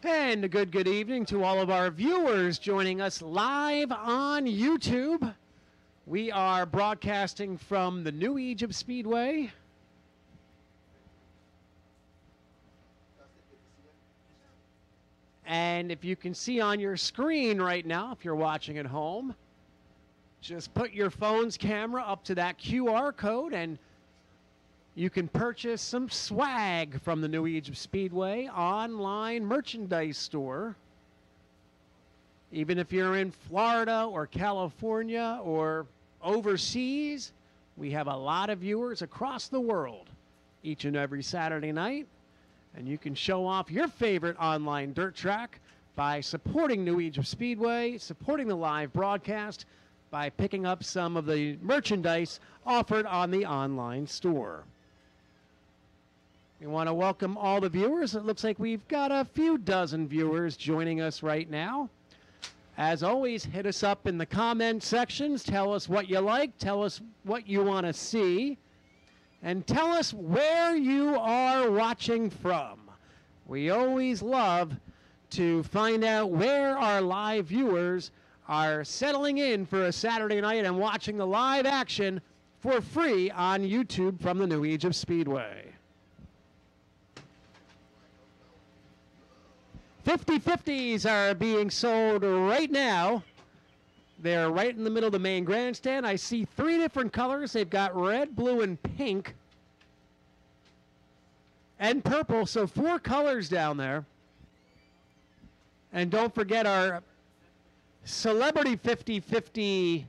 And a good evening to all of our viewers joining us live on YouTube. We are broadcasting from the New Egypt Speedway. And if you can see on your screen right now, if you're watching at home, just put your phone's camera up to that QR code and you can purchase some swag from the New Egypt Speedway online merchandise store. Even if you're in Florida or California or overseas, we have a lot of viewers across the world each and every Saturday night. And you can show off your favorite online dirt track by supporting New Egypt Speedway, supporting the live broadcast, by picking up some of the merchandise offered on the online store. We want to welcome all the viewers. It looks like we've got a few dozen viewers joining us right now. As always, hit us up in the comment sections. Tell us what you like. Tell us what you want to see. And tell us where you are watching from. We always love to find out where our live viewers are settling in for a Saturday night and watching the live action for free on YouTube from the New Egypt Speedway. 50/50s are being sold right now. They're right in the middle of the main grandstand. I see 3 different colors. They've got red, blue, and pink. And purple, so 4 colors down there. And don't forget our celebrity 50/50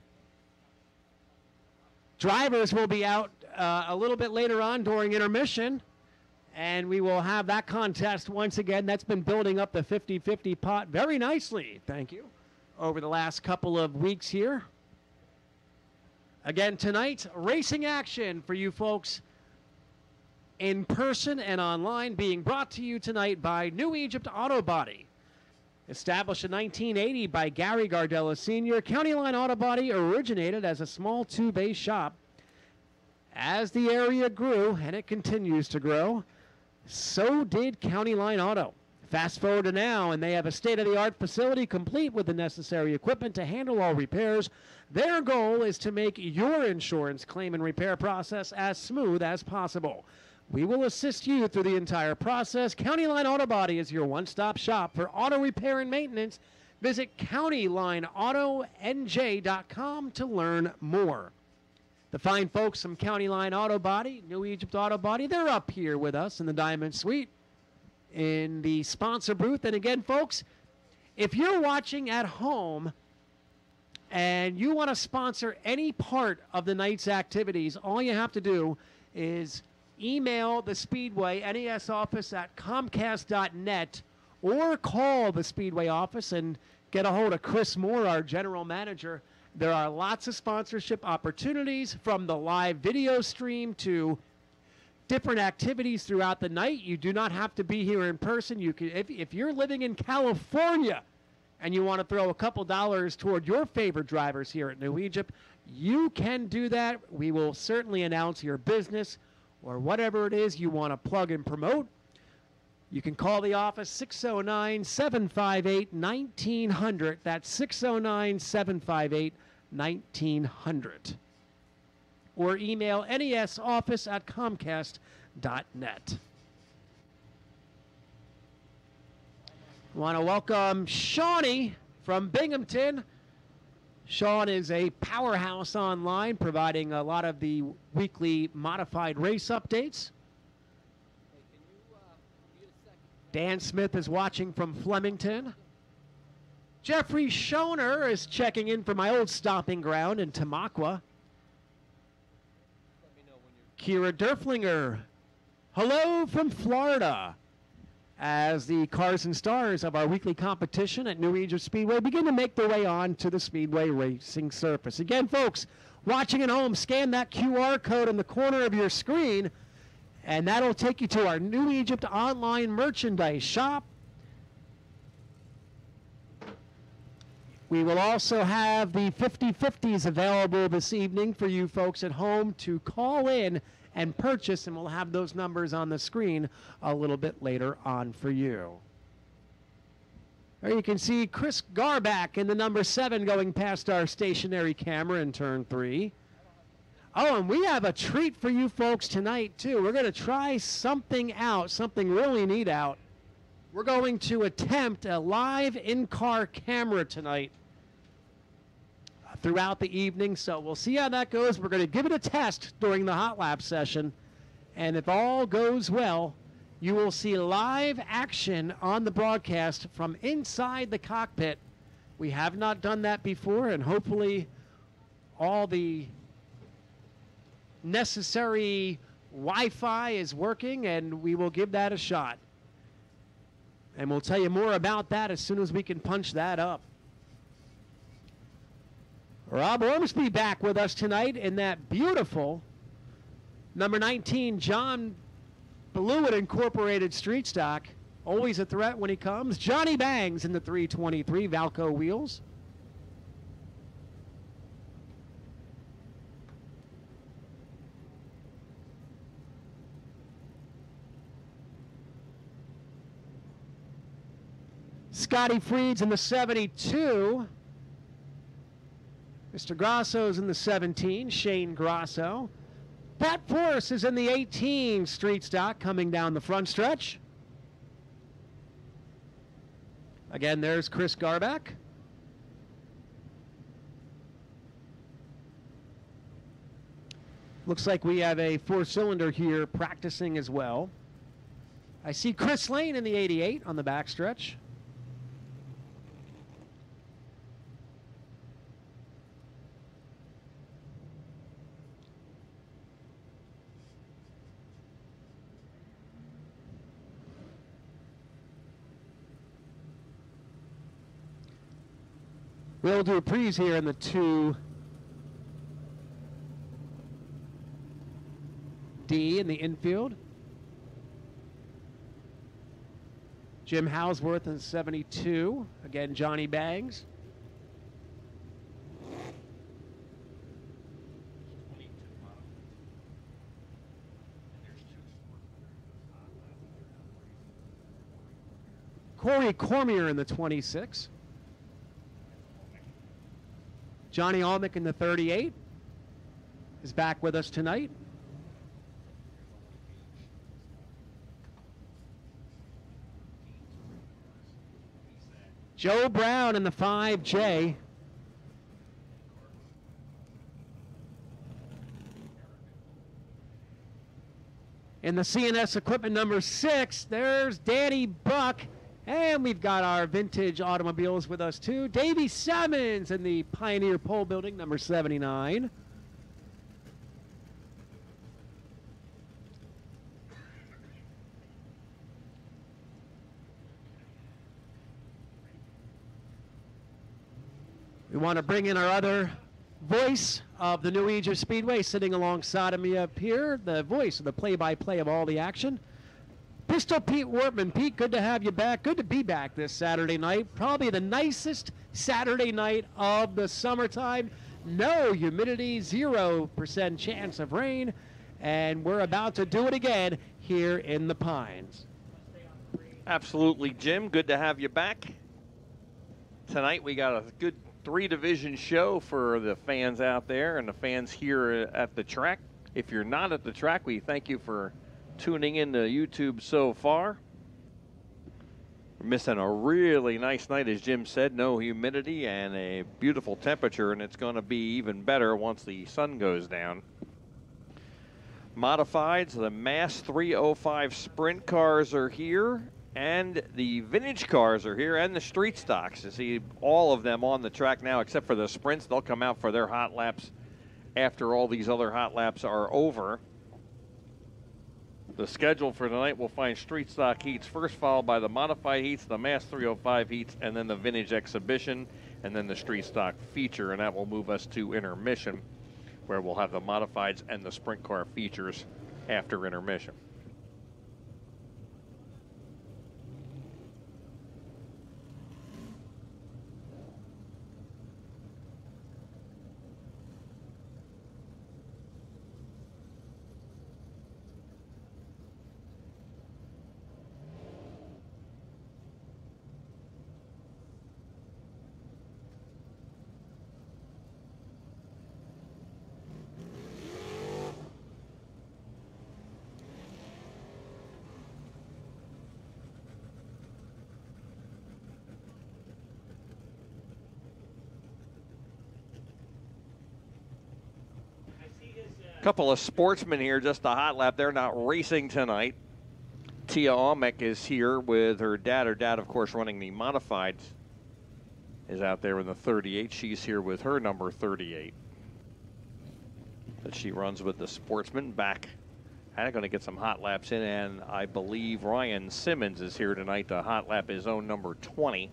drivers will be out a little bit later on during intermission. And we will have that contest once again. That's been building up the 50/50 pot very nicely, thank you, over the last couple of weeks here. Again, tonight, racing action for you folks in person and online, being brought to you tonight by New Egypt Auto Body. Established in 1980 by Gary Gardella Sr., County Line Auto Body originated as a small 2-bay shop. As the area grew, and it continues to grow, so did County Line Auto. Fast forward to now, and they have a state-of-the-art facility complete with the necessary equipment to handle all repairs. Their goal is to make your insurance claim and repair process as smooth as possible. We will assist you through the entire process. County Line Auto Body is your one-stop shop for auto repair and maintenance. Visit CountyLineAutoNJ.com to learn more. The fine folks from County Line Auto Body, New Egypt Auto Body, they're up here with us in the Diamond Suite in the sponsor booth. And again, folks, if you're watching at home and you want to sponsor any part of the night's activities, all you have to do is email the Speedway NES office at Comcast.net or call the Speedway office and get a hold of Chris Moore, our general manager. There are lots of sponsorship opportunities, from the live video stream to different activities throughout the night. You do not have to be here in person. You can, if you're living in California and you want to throw a couple dollars toward your favorite drivers here at New Egypt, you can do that. We will certainly announce your business or whatever it is you want to plug and promote. You can call the office 609-758-1900. That's 609-758-1900. Or email nesoffice at Comcast.net. Want to welcome Shawnee from Binghamton. Sean is a powerhouse online, providing a lot of the weekly modified race updates. Dan Smith is watching from Flemington. Jeffrey Schoner is checking in from my old stomping ground in Tamaqua. Kira Derflinger, hello from Florida. As the cars and stars of our weekly competition at New Egypt Speedway begin to make their way on to the Speedway racing surface. Again, folks, watching at home, scan that QR code in the corner of your screen, and that'll take you to our New Egypt online merchandise shop. We will also have the 50/50s available this evening for you folks at home to call in and purchase, and we'll have those numbers on the screen a little bit later on for you. There you can see Chris Garback in the number 7 going past our stationary camera in turn 3. Oh, and we have a treat for you folks tonight, too. We're going to try something out, something really neat out. We're going to attempt a live in-car camera tonight throughout the evening, so we'll see how that goes. We're going to give it a test during the hot lap session, and if all goes well, you will see live action on the broadcast from inside the cockpit. We have not done that before, and hopefully all the necessary Wi-Fi is working, and we will give that a shot. And we'll tell you more about that as soon as we can punch that up. Rob Ormsby back with us tonight in that beautiful number 19 John Blewett Incorporated Street Stock. Always a threat when he comes. Johnny Bangs in the 323 Valco wheels. Scotty Freed's in the 72. Mr. Grasso's in the 17, Shane Grasso. Pat Force is in the 18 Street Stock coming down the front stretch. Again, there's Chris Garback. Looks like we have a 4-cylinder here practicing as well. I see Chris Lane in the 88 on the backstretch. We'll do a prees here in the 2D in the infield. Jim Housworth in 72. Again, Johnny Bangs. Corey Cormier in the 26. Johnny Almick in the 38 is back with us tonight. Joe Brown in the 5J. In the CNS equipment number 6, there's Danny Buck. And we've got our vintage automobiles with us too. Davey Simmons in the Pioneer Pole Building, number 79. We want to bring in our other voice of the New Egypt Speedway sitting alongside of me up here, the voice of the play-by-play of all the action. Pistol Pete Wortman. Pete, good to have you back. Good to be back this Saturday night. Probably the nicest Saturday night of the summertime. No humidity, 0% chance of rain, and we're about to do it again here in the Pines. Absolutely, Jim. Good to have you back. Tonight we got a good 3-division show for the fans out there and the fans here at the track. If you're not at the track, we thank you for tuning in to YouTube so far. We're missing a really nice night, as Jim said. No humidity and a beautiful temperature, and it's going to be even better once the sun goes down. Modifieds, the Mass 305 sprint cars are here, and the vintage cars are here, and the street stocks. You see all of them on the track now, except for the sprints. They'll come out for their hot laps after all these other hot laps are over. The schedule for tonight will find street stock heats first, followed by the modified heats, the Mass 305 heats, and then the vintage exhibition, and then the street stock feature, and that will move us to intermission, where we'll have the modifieds and the sprint car features after intermission. Couple of sportsmen here, just a hot lap. They're not racing tonight. Tia Almec is here with her dad. Her dad, of course, running the modifieds, is out there in the 38. She's here with her number 38 that she runs with the sportsman. Back, going to get some hot laps in, and I believe Ryan Simmons is here tonight to hot lap his own number 20.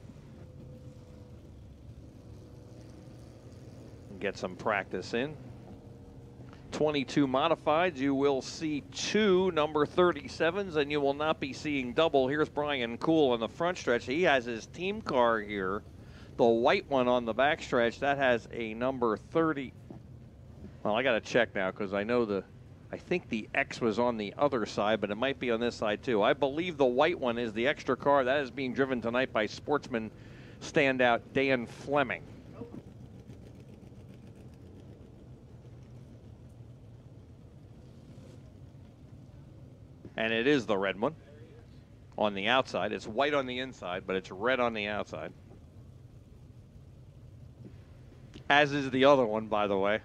Get some practice in. 22 modifieds, you will see 2 number 37s, and you will not be seeing double. Here's Brian Cool on the front stretch. He has his team car here, the white one on the back stretch. That has a number 30. Well, I got to check now because I know I think the X was on the other side, but it might be on this side too. I believe the white one is the extra car. That is being driven tonight by sportsman standout Dan Fleming. And it is the red one on the outside. It's white on the inside, but it's red on the outside. As is the other one, by the way.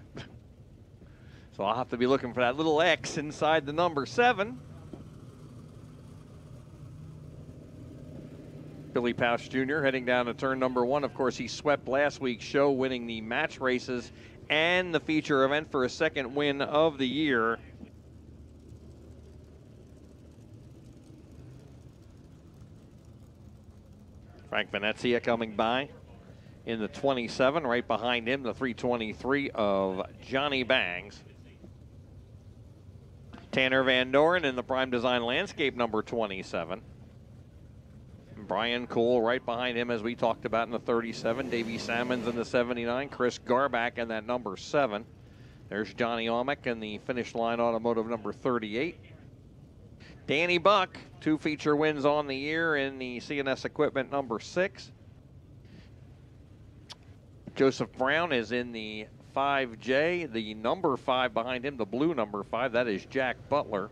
So I'll have to be looking for that little X inside the number 7. Billy Pouch Jr. heading down to turn number 1. Of course, he swept last week's show, winning the match races and the feature event for a second win of the year. Frank Venezia coming by in the 27. Right behind him, the 323 of Johnny Bangs. Tanner Van Doren in the Prime Design Landscape number 27. Brian Cool right behind him, as we talked about, in the 37. Davey Salmons in the 79. Chris Garback in that number 7. There's Johnny Almec in the Finish Line Automotive number 38. Danny Buck, 2 feature wins on the year in the CNS Equipment number 6. Joseph Brown is in the 5J. The number 5 behind him, the blue number 5, that is Jack Butler.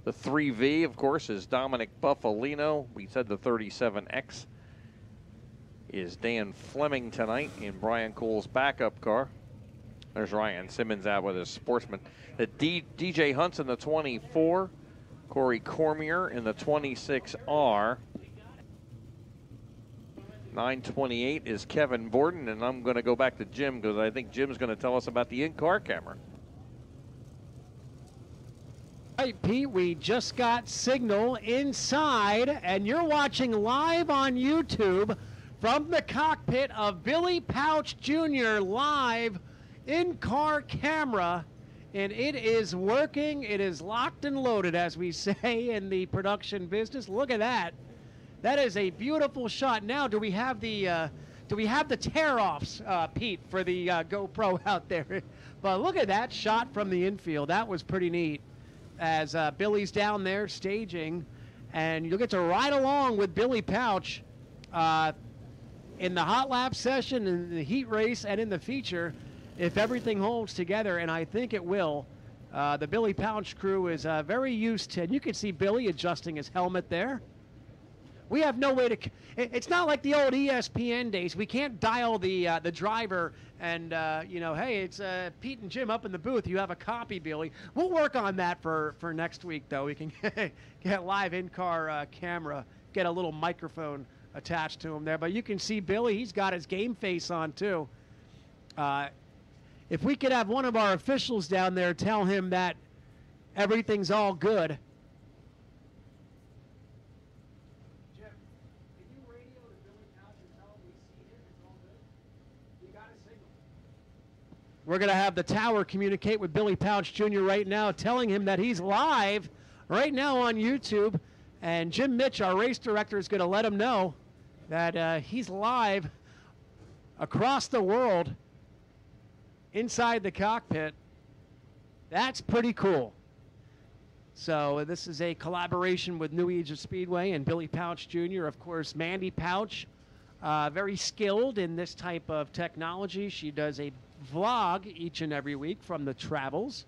The 3V, of course, is Dominic Buffalino. We said the 37X is Dan Fleming tonight in Brian Cool's backup car. There's Ryan Simmons out with his sportsman. The DJ Hunt's in the 24. Corey Cormier in the 26R. 928 is Kevin Borden, and I'm going to go back to Jim because I think Jim's going to tell us about the in-car camera. All right, Pete, we just got signal inside, and you're watching live on YouTube from the cockpit of Billy Pouch Jr. live in-car camera. And it is working. It is locked and loaded, as we say in the production business. Look at that. That is a beautiful shot. Now, do we have the tear-offs, Pete, for the GoPro out there? But look at that shot from the infield. That was pretty neat. As Billy's down there staging, and you'll get to ride along with Billy Pouch in the hot lap session, in the heat race, and in the feature. If everything holds together, and I think it will, the Billy Pouch crew is very used to, and you can see Billy adjusting his helmet there. We have no way to, it's not like the old ESPN days. We can't dial the driver and, hey, it's Pete and Jim up in the booth. You have a copy, Billy. We'll work on that for next week, though. We can get live in-car camera, get a little microphone attached to him there. But you can see Billy, he's got his game face on, too. If we could have one of our officials down there tell him that everything's all good. Jim, can you radio to Billy Pouch and tell him we see him? It's all good? You got a signal. We're going to have the tower communicate with Billy Pouch Jr. right now, telling him that he's live right now on YouTube. And Jim Mitch, our race director, is going to let him know that he's live across the world inside the cockpit. That's pretty cool. So this is a collaboration with New Egypt Speedway and Billy Pouch Jr. Of course, Mandy Pouch, very skilled in this type of technology. She does a vlog each and every week from her travels.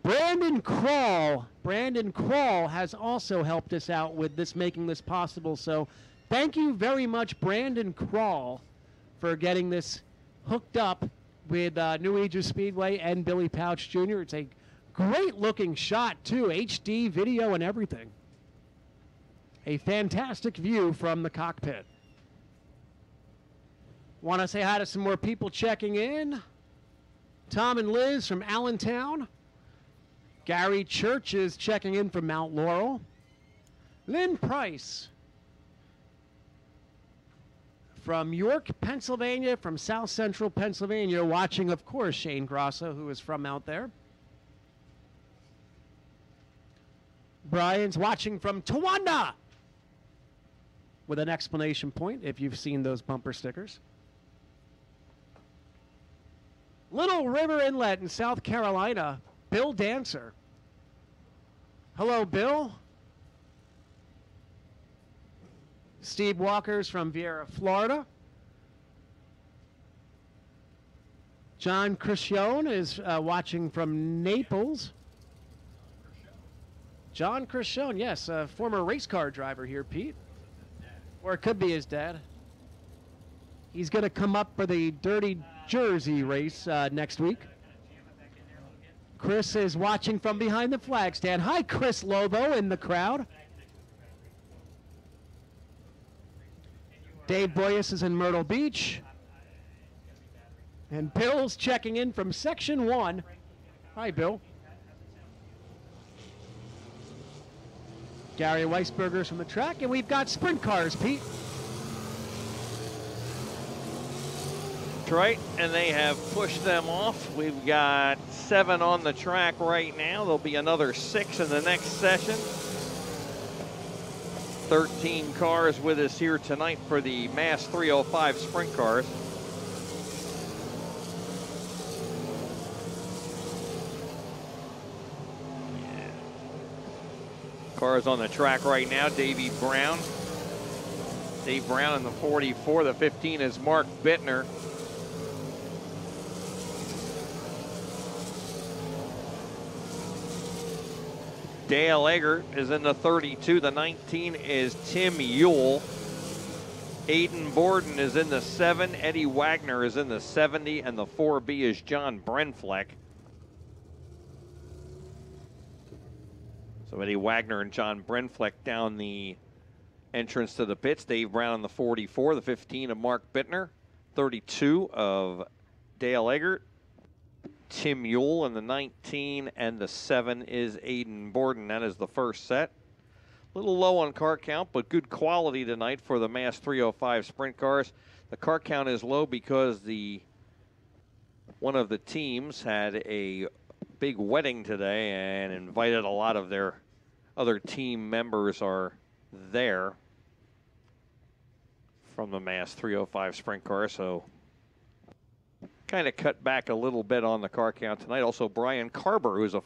Brandon Krall has also helped us out with this, making this possible. So thank you very much, Brandon Krall, for getting this hooked up with New Egypt Speedway and Billy Pouch Jr. It's a great looking shot too, HD video and everything. A fantastic view from the cockpit. Want to say hi to some more people checking in. Tom and Liz from Allentown. Gary Church is checking in from Mount Laurel. Lynn Price from York, Pennsylvania, from South Central Pennsylvania, watching, of course, Shane Grosso, who is from out there. Brian's watching from Towanda, with an exclamation point if you've seen those bumper stickers. Little River Inlet in South Carolina, Bill Dancer. Hello, Bill. Steve Walker's from Vieira, Florida. John Crishone is watching from Naples. John Crishone, yes, a former race car driver here, Pete. Or it could be his dad. He's going to come up for the Dirty Jersey race next week. Chris is watching from behind the flag stand. Hi, Chris Lobo in the crowd. Dave Boyas is in Myrtle Beach. And Bill's checking in from Section 1. Hi, Bill. Gary Weisberger's from the track, and we've got sprint cars, Pete. That's right, and they have pushed them off. We've got 7 on the track right now. There'll be another 6 in the next session. 13 cars with us here tonight for the Mass 305 sprint cars. Cars on the track right now, Davey Brown. Dave Brown in the 44. The 15 is Mark Bittner. Dale Eggert is in the 32. The 19 is Tim Ewell. Aiden Borden is in the 7. Eddie Wagner is in the 70. And the 4B is John Brenfleck. So Eddie Wagner and John Brenfleck down the entrance to the pits. Dave Brown in the 44. The 15 of Mark Bittner. 32 of Dale Eggert. Tim Ewell in the 19, and the 7 is Aiden Borden. That is the first set. A little low on car count, but good quality tonight for the Mass 305 sprint cars. The car count is low because one of the teams had a big wedding today and invited a lot of their other team members are there from the Mass 305 sprint car, so kind of cut back a little bit on the car count tonight. Also, Brian Carber, who's a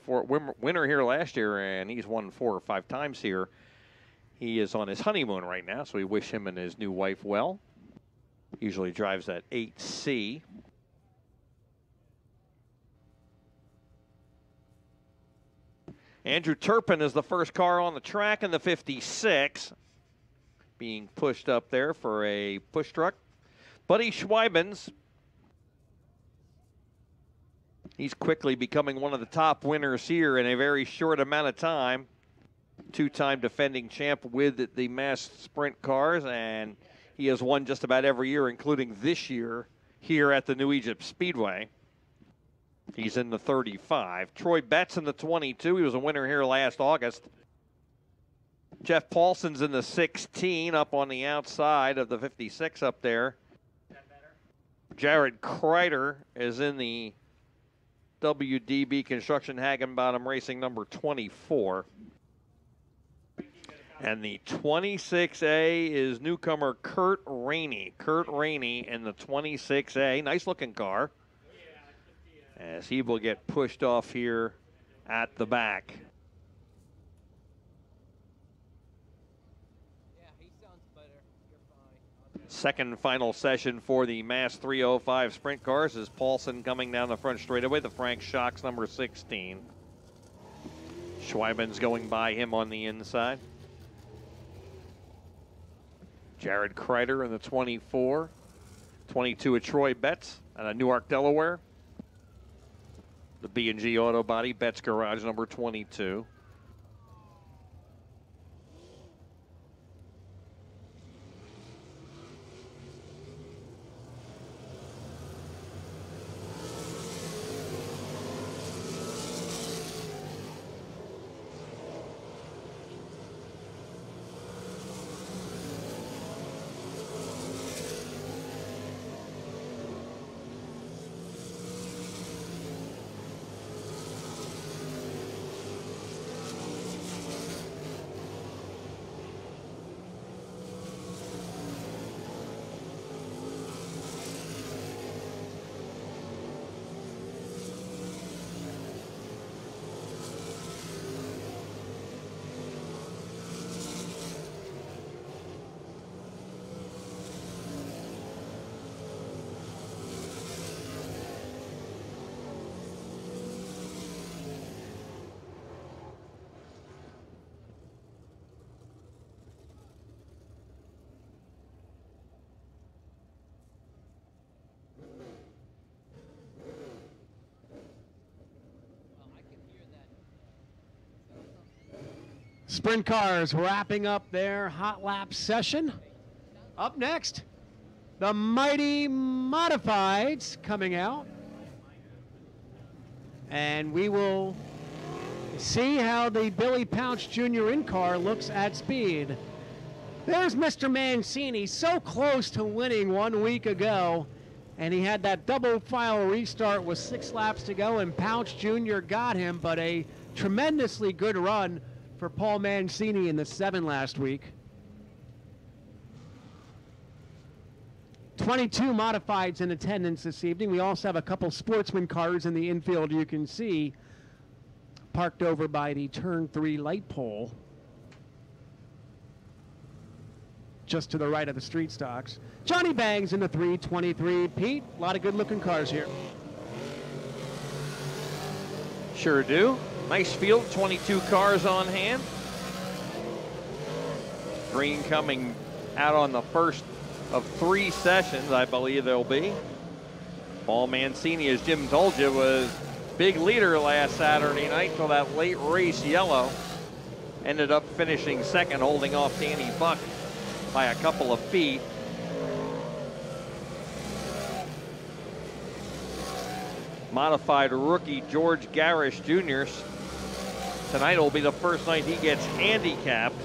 winner here last year, and he's won 4 or 5 times here. He is on his honeymoon right now, so we wish him and his new wife well. Usually drives that 8C. Andrew Turpin is the first car on the track in the 56, being pushed up there for a push truck. Buddy Schweibens, he's quickly becoming one of the top winners here in a very short amount of time. 2-time defending champ with the Mass Sprint cars, and he has won just about every year, including this year here at the New Egypt Speedway. He's in the 35. Troy Betts in the 22. He was a winner here last August. Jeff Paulson's in the 16, up on the outside of the 56 up there. Jared Kreider is in the WDB Construction Hagenbottom Racing number 24. And the 26A is newcomer Kurt Rainey. Kurt Rainey in the 26A. Nice looking car, as he will get pushed off here at the back. Yeah, he sounds better. You're fine. Second final session for the Mass 305 sprint cars is Paulson coming down the front straightaway, the Frank Shocks number 16. Schweiben's going by him on the inside. Jared Kreider in the 24. 22 of Troy Betts out of Newark, Delaware. The B&G Auto Body, Betts Garage, number 22. Sprint cars wrapping up their hot lap session. Up next, the mighty modifieds coming out. And we will see how the Billy Pouch Jr. in-car looks at speed. There's Mr. Mancini, so close to winning 1 week ago. And he had that double file restart with 6 laps to go, and Pouch Jr. got him, but a tremendously good run for Paul Mancini in the 7 last week. 22 modifieds in attendance this evening. We also have a couple sportsman cars in the infield you can see parked over by the turn 3 light pole just to the right of the street stocks. Johnny Bangs in the 323. Pete, a lot of good looking cars here. Sure do. Nice field, 22 cars on hand. Green coming out on the first of 3 sessions, I believe they'll be. Paul Mancini, as Jim told you, was big leader last Saturday night till that late race yellow. Ended up finishing second, holding off Danny Buck by a couple of feet. Modified rookie George Garish Jr. Tonight will be the first night he gets handicapped,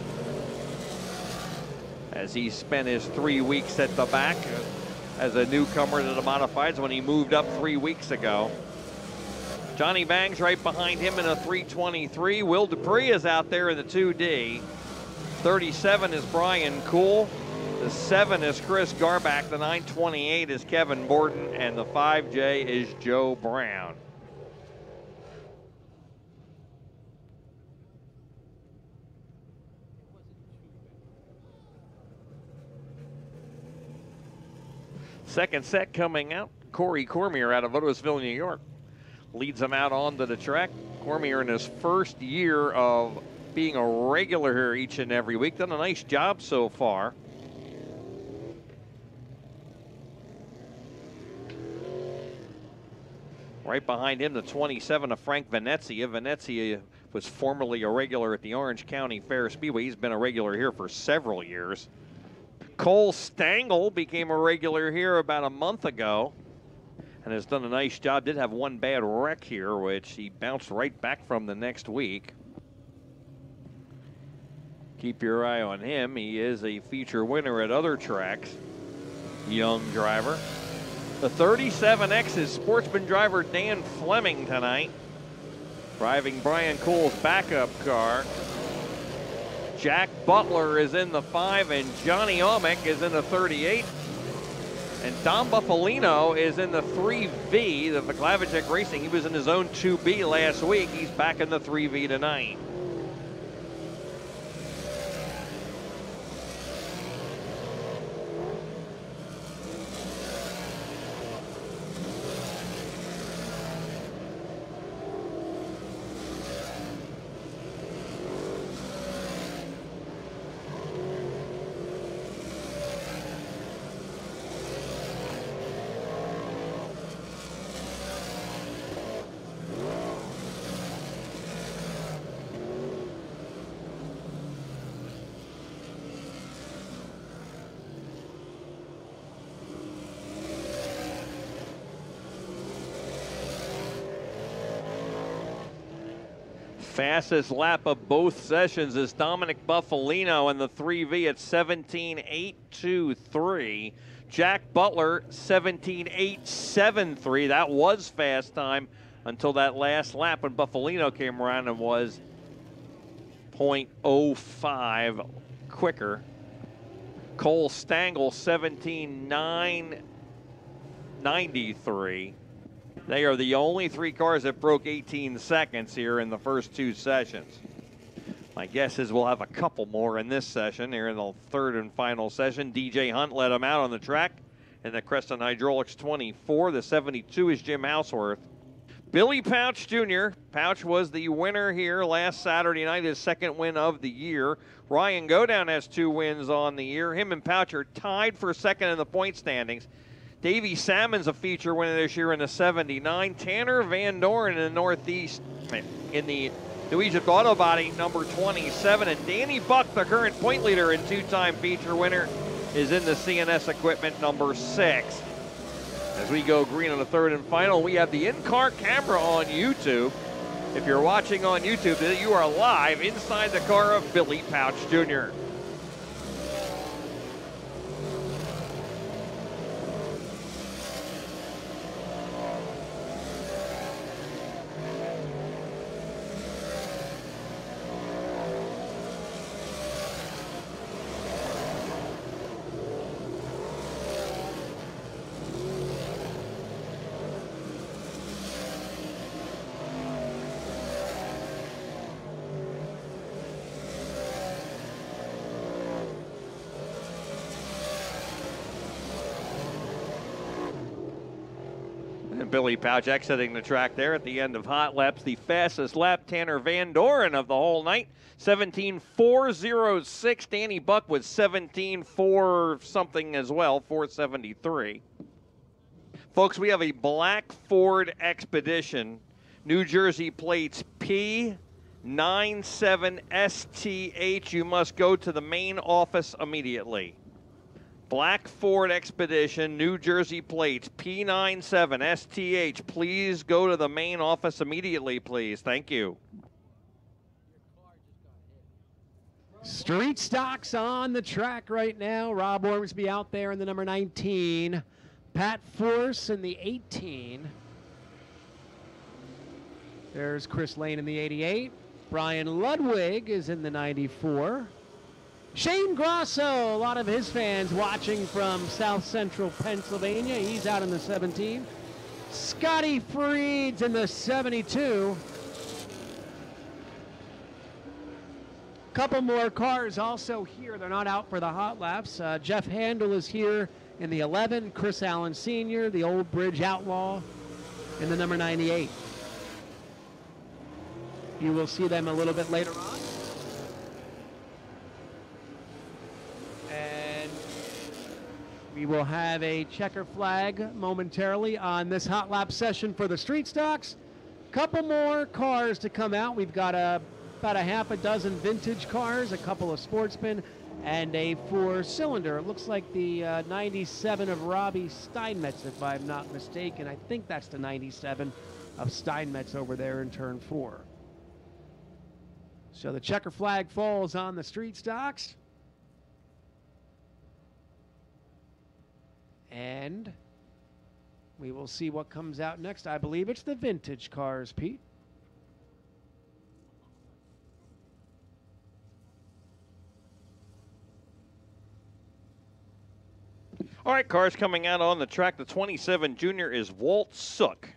as he spent his 3 weeks at the back as a newcomer to the modifieds when he moved up 3 weeks ago. Johnny Bangs right behind him in a 323. Will Dupree is out there in the 2D. 37 is Brian Cool. The 7 is Chris Garback. The 928 is Kevin Borden. And the 5J is Joe Brown. Second set coming out. Corey Cormier out of Otisville, New York, leads him out onto the track. Cormier in his first year of being a regular here each and every week. Done a nice job so far. Right behind him, the 27 of Frank Venezia. Venezia was formerly a regular at the Orange County Fair Speedway. He's been a regular here for several years. Cole Stengel became a regular here about a month ago and has done a nice job. Did have one bad wreck here, which he bounced right back from the next week. Keep your eye on him. He is a feature winner at other tracks. Young driver. The 37X is sportsman driver Dan Fleming tonight, driving Brian Coole's backup car. Jack Butler is in the 5, and Johnny Omick is in the 38. And Dom Buffalino is in the 3V, the Glavitech Racing. He was in his own 2B last week. He's back in the 3V tonight. Fastest lap of both sessions is Dominic Buffalino in the 3V at 17.823. Jack Butler, 17.873. That was fast time until that last lap when Buffalino came around and was 0.05 quicker. Cole Stengel, 17.993. They are the only three cars that broke 18 seconds here in the first two sessions. My guess is we'll have a couple more in this session here in the third and final session. DJ Hunt led them out on the track in the Creston Hydraulics 24. The 72 is Jim Houseworth. Billy Pouch Jr. Pouch was the winner here last Saturday night, his second win of the year. Ryan Godown has 2 wins on the year. Him and Pouch are tied for second in the point standings. Davey Salmon's a feature winner this year in the 79. Tanner Van Doren in the Northeast in the New Egypt Auto Body number 27. And Danny Buck, the current point leader and 2-time feature winner, is in the CNS equipment number 6. As we go green on the third and final, we have the in-car camera on YouTube. If you're watching on YouTube, you are live inside the car of Billy Pouch Jr. Billy Pouch exiting the track there at the end of hot laps. The fastest lap, Tanner Van Doren of the whole night, 17.406. Danny Buck was 17.4 something as well, 473. Folks, we have a black Ford Expedition, New Jersey plates P97STH. You must go to the main office immediately. Black Ford Expedition, New Jersey plates, P97STH. Please go to the main office immediately, please. Thank you. Street stocks on the track right now. Rob Ormsby out there in the number 19. Pat Force in the 18. There's Chris Lane in the 88. Brian Ludwig is in the 94. Shane Grosso, a lot of his fans watching from South Central Pennsylvania. He's out in the 17. Scotty Freed's in the 72. Couple more cars also here. They're not out for the hot laps. Jeff Handel is here in the 11. Chris Allen Sr., the Old Bridge Outlaw, in the number 98. You will see them a little bit later on. We will have a checker flag momentarily on this hot lap session for the street stocks. Couple more cars to come out. We've got about a half a dozen vintage cars, a couple of sportsmen, and a 4-cylinder. It looks like the 97 of Robbie Steinmetz, if I'm not mistaken. I think that's the 97 of Steinmetz over there in turn 4. So the checker flag falls on the street stocks. And we will see what comes out next. I believe it's the vintage cars, Pete. All right, cars coming out on the track. The 27 Junior is Walt Sook.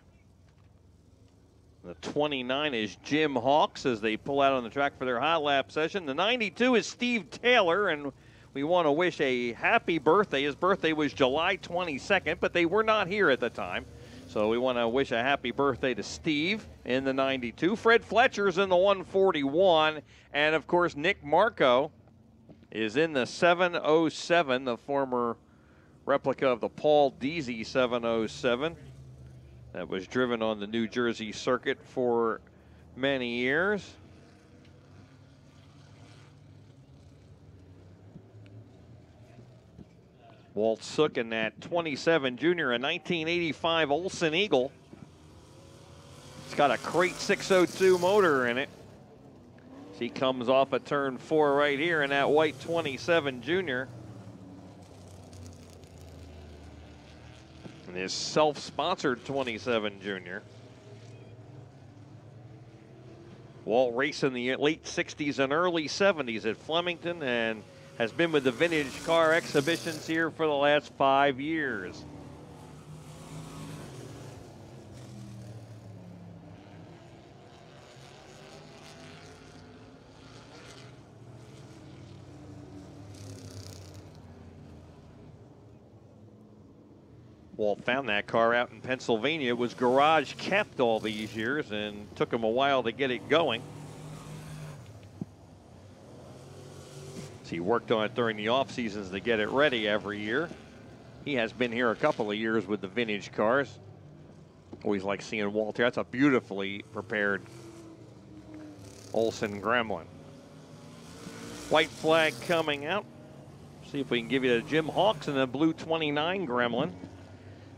The 29 is Jim Hawks as they pull out on the track for their hot lap session. The 92 is Steve Taylor, and we want to wish a happy birthday. His birthday was July 22nd, but they were not here at the time. So we want to wish a happy birthday to Steve in the 92. Fred Fletcher's in the 141. And, of course, Nick Marco is in the 707, the former replica of the Paul Deasy 707 that was driven on the New Jersey circuit for many years. Walt Sook in that 27 Junior, a 1985 Olsen Eagle. It's got a Crate 602 motor in it. He comes off at turn 4 right here in that white 27 Junior. And his self-sponsored 27 Junior. Walt raced in the late 60s and early 70s at Flemington and has been with the vintage car exhibitions here for the last 5 years. Walt found that car out in Pennsylvania. It was garage kept all these years and took him a while to get it going. So he worked on it during the off seasons to get it ready every year. He has been here a couple of years with the vintage cars. Always like seeing Walt here. That's a beautifully prepared Olson Gremlin. White flag coming out. See if we can give you the Jim Hawks and the blue 29 Gremlin.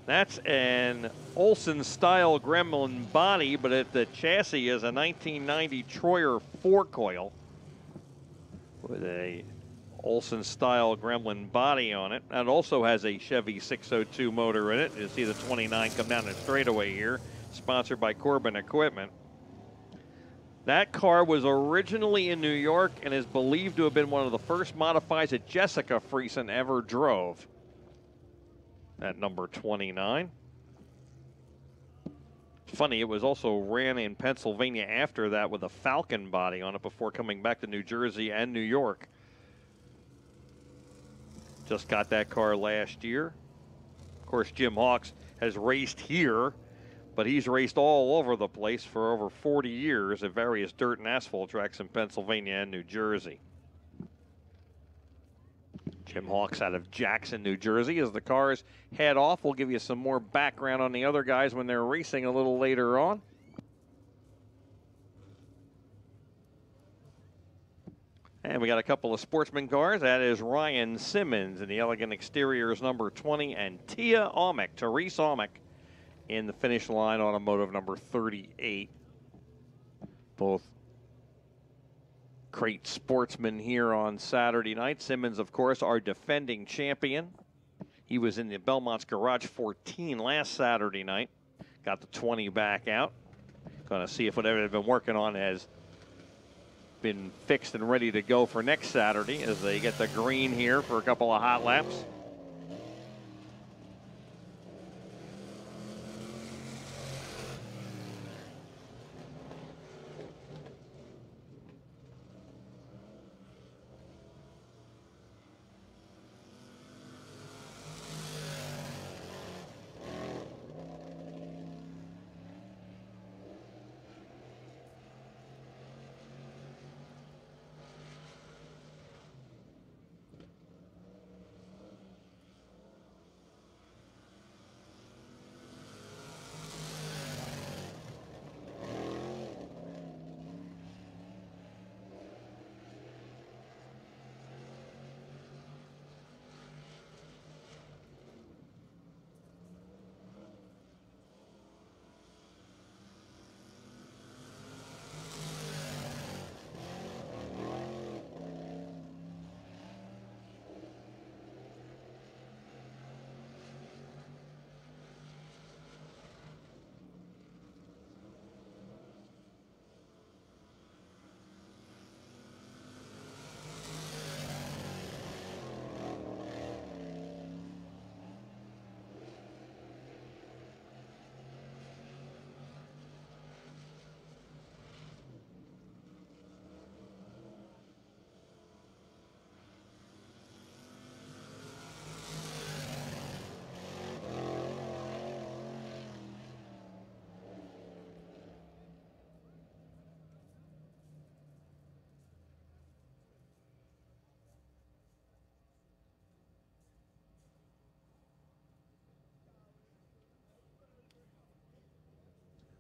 That's an Olson-style Gremlin body, but the chassis is a 1990 Troyer 4-coil with a Olson-style Gremlin body on it. That also has a Chevy 602 motor in it. You see the 29 come down the straightaway here, sponsored by Corbin Equipment. That car was originally in New York and is believed to have been one of the first modifies that Jessica Friesen ever drove. At number 29. It's funny, it was also ran in Pennsylvania after that with a Falcon body on it before coming back to New Jersey and New York. Just got that car last year. Of course, Jim Hawks has raced here, but he's raced all over the place for over 40 years at various dirt and asphalt tracks in Pennsylvania and New Jersey. Jim Hawks out of Jackson, New Jersey. As the cars head off, we'll give you some more background on the other guys when they're racing a little later on. And we got a couple of sportsman cars. That is Ryan Simmons in the elegant exteriors number 20 and Tia Aumick, Therese Aumick in the finish line automotive number 38. Both great sportsmen here on Saturday night. Simmons, of course, our defending champion. He was in the Belmont's Garage 14 last Saturday night. Got the 20 back out. Going to see if whatever they've been working on has been fixed and ready to go for next Saturday as they get the green here for a couple of hot laps.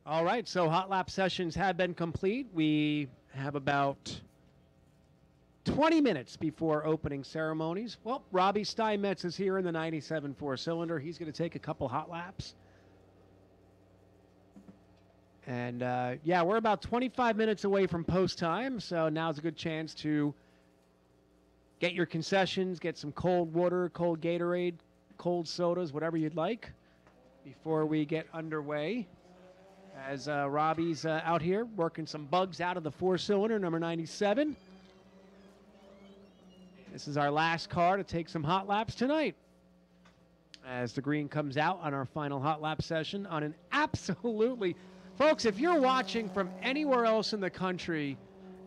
All right, so hot lap sessions have been complete. We have about 20 minutes before opening ceremonies. Well, Robbie Steinmetz is here in the 97 four-cylinder. He's going to take a couple hot laps. And, yeah, we're about 25 minutes away from post time, so now's a good chance to get your concessions, get some cold water, cold Gatorade, cold sodas, whatever you'd like before we get underway. As Robbie's out here working some bugs out of the four-cylinder, number 97. This is our last car to take some hot laps tonight. As the green comes out on our final hot lap session on an absolutely... Folks, if you're watching from anywhere else in the country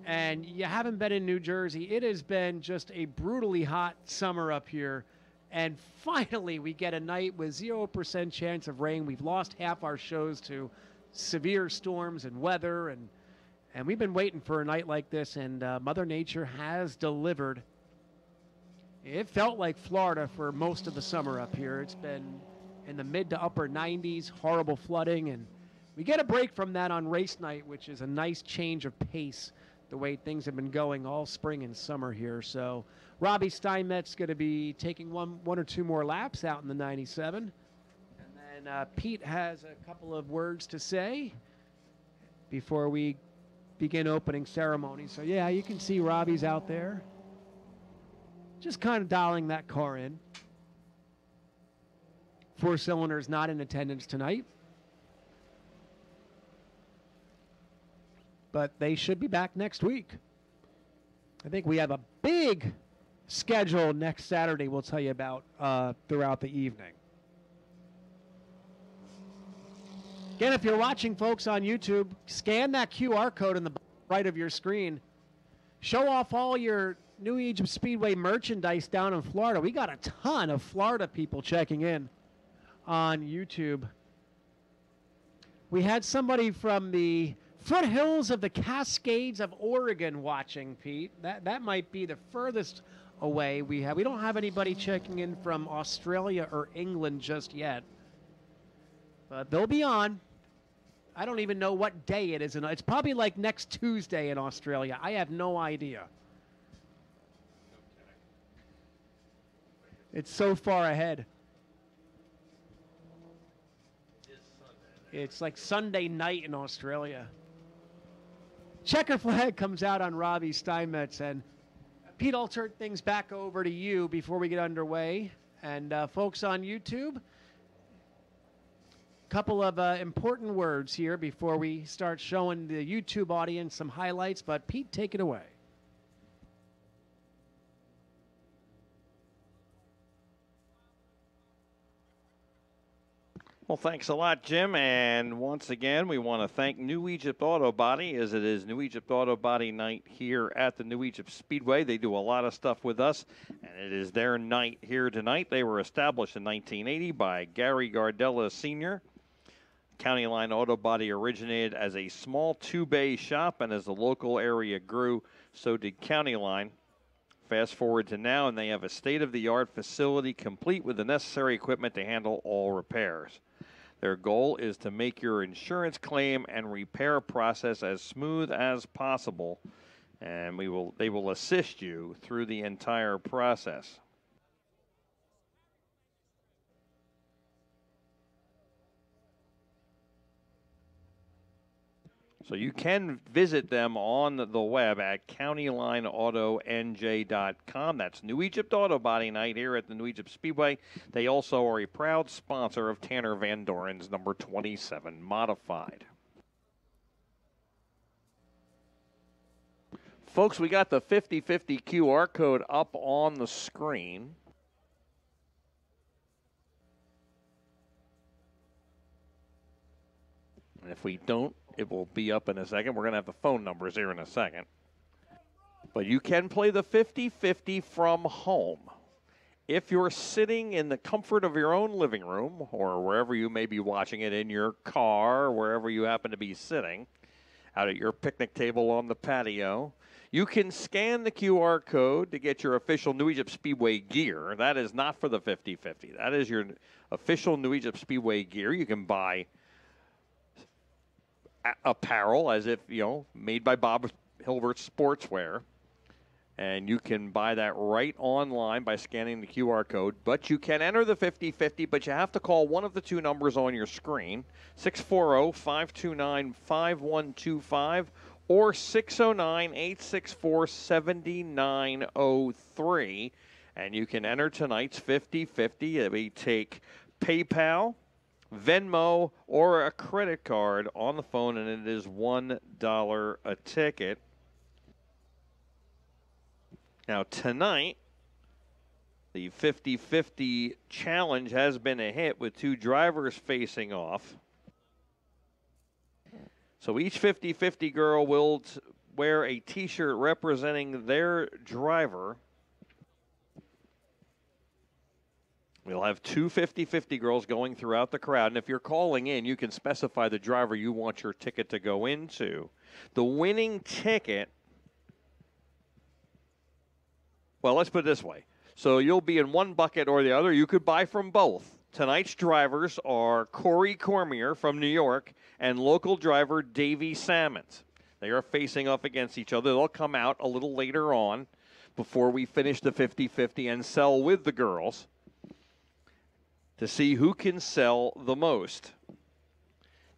and you haven't been in New Jersey, it has been just a brutally hot summer up here. And finally, we get a night with 0% chance of rain. We've lost half our shows to severe storms and weather. And we've been waiting for a night like this, and Mother Nature has delivered. It felt like Florida for most of the summer up here. It's been in the mid to upper 90s, horrible flooding, and we get a break from that on race night, which is a nice change of pace, the way things have been going all spring and summer here. So Robbie Steinmetz going to be taking one or two more laps out in the 97. And then Pete has a couple of words to say before we begin opening ceremony. So, yeah, you can see Robbie's out there just kind of dialing that car in. Four cylinders not in attendance tonight, but they should be back next week. I think we have a big schedule next Saturday we'll tell you about throughout the evening. Again, if you're watching, folks, on YouTube, scan that QR code in the right of your screen. Show off all your New Egypt Speedway merchandise down in Florida. We got a ton of Florida people checking in on YouTube. We had somebody from the foothills of the Cascades of Oregon watching, Pete. That might be the furthest away we have. We don't have anybody checking in from Australia or England just yet, but they'll be on. I don't even know what day it is. It's probably like next Tuesday in Australia. I have no idea. It's so far ahead. It's like Sunday night in Australia. Checker flag comes out on Robbie Steinmetz. And Pete, I'll turn things back over to you before we get underway. And folks on YouTube, a couple of important words here before we start showing the YouTube audience some highlights. But Pete, take it away. Well, thanks a lot, Jim. And once again, we want to thank New Egypt Auto Body, as it is New Egypt Auto Body night here at the New Egypt Speedway. They do a lot of stuff with us, and it is their night here tonight. They were established in 1980 by Gary Gardella Sr. County Line Auto Body originated as a small two-bay shop, and as the local area grew, so did County Line. Fast forward to now, and they have a state-of-the-art facility complete with the necessary equipment to handle all repairs. Their goal is to make your insurance claim and repair process as smooth as possible, and they will assist you through the entire process. So you can visit them on the web at countylineautonj.com. That's New Egypt Auto Body Night here at the New Egypt Speedway. They also are a proud sponsor of Tanner Van Doren's number 27 Modified. Folks, we got the 50/50 QR code up on the screen. And if we don't, it will be up in a second. We're going to have the phone numbers here in a second. But you can play the 50/50 from home. If you're sitting in the comfort of your own living room, or wherever you may be watching it, in your car, wherever you happen to be sitting, out at your picnic table on the patio, you can scan the QR code to get your official New Egypt Speedway gear. That is not for the 50/50. That is your official New Egypt Speedway gear. You can buy apparel, as if, made by Bob Hilbert Sportswear. And you can buy that right online by scanning the QR code. But you can enter the 50-50, but you have to call one of the two numbers on your screen, 640-529-5125 or 609-864-7903. And you can enter tonight's 50-50. We take PayPal, Venmo, or a credit card on the phone, and it is $1 a ticket. Now, tonight, the 50-50 challenge has been a hit with two drivers facing off. So each 50-50 girl will wear a T-shirt representing their driver. We'll have two 50-50 girls going throughout the crowd. And if you're calling in, you can specify the driver you want your ticket to go into. The winning ticket... Well, let's put it this way. So you'll be in one bucket or the other. You could buy from both. Tonight's drivers are Corey Cormier from New York and local driver Davey Salmons. They are facing off against each other. They'll come out a little later on before we finish the 50-50 and sell with the girls to see who can sell the most.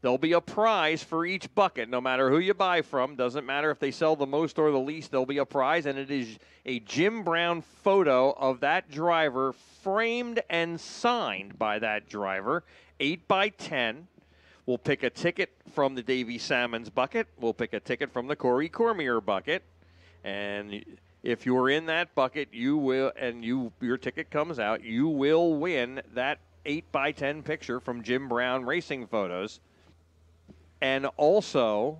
There'll be a prize for each bucket, no matter who you buy from. Doesn't matter if they sell the most or the least, there'll be a prize, and it is a Jim Brown photo of that driver framed and signed by that driver, 8 by 10. We'll pick a ticket from the Davey Salmons bucket. We'll pick a ticket from the Corey Cormier bucket. And if you're in that bucket, you will, and your ticket comes out, you will win that 8 by 10 picture from Jim Brown Racing Photos. And also,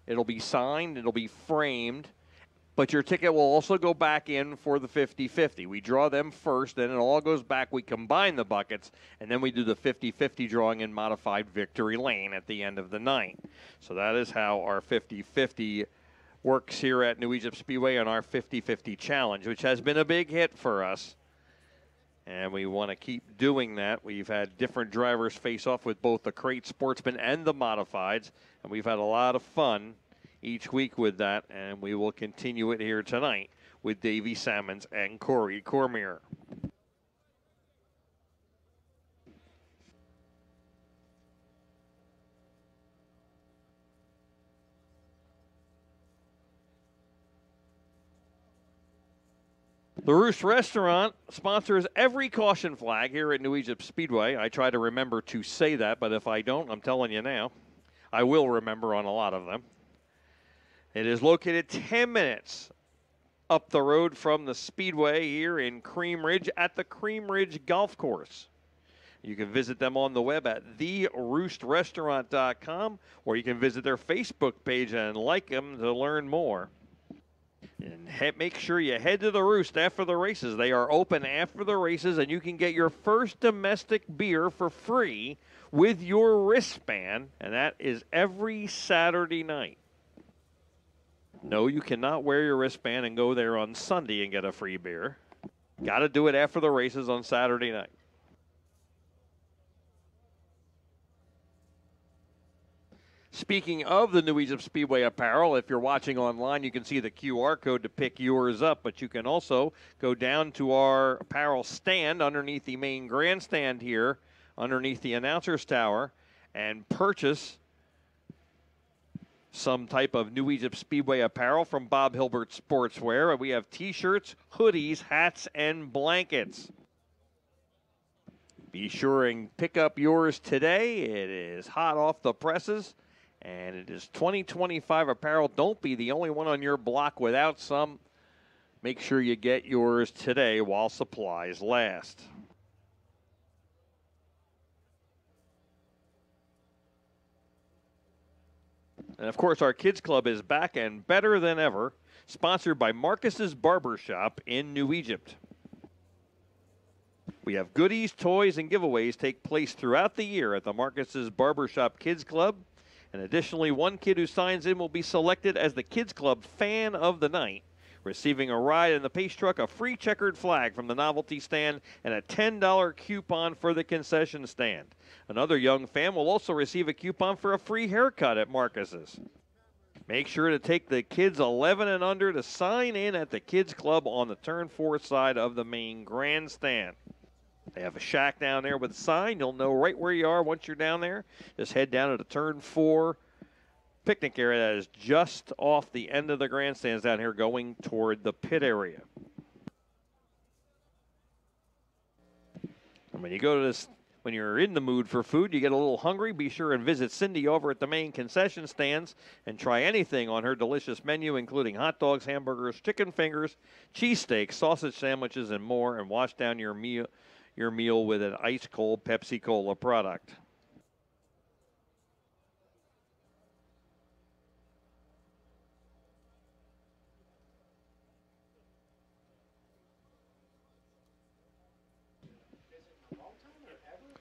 it'll be signed, it'll be framed, but your ticket will also go back in for the 50-50. We draw them first, then it all goes back. We combine the buckets, and then we do the 50-50 drawing in modified victory lane at the end of the night. So that is how our 50-50 works here at New Egypt Speedway on our 50-50 challenge, which has been a big hit for us. And we want to keep doing that. We've had different drivers face off with both the crate sportsmen and the modifieds, and we've had a lot of fun each week with that, and we will continue it here tonight with Davey Salmons and Corey Cormier. The Roost Restaurant sponsors every caution flag here at New Egypt Speedway. I try to remember to say that, but if I don't, I'm telling you now, I will remember on a lot of them. It is located 10 minutes up the road from the Speedway here in Cream Ridge at the Cream Ridge Golf Course. You can visit them on the web at theroostrestaurant.com, or you can visit their Facebook page and like them to learn more. And make sure you head to the Roost after the races. They are open after the races, and you can get your first domestic beer for free with your wristband, and that is every Saturday night. No, you cannot wear your wristband and go there on Sunday and get a free beer. Got to do it after the races on Saturday night. Speaking of the New Egypt Speedway apparel, if you're watching online, you can see the QR code to pick yours up, but you can also go down to our apparel stand underneath the main grandstand here, underneath the announcer's tower, and purchase some type of New Egypt Speedway apparel from Bob Hilbert Sportswear. We have T-shirts, hoodies, hats, and blankets. Be sure and pick up yours today. It is hot off the presses. And it is 2025 apparel. Don't be the only one on your block without some. Make sure you get yours today while supplies last. And, of course, our Kids Club is back and better than ever, sponsored by Marcus's Barbershop in New Egypt. We have goodies, toys, and giveaways take place throughout the year at the Marcus's Barbershop Kids Club. And additionally, one kid who signs in will be selected as the Kids Club Fan of the Night, receiving a ride in the pace truck, a free checkered flag from the novelty stand, and a $10 coupon for the concession stand. Another young fan will also receive a coupon for a free haircut at Marcus's. Make sure to take the kids 11 and under to sign in at the Kids Club on the Turn 4 side of the main grandstand. They have a shack down there with a sign. You'll know right where you are once you're down there. Just head down to the Turn 4 picnic area that is just off the end of the grandstands down here going toward the pit area. And when you go to this, when you're in the mood for food, you get a little hungry, be sure and visit Cindy over at the main concession stands and try anything on her delicious menu, including hot dogs, hamburgers, chicken fingers, cheesesteaks, sausage sandwiches, and more, and wash down your meal with an ice-cold Pepsi Cola product.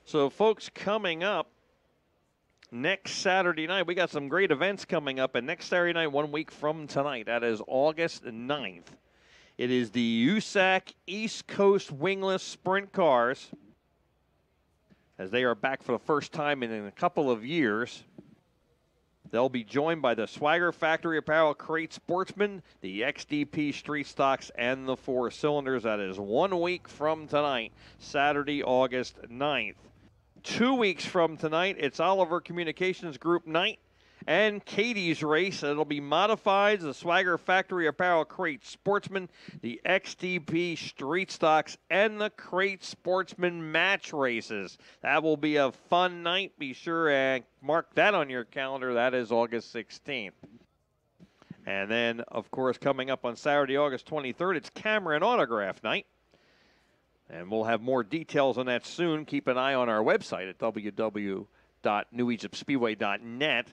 So, folks, coming up next Saturday night, we got some great events coming up. And next Saturday night, 1 week from tonight, that is August 9th, it is the USAC East Coast Wingless Sprint Cars, as they are back for the first time in a couple of years. They'll be joined by the Swagger Factory Apparel Crate Sportsman, the XDP Street Stocks, and the Four Cylinders. That is 1 week from tonight, Saturday, August 9th. 2 weeks from tonight, it's Oliver Communications Group night and Katie's race. It'll be modifieds, the Swagger Factory Apparel Crate Sportsman, the XDP Street Stocks, and the Crate Sportsman match races. That will be a fun night. Be sure and mark that on your calendar. That is August 16th. And then, of course, coming up on Saturday, August 23rd, it's Cameron Autograph Night. And we'll have more details on that soon. Keep an eye on our website at www.newegyptspeedway.net.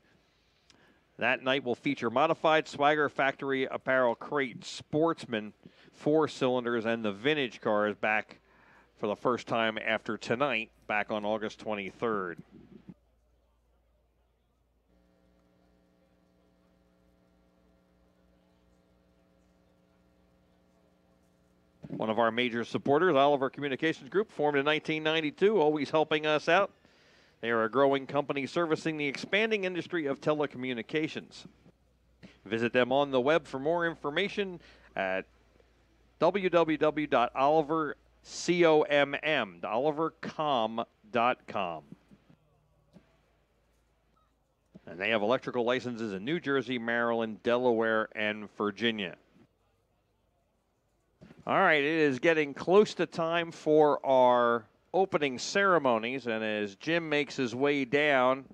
That night will feature modified Swagger Factory Apparel Crate Sportsman, Four Cylinders, and the vintage cars back for the first time after tonight, back on August 23rd. One of our major supporters, Oliver Communications Group, formed in 1992, always helping us out. They are a growing company servicing the expanding industry of telecommunications. Visit them on the web for more information at www.olivercom.com. And they have electrical licenses in New Jersey, Maryland, Delaware, and Virginia. All right, it is getting close to time for our opening ceremonies, and as Jim makes his way down,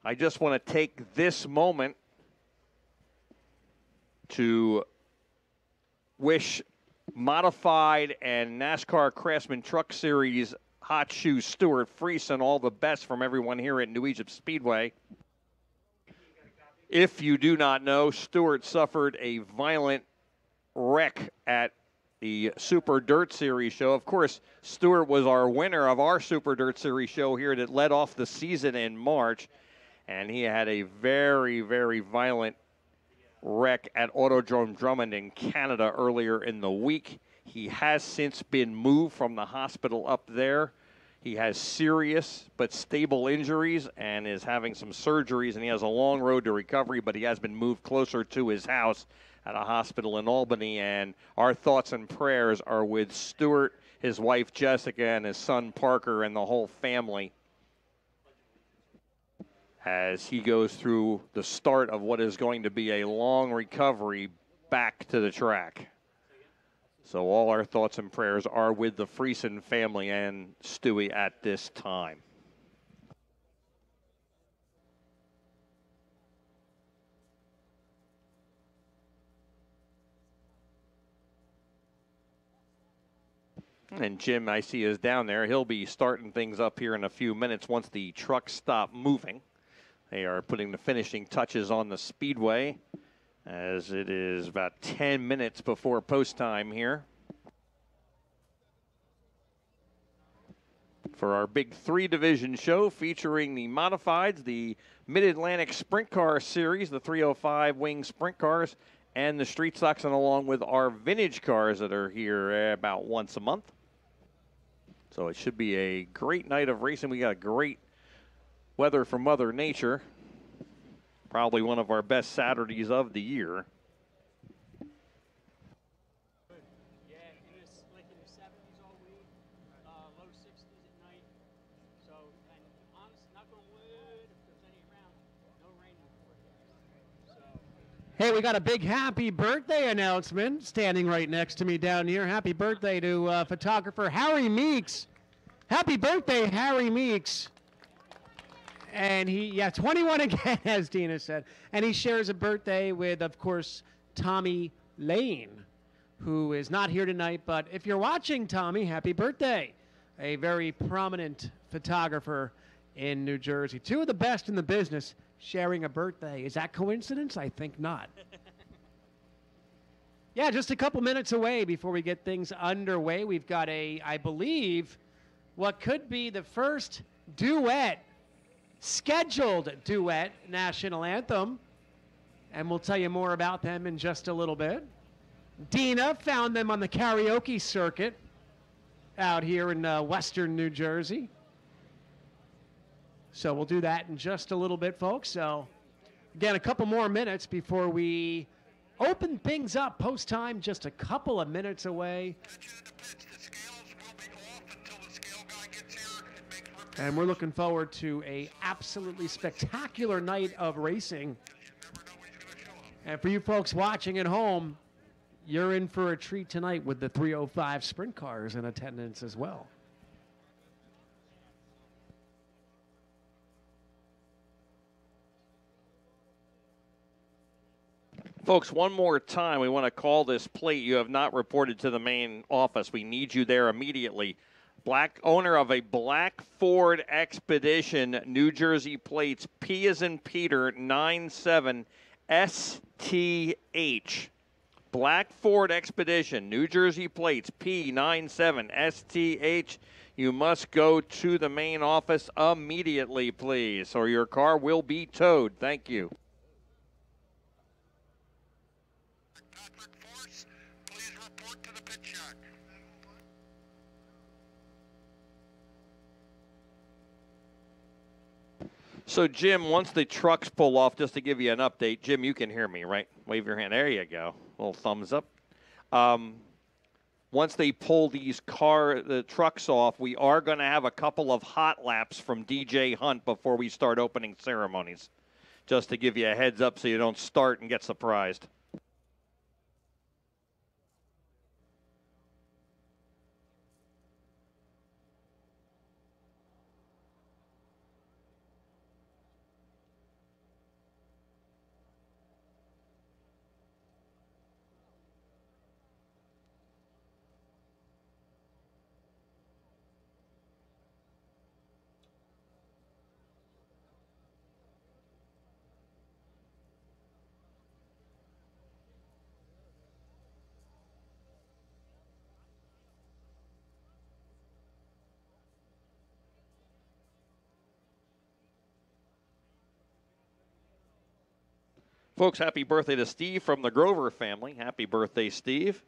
I just want to take this moment to wish Modified and NASCAR Craftsman Truck Series Hot Shoe Stuart Friesen all the best from everyone here at New Egypt Speedway. If you do not know, Stuart suffered a violent wreck at the Super Dirt Series show. Of course, Stuart was our winner of our Super Dirt Series show here that led off the season in March, and he had a very, very violent wreck at Autodrome Drummond in Canada earlier in the week. He has since been moved from the hospital up there. He has serious but stable injuries and is having some surgeries, and he has a long road to recovery, but he has been moved closer to his house at a hospital in Albany, and our thoughts and prayers are with Stuart, his wife Jessica, and his son Parker, and the whole family as he goes through the start of what is going to be a long recovery back to the track. So all our thoughts and prayers are with the Friesen family and Stewie at this time. And Jim, I see, is down there. He'll be starting things up here in a few minutes once the trucks stop moving. They are putting the finishing touches on the Speedway as it is about 10 minutes before post time here. For our big three-division show featuring the modifieds, the Mid-Atlantic Sprint Car Series, the 305 Wing Sprint Cars, and the Street Stocks, and along with our vintage cars that are here about once a month. So it should be a great night of racing. We got great weather from Mother Nature. Probably one of our best Saturdays of the year. Yeah, it was like in the 70s all week, low 60s at night. So, and honestly, knock on wood, if there's any around, no rain in the forecast. So, Hey, we got a big happy birthday announcement standing right next to me down here. Happy birthday to photographer Harry Meeks. Happy birthday, Harry Meeks. And he, 21 again, as Dina said. And he shares a birthday with, of course, Tommy Lane, who is not here tonight. But if you're watching, Tommy, happy birthday. A very prominent photographer in New Jersey. Two of the best in the business sharing a birthday. Is that coincidence? I think not. Yeah, just a couple minutes away before we get things underway. We've got I believe, what could be the first scheduled duet national anthem. And we'll tell you more about them in just a little bit. Dina found them on the karaoke circuit out here in western New Jersey. So we'll do that in just a little bit, folks. So, again, a couple more minutes before we open things up. Post time just a couple of minutes away. And we're looking forward to a absolutely spectacular night of racing. And for you folks watching at home, you're in for a treat tonight with the 305 sprint cars in attendance as well. Folks, one more time, we want to call this plate. You have not reported to the main office. We need you there immediately. Owner of a black Ford Expedition, New Jersey plates, P as in Peter, 97 STH. Black Ford Expedition, New Jersey plates, P97 STH. You must go to the main office immediately, please, or your car will be towed. Thank you. So, Jim, once the trucks pull off, just to give you an update, Jim, you can hear me, right? Wave your hand. There you go. Little thumbs up. Once they pull the trucks off, we are going to have a couple of hot laps from DJ Hunt before we start opening ceremonies, just to give you a heads up so you don't start and get surprised. Folks, happy birthday to Steve from the Grover family. Happy birthday, Steve.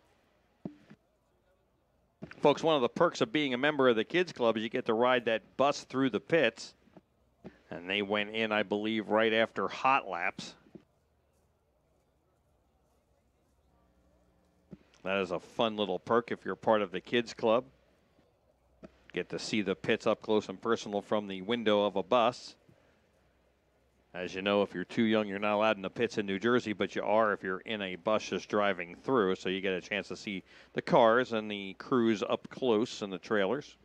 Folks, one of the perks of being a member of the Kids Club is you get to ride that bus through the pits. And they went in, I believe, right after hot laps. That is a fun little perk if you're part of the Kids Club. Get to see the pits up close and personal from the window of a bus. As you know, if you're too young, you're not allowed in the pits in New Jersey, but you are if you're in a bus just driving through. So you get a chance to see the cars and the crews up close and the trailers.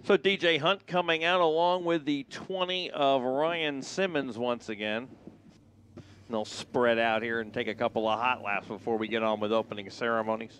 So DJ Hunt coming out along with the 20 of Ryan Simmons once again. And they'll spread out here and take a couple of hot laps before we get on with opening ceremonies.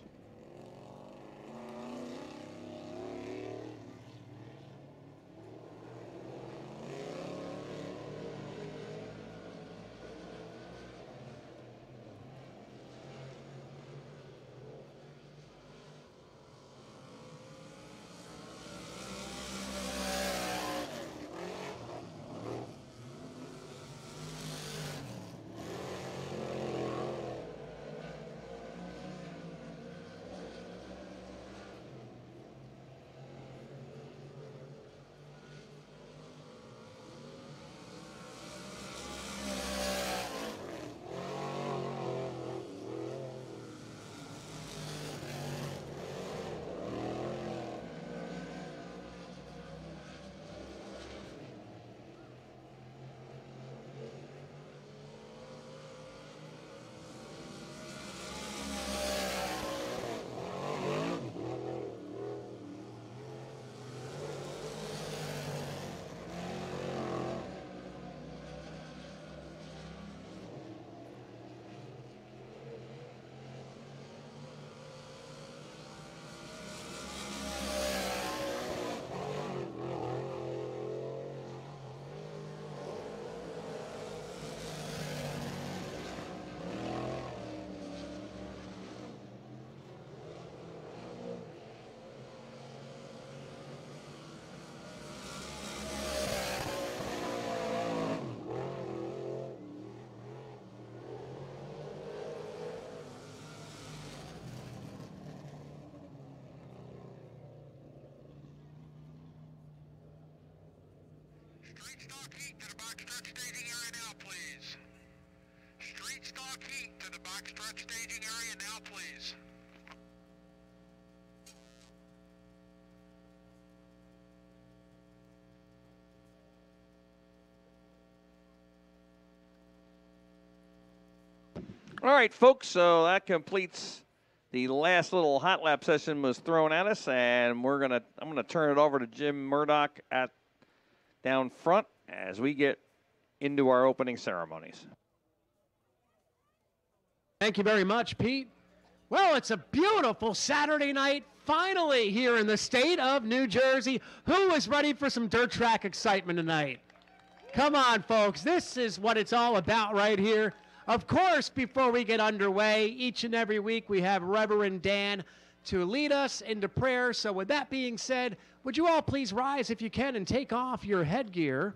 Straight stock heat to the backstretch staging area now, please. Straight stock heat to the backstretch staging area now, please. All right, folks, so that completes the last little hot lap session was thrown at us, and I'm gonna turn it over to Jim Murdoch at down front as we get into our opening ceremonies. Thank you very much, Pete. Well, it's a beautiful Saturday night, finally here in the state of New Jersey. Who is ready for some dirt track excitement tonight? Come on, folks. This is what it's all about right here. Of course, before we get underway, each and every week we have Reverend Dan to lead us into prayer. So with that being said, would you all please rise if you can and take off your headgear?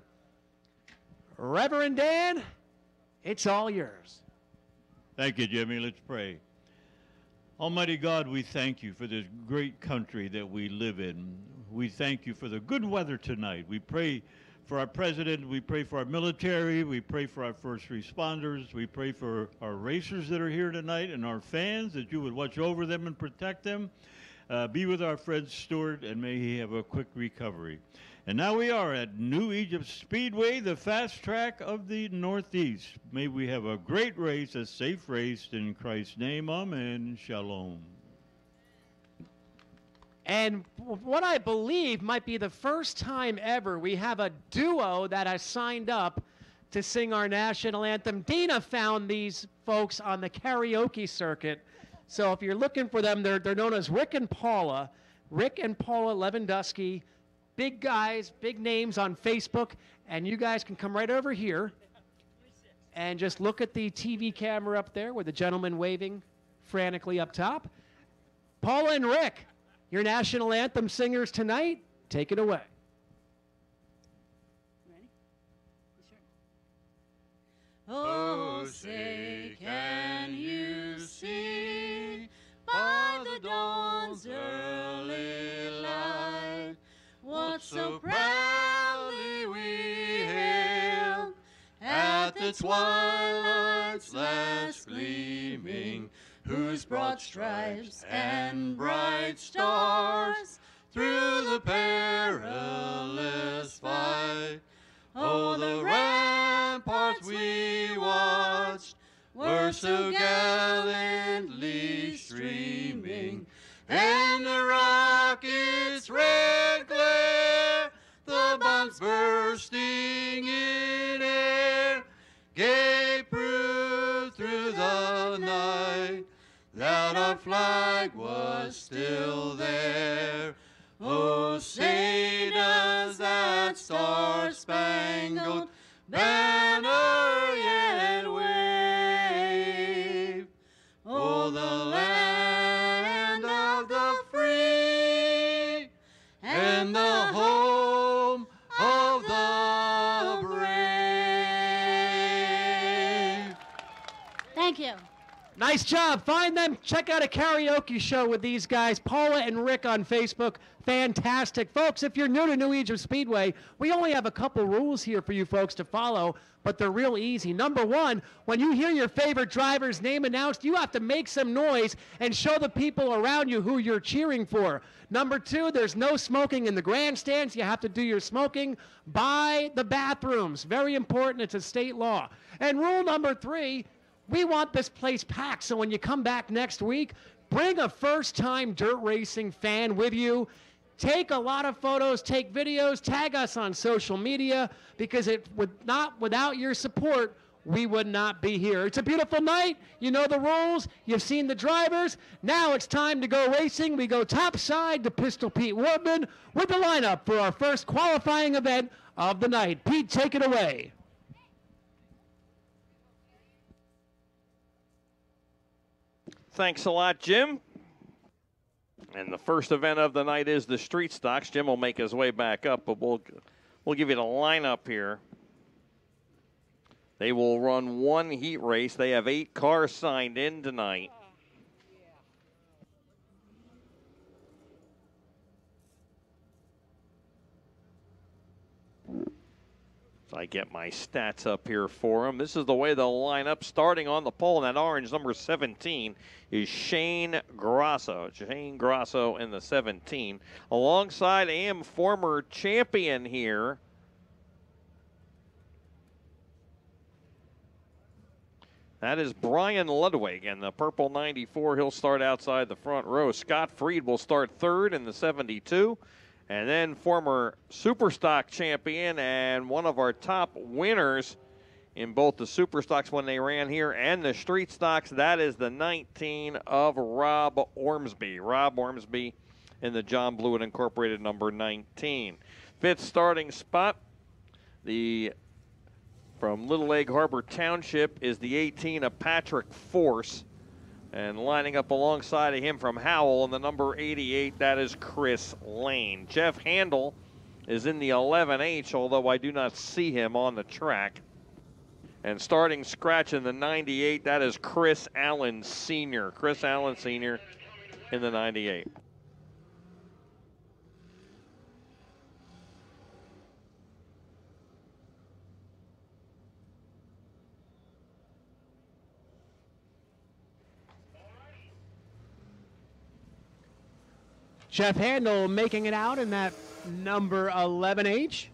Reverend Dan, it's all yours. Thank you, Jimmy. Let's pray. Almighty God, we thank you for this great country that we live in. We thank you for the good weather tonight. We pray for our president. We pray for our military. We pray for our first responders. We pray for our racers that are here tonight and our fans, that you would watch over them and protect them. Be with our friend Stuart, and may he have a quick recovery. And now we are at New Egypt Speedway, the fast track of the Northeast. May we have a great race, a safe race. In Christ's name, amen. Shalom. And what I believe might be the first time ever we have a duo that has signed up to sing our national anthem. Dina found these folks on the karaoke circuit. So if you're looking for them, they're known as Rick and Paula. Rick and Paula Lewandowski, big guys, big names on Facebook. And you guys can come right over here and just look at the TV camera up there with the gentleman waving frantically up top. Paula and Rick, your national anthem singers tonight, take it away. Ready? You sure? Oh, say, can you see by the dawn's early light what so proudly we hailed at the twilight's last gleaming, whose broad stripes and bright stars through the perilous fight, oh, the ramparts we watched were so gallantly streaming, and the rocket's red glare our flag was still there. Oh, say does that star-spangled banner yet wave? Oh, the land of the free and the home of the brave. Thank you. Nice job. Find them. Check out a karaoke show with these guys, Paula and Rick, on Facebook. Fantastic. Folks, if you're new to New Egypt Speedway, we only have a couple rules here for you folks to follow, but they're real easy. Number one, when you hear your favorite driver's name announced, you have to make some noise and show the people around you who you're cheering for. Number two, there's no smoking in the grandstands. You have to do your smoking by the bathrooms. Very important. It's a state law. And rule number three, we want this place packed, so when you come back next week, bring a first-time dirt racing fan with you. Take a lot of photos, take videos, tag us on social media, because without your support, we would not be here. It's a beautiful night. You know the rules. You've seen the drivers. Now it's time to go racing. We go topside to Pistol Pete Woodman with the lineup for our first qualifying event of the night. Pete, take it away. Thanks a lot, Jim. And the first event of the night is the Street Stocks. Jim will make his way back up, but we'll give you the lineup here. They will run one heat race. They have 8 cars signed in tonight. So I get my stats up here for them. This is the way they'll line up. Starting on the pole in that orange, number 17, is Shane Grosso. Shane Grosso in the 17. Alongside AM former champion here, that is Brian Ludwig in the purple 94. He'll start outside the front row. Scott Freed will start third in the 72. And then former Superstock champion and one of our top winners in both the Superstocks when they ran here and the Street Stocks, that is the 19 of Rob Ormsby. Rob Ormsby in the John Blewett Incorporated number 19. Fifth starting spot, from Little Egg Harbor Township, is the 18 of Patrick Force. And lining up alongside of him from Howell in the number 88, that is Chris Lane. Jeff Handel is in the 11H, although I do not see him on the track. And starting scratch in the 98, that is Chris Allen Sr. Chris Allen Sr. in the 98. Jeff Handel making it out in that number 11H.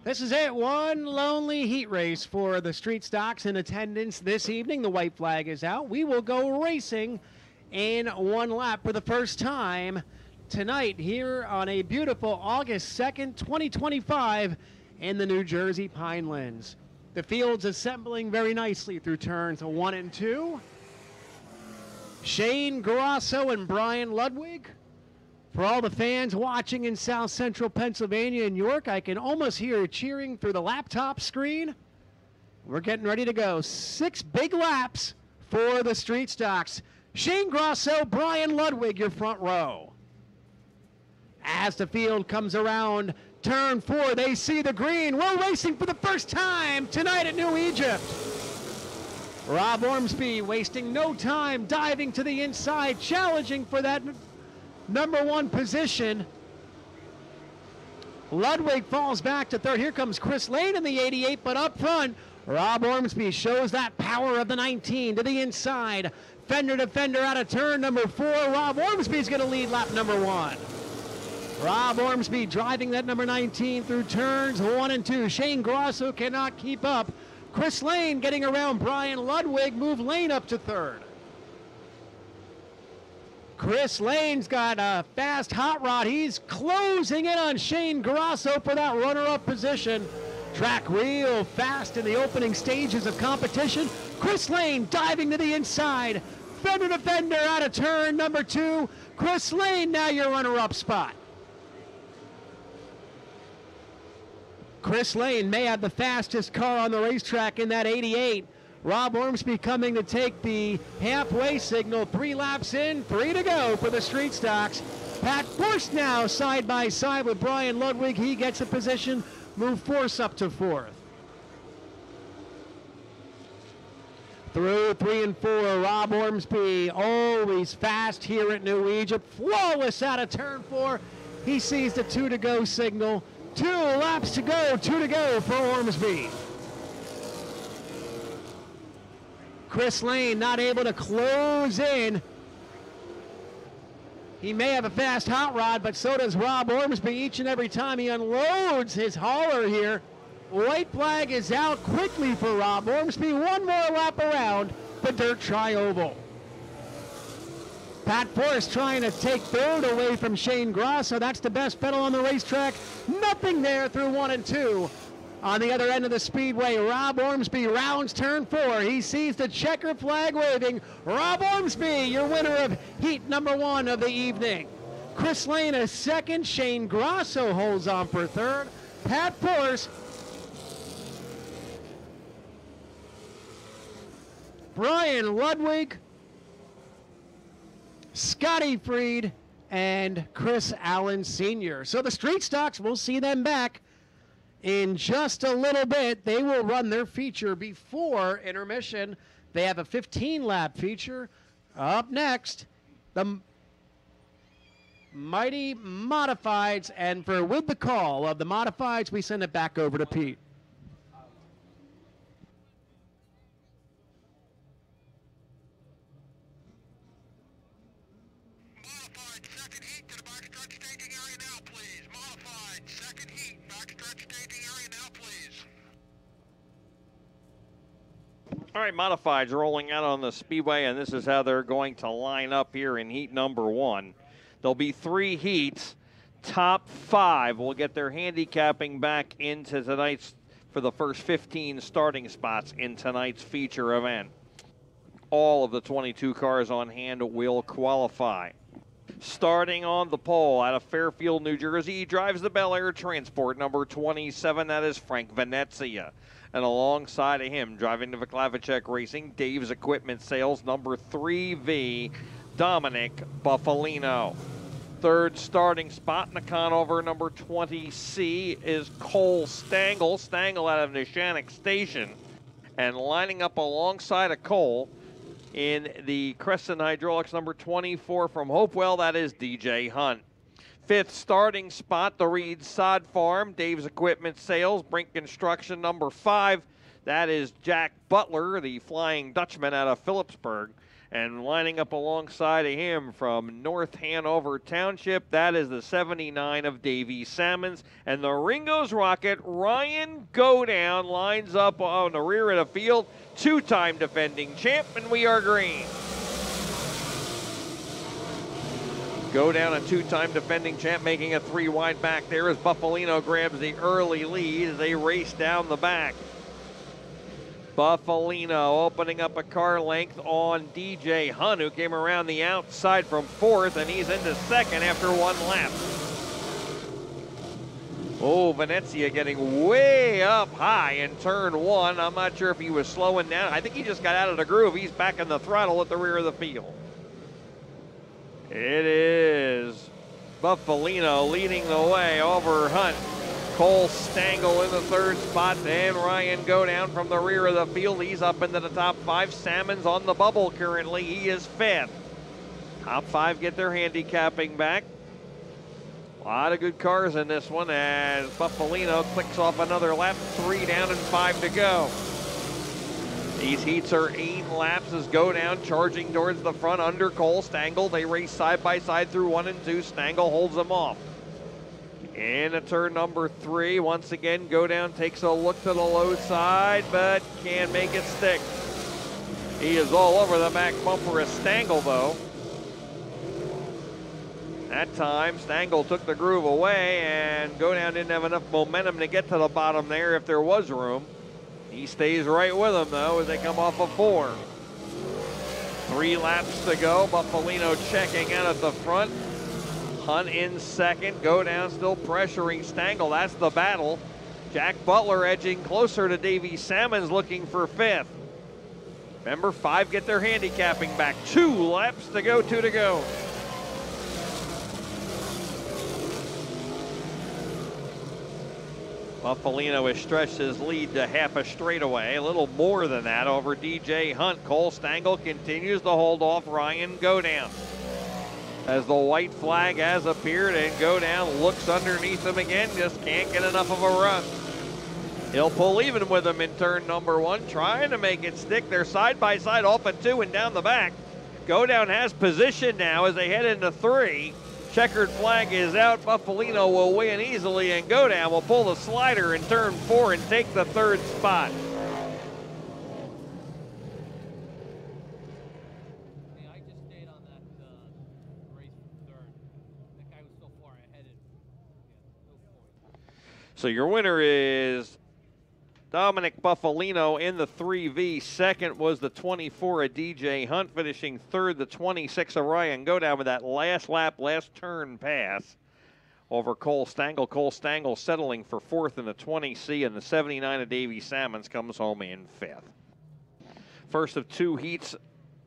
This is it, one lonely heat race for the Street Stocks in attendance this evening. The white flag is out. We will go racing in one lap for the first time tonight here on a beautiful August 2nd, 2025 in the New Jersey Pinelands. The field's assembling very nicely through turns 1 and 2. Shane Grosso and Brian Ludwig. For all the fans watching in South Central Pennsylvania and York, I can almost hear cheering through the laptop screen. We're getting ready to go. 6 big laps for the Street Stocks. Shane Grosso, Brian Ludwig, your front row. As the field comes around turn 4, they see the green. We're racing for the first time tonight at New Egypt. Rob Ormsby wasting no time, diving to the inside, challenging for that number 1 position. Ludwig falls back to third. Here comes Chris Lane in the 88, but up front, Rob Ormsby shows that power of the 19 to the inside. Fender to fender out of turn number 4. Rob Ormsby's going to lead lap number 1. Rob Ormsby driving that number 19 through turns 1 and 2. Shane Grosso cannot keep up. Chris Lane getting around Brian Ludwig, move Lane up to third. Chris Lane's got a fast hot rod. He's closing in on Shane Grosso for that runner-up position. Track real fast in the opening stages of competition. Chris Lane diving to the inside. Fender to fender out of turn number 2. Chris Lane, now your runner-up spot. Chris Lane may have the fastest car on the racetrack in that 88. Rob Ormsby coming to take the halfway signal. 3 laps in, 3 to go for the street stocks. Pat Force now side by side with Brian Ludwig. He gets a position, move Force up to 4th. Through 3 and 4, Rob Ormsby always fast here at New Egypt. Flawless out of turn 4. He sees the 2 to go signal. 2 laps to go, 2 to go for Ormsby. Chris Lane not able to close in. He may have a fast hot rod, but so does Rob Ormsby each and every time he unloads his hauler here. White flag is out quickly for Rob Ormsby. One more lap around the dirt tri-oval. Pat Forrest trying to take 3rd away from Shane Grosso. That's the best pedal on the racetrack. Nothing there through 1 and 2. On the other end of the speedway, Rob Ormsby rounds turn 4. He sees the checker flag waving. Rob Ormsby, your winner of heat number 1 of the evening. Chris Lane a 2nd. Shane Grosso holds on for 3rd. Pat Forrest, Brian Ludwig, Scotty Freed, and Chris Allen Sr. So the street stocks, we'll see them back in just a little bit. They will run their feature before intermission. They have a 15-lap feature. Up next, the mighty Modifieds, and with the call of the Modifieds, we send it back over to Pete. Modified, second heat to the backstretch staging area now, please. Modified, second heat, backstretch staging area now, please. All right, Modifieds rolling out on the Speedway, and this is how they're going to line up here in heat number 1. There'll be 3 heats. Top 5 will get their handicapping back into tonight's, for the first 15 starting spots in tonight's feature event. All of the 22 cars on hand will qualify. Starting on the pole out of Fairfield, New Jersey, he drives the Bel Air Transport, number 27. That is Frank Venezia. And alongside of him, driving the Vaclavacek Racing, Dave's Equipment Sales, number 3V, Dominic Buffalino. 3rd starting spot in the Conover, number 20C, is Cole Stangle. Stangle out of Neshannock Station. And lining up alongside of Cole in the Crescent Hydraulics, number 24 from Hopewell, that is DJ Hunt. 5th starting spot, the Reed Sod Farm, Dave's Equipment Sales, Brink Construction, number 5. That is Jack Butler, the Flying Dutchman out of Phillipsburg. And lining up alongside of him from North Hanover Township, that is the 79 of Davey Salmons. And the Ringo's Rocket, Ryan Godown, lines up on the rear of the field. 2-time defending champ, and we are green. Godown, a 2-time defending champ, making a 3 wide back there as Buffalino grabs the early lead as they race down the back. Buffalino opening up a car length on DJ Hunt, who came around the outside from 4th, and he's into 2nd after 1 lap. Oh, Venezia getting way up high in turn 1. I'm not sure if he was slowing down. I think he just got out of the groove. He's back in the throttle at the rear of the field. It is Buffalino leading the way over Hunt. Cole Stangle in the 3rd spot, and Ryan Godown from the rear of the field. He's up into the top 5. Salmon's on the bubble currently. He is 5th. Top 5 get their handicapping back. A lot of good cars in this one as Buffalino clicks off another lap. 3 down and 5 to go. These heats are 8 laps as Godown charging towards the front under Cole Stangle. They race side by side through 1 and 2. Stangle holds them off. In a turn number 3, once again, Godown takes a look to the low side, but can't make it stick. He is all over the back bumper of Stangle, though. That time, Stangle took the groove away, and Godown didn't have enough momentum to get to the bottom there if there was room. He stays right with them, though, as they come off of 4. 3 laps to go. Buffalino checking out at the front. Hunt in second. Go down still pressuring Stengel. That's the battle. Jack Butler edging closer to Davey Salmons looking for 5th. Remember, 5 get their handicapping back. 2 laps to go, 2 to go. Buffalino has stretched his lead to half a straightaway, a little more than that over DJ Hunt. Cole Stengel continues to hold off Ryan Godown. As the white flag has appeared and Godown looks underneath him again, just can't get enough of a run. He'll pull even with him in turn number 1, trying to make it stick. They're side by side off at 2 and down the back. Godown has position now as they head into 3. Checkered flag is out. Buffalino will win easily, and Godown will pull the slider in turn 4 and take the 3rd spot. Hey, I just stayed on that race from 3rd. That guy was so far ahead. No point. So your winner is Dominic Buffalino in the 3V. Second was the 24 of DJ Hunt, finishing 3rd, the 26 of Ryan Godown with that last lap, last turn pass over Cole Stengel. Cole Stengel settling for 4th in the 20C, and the 79 of Davey Salmons comes home in 5th. First of 2 heats,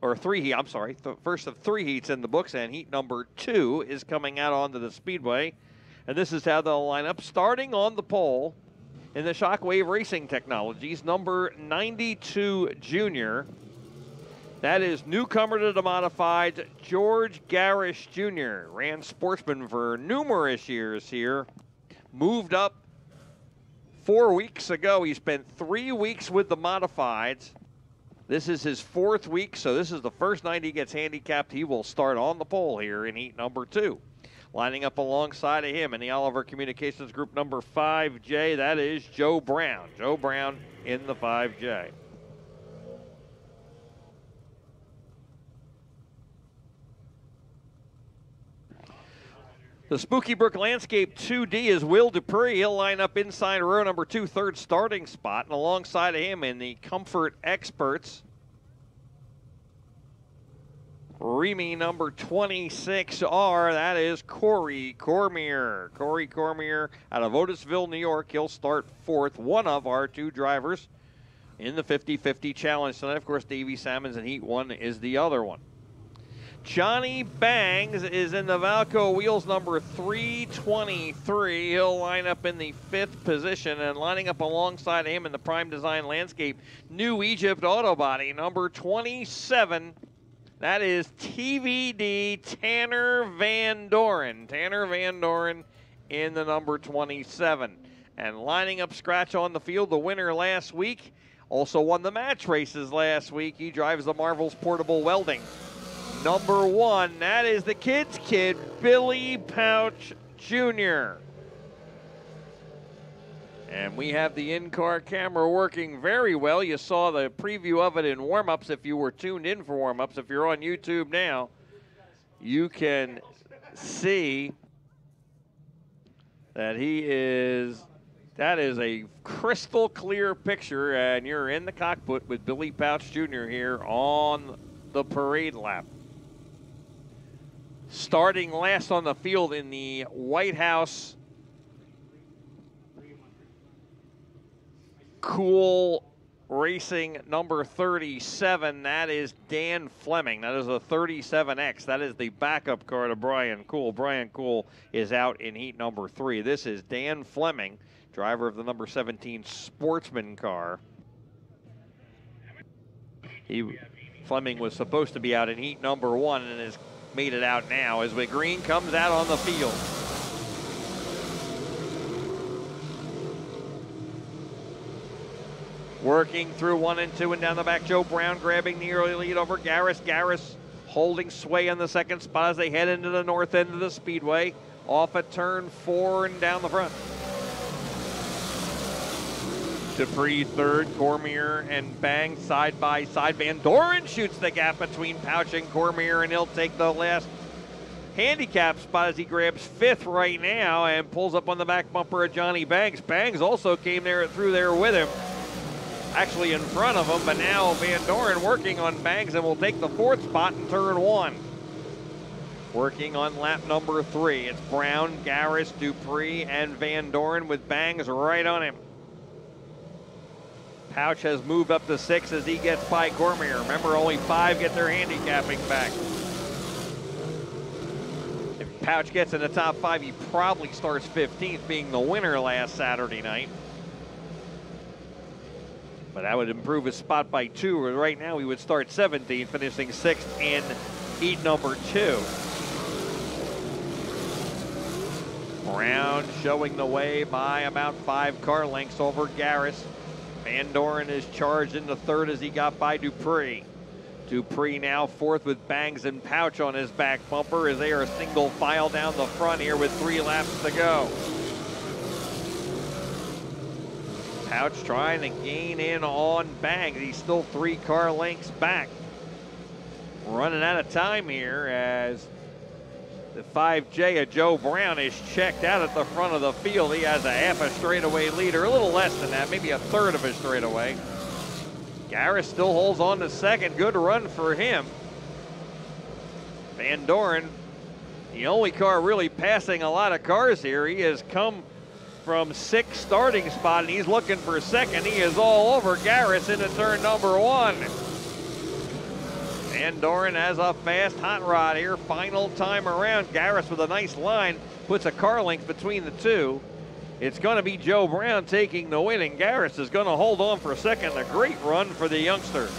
or 3 heats, I'm sorry, first of 3 heats in the books, and heat number 2 is coming out onto the Speedway. And this is how they'll line up, starting on the pole. In the Shockwave Racing Technologies, number 92 Junior. That is newcomer to the modifieds, George Garish Jr. Ran Sportsman for numerous years here. Moved up 4 weeks ago. He spent 3 weeks with the modifieds. This is his 4th week, so this is the first night he gets handicapped. He will start on the pole here in heat number 2. Lining up alongside of him in the Oliver Communications Group number 5J, that is Joe Brown. Joe Brown in the 5J. The Spooky Brook Landscape 2D is Will Dupree. He'll line up inside row number 2, 3rd starting spot. And alongside of him in the Comfort Experts, Remy number 26R, that is Corey Cormier. Corey Cormier out of Otisville, New York. He'll start 4th, one of our 2 drivers in the 50-50 challenge tonight. Of course, Davey Salmons in heat 1 is the other one. Johnny Bangs is in the Valco Wheels number 323. He'll line up in the 5th position, and lining up alongside him in the Prime Design Landscape, New Egypt Auto Body number 27. That is TVD Tanner Van Doren. Tanner Van Doren in the number 27. And lining up scratch on the field, the winner last week, also won the match races last week. He drives the Marvels Portable Welding. Number 1, that is the kid's kid, Billy Pouch Jr. And we have the in-car camera working very well. You saw the preview of it in warm-ups if you were tuned in for warm-ups. If you're on YouTube now, you can see that that is a crystal clear picture, and you're in the cockpit with Billy Pouch Jr. here on the parade lap. Starting last on the field in the White House Cool Racing number 37, that is Dan Fleming. That is a 37X. That is the backup car to Brian Cool. Brian Cool is out in heat number 3. This is Dan Fleming, driver of the number 17 Sportsman car. Fleming was supposed to be out in heat number 1 and has made it out now as McGreen comes out on the field. Working through 1 and 2 and down the back, Joe Brown grabbing the early lead over Garris. Garris holding sway in the 2nd spot as they head into the north end of the Speedway. Off at turn 4 and down the front. Dupree 3rd, Cormier and Bang side by side. Van Doren shoots the gap between Pouch and Cormier, and he'll take the last handicap spot as he grabs 5th right now and pulls up on the back bumper of Johnny Bangs. Bangs also came through there with him. actually in front of him, but now Van Doren working on Bangs and will take the 4th spot in turn 1. Working on lap number 3. It's Brown, Garris, Dupree, and Van Doren with Bangs right on him. Pouch has moved up to 6 as he gets by Cormier. Remember, only 5 get their handicapping back. If Pouch gets in the top 5, he probably starts 15th, being the winner last Saturday night. But that would improve his spot by 2. Right now, he would start 17th, finishing 6th in heat number 2. Brown showing the way by about 5 car lengths over Garris. Van Doren is charged into 3rd as he got by Dupree. Dupree now 4th with Bangs and Pouch on his back bumper as they are single file down the front here with 3 laps to go. Pouch trying to gain in on Bangs. He's still 3 car lengths back. Running out of time here as the 5J of Joe Brown is checked out at the front of the field. He has a half a straightaway leader, a little less than that, maybe a 1/3 of a straightaway. Garris still holds on to 2nd. Good run for him. Van Doren, the only car really passing a lot of cars here. He has come from 6th starting spot and he's looking for 2nd. He is all over Garris into turn number 1. Van Doren has a fast hot rod here. Final time around. Garris with a nice line puts a car length between the 2. It's going to be Joe Brown taking the win, and Garris is going to hold on for 2nd. A great run for the youngster.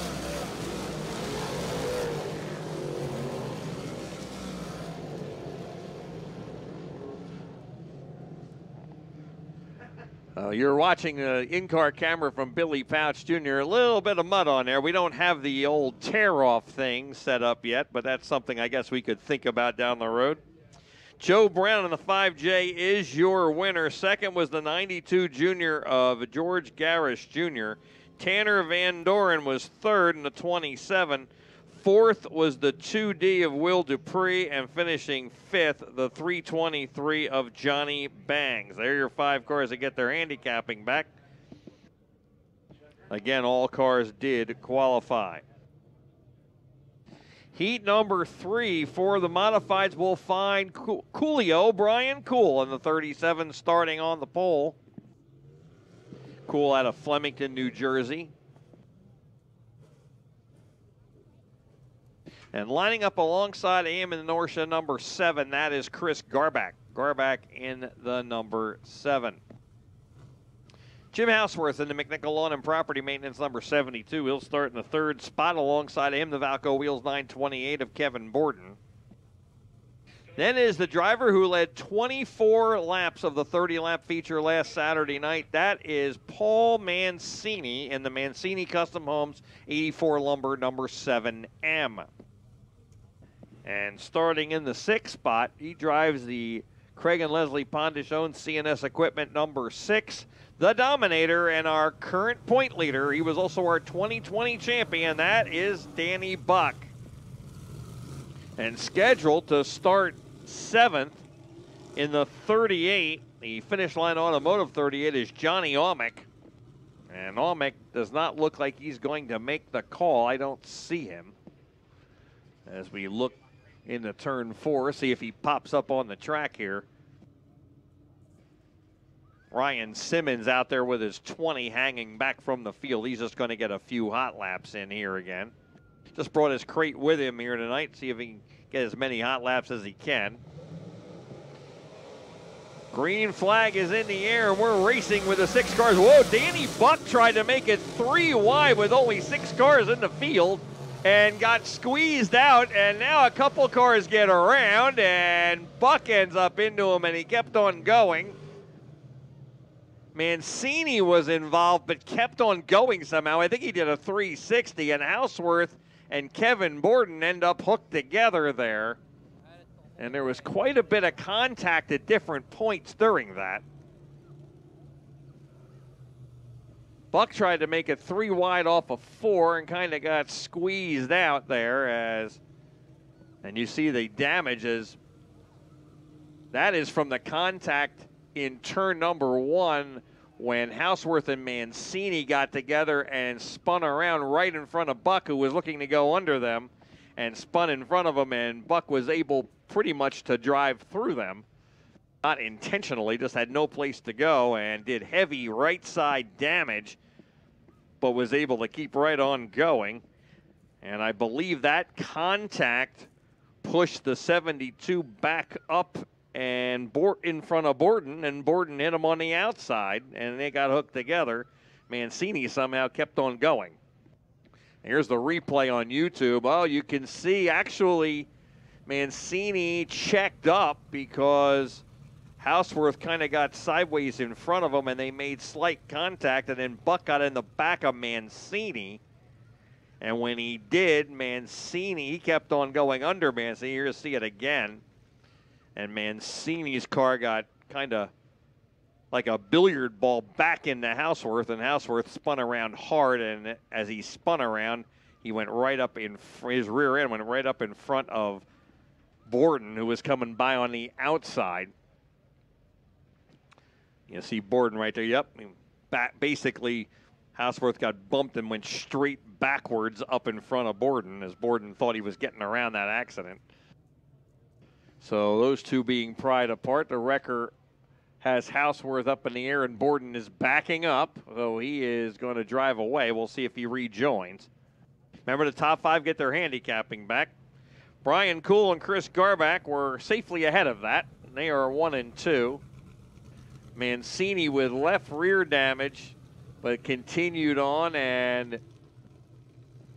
You're watching the in-car camera from Billy Pouch Jr. A little bit of mud on there. We don't have the old tear-off thing set up yet, but that's something I guess we could think about down the road. Joe Brown in the 5J is your winner. 2nd was the 92 junior of George Garris Jr. Tanner Van Doren was 3rd in the 27. 4th was the 2D of Will Dupree, and finishing 5th, the 323 of Johnny Bangs. There are your 5 cars that get their handicapping back. Again, all cars did qualify. Heat number 3 for the modifieds will find Coolio, Brian Cool in the 37, starting on the pole. Cool out of Flemington, New Jersey. And lining up alongside him in the Norcia number 7, that is Chris Garback. Garback in the number 7. Jim Houseworth in the McNichol Lawn and Property Maintenance number 72. He'll start in the 3rd spot. Alongside him, the Valco Wheels 928 of Kevin Borden. Then is the driver who led 24 laps of the 30-lap feature last Saturday night. That is Paul Mancini in the Mancini Custom Homes 84 Lumber number 7M. And starting in the 6th spot, he drives the Craig and Leslie Pondish-owned CNS Equipment number 6, the Dominator, and our current point leader. He was also our 2020 champion. That is Danny Buck. And scheduled to start 7th in the 38, the Finish Line Automotive 38, is Johnny Aumick. And Aumick does not look like he's going to make the call. I don't see him. As we look into turn 4, see if he pops up on the track here. Ryan Simmons out there with his 20 hanging back from the field. He's just going to get a few hot laps in here again. Just brought his crate with him here tonight. See if he can get as many hot laps as he can. Green flag is in the air, and we're racing with the 6 cars. Whoa, Danny Buck tried to make it 3 wide with only 6 cars in the field and got squeezed out, and now a couple cars get around, and Buck ends up into him, and he kept on going. Mancini was involved, but kept on going somehow. I think he did a 360, and Houseworth and Kevin Borden end up hooked together there. And there was quite a bit of contact at different points during that. Buck tried to make it 3 wide off of 4 and kind of got squeezed out there and you see the damages. That is from the contact in turn number 1 when Houseworth and Mancini got together and spun around right in front of Buck, who was looking to go under them, and spun in front of him, and Buck was able pretty much to drive through them. Not intentionally, just had no place to go and did heavy right side damage, but was able to keep right on going. And I believe that contact pushed the 72 back up and in front of Borden, and Borden hit him on the outside, and they got hooked together. Mancini somehow kept on going. Here's the replay on YouTube. Oh, you can see actually Mancini checked up because Houseworth kind of got sideways in front of him, and they made slight contact, and then Buck got in the back of Mancini. And when he did, Mancini, he kept on going under Mancini. Here to see it again. And Mancini's car got kind of like a billiard ball back into Houseworth, and Houseworth spun around hard, and as he spun around, he went right up in, his rear end went right up in front of Borden, who was coming by on the outside. You see Borden right there. Yep. Basically, Houseworth got bumped and went straight backwards up in front of Borden as Borden thought he was getting around that accident. So those two being pried apart. The wrecker has Houseworth up in the air, and Borden is backing up, so he is going to drive away. We'll see if he rejoins. Remember, the top five get their handicapping back. Brian Kuhl and Chris Garback were safely ahead of that. They are 1 and 2. Mancini with left rear damage, but continued on, and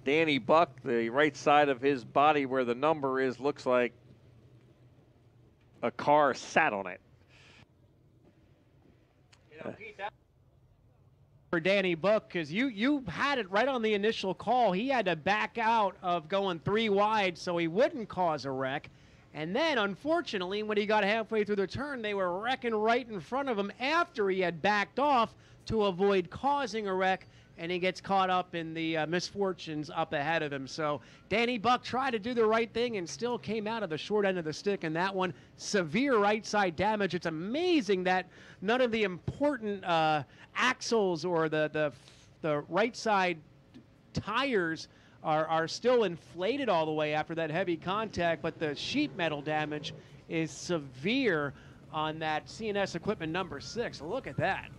Danny Buck, the right side of his body where the number is, looks like a car sat on it. For Danny Buck, because you had it right on the initial call. He had to back out of going 3 wide so he wouldn't cause a wreck. And then, unfortunately, when he got halfway through the turn, they were wrecking right in front of him after he had backed off to avoid causing a wreck, and he gets caught up in the misfortunes up ahead of him. So Danny Buck tried to do the right thing and still came out of the short end of the stick in that one. Severe right side damage. It's amazing that none of the important axles or the right side tires are still inflated all the way after that heavy contact, but the sheet metal damage is severe on that CNS equipment number 6. Look at that.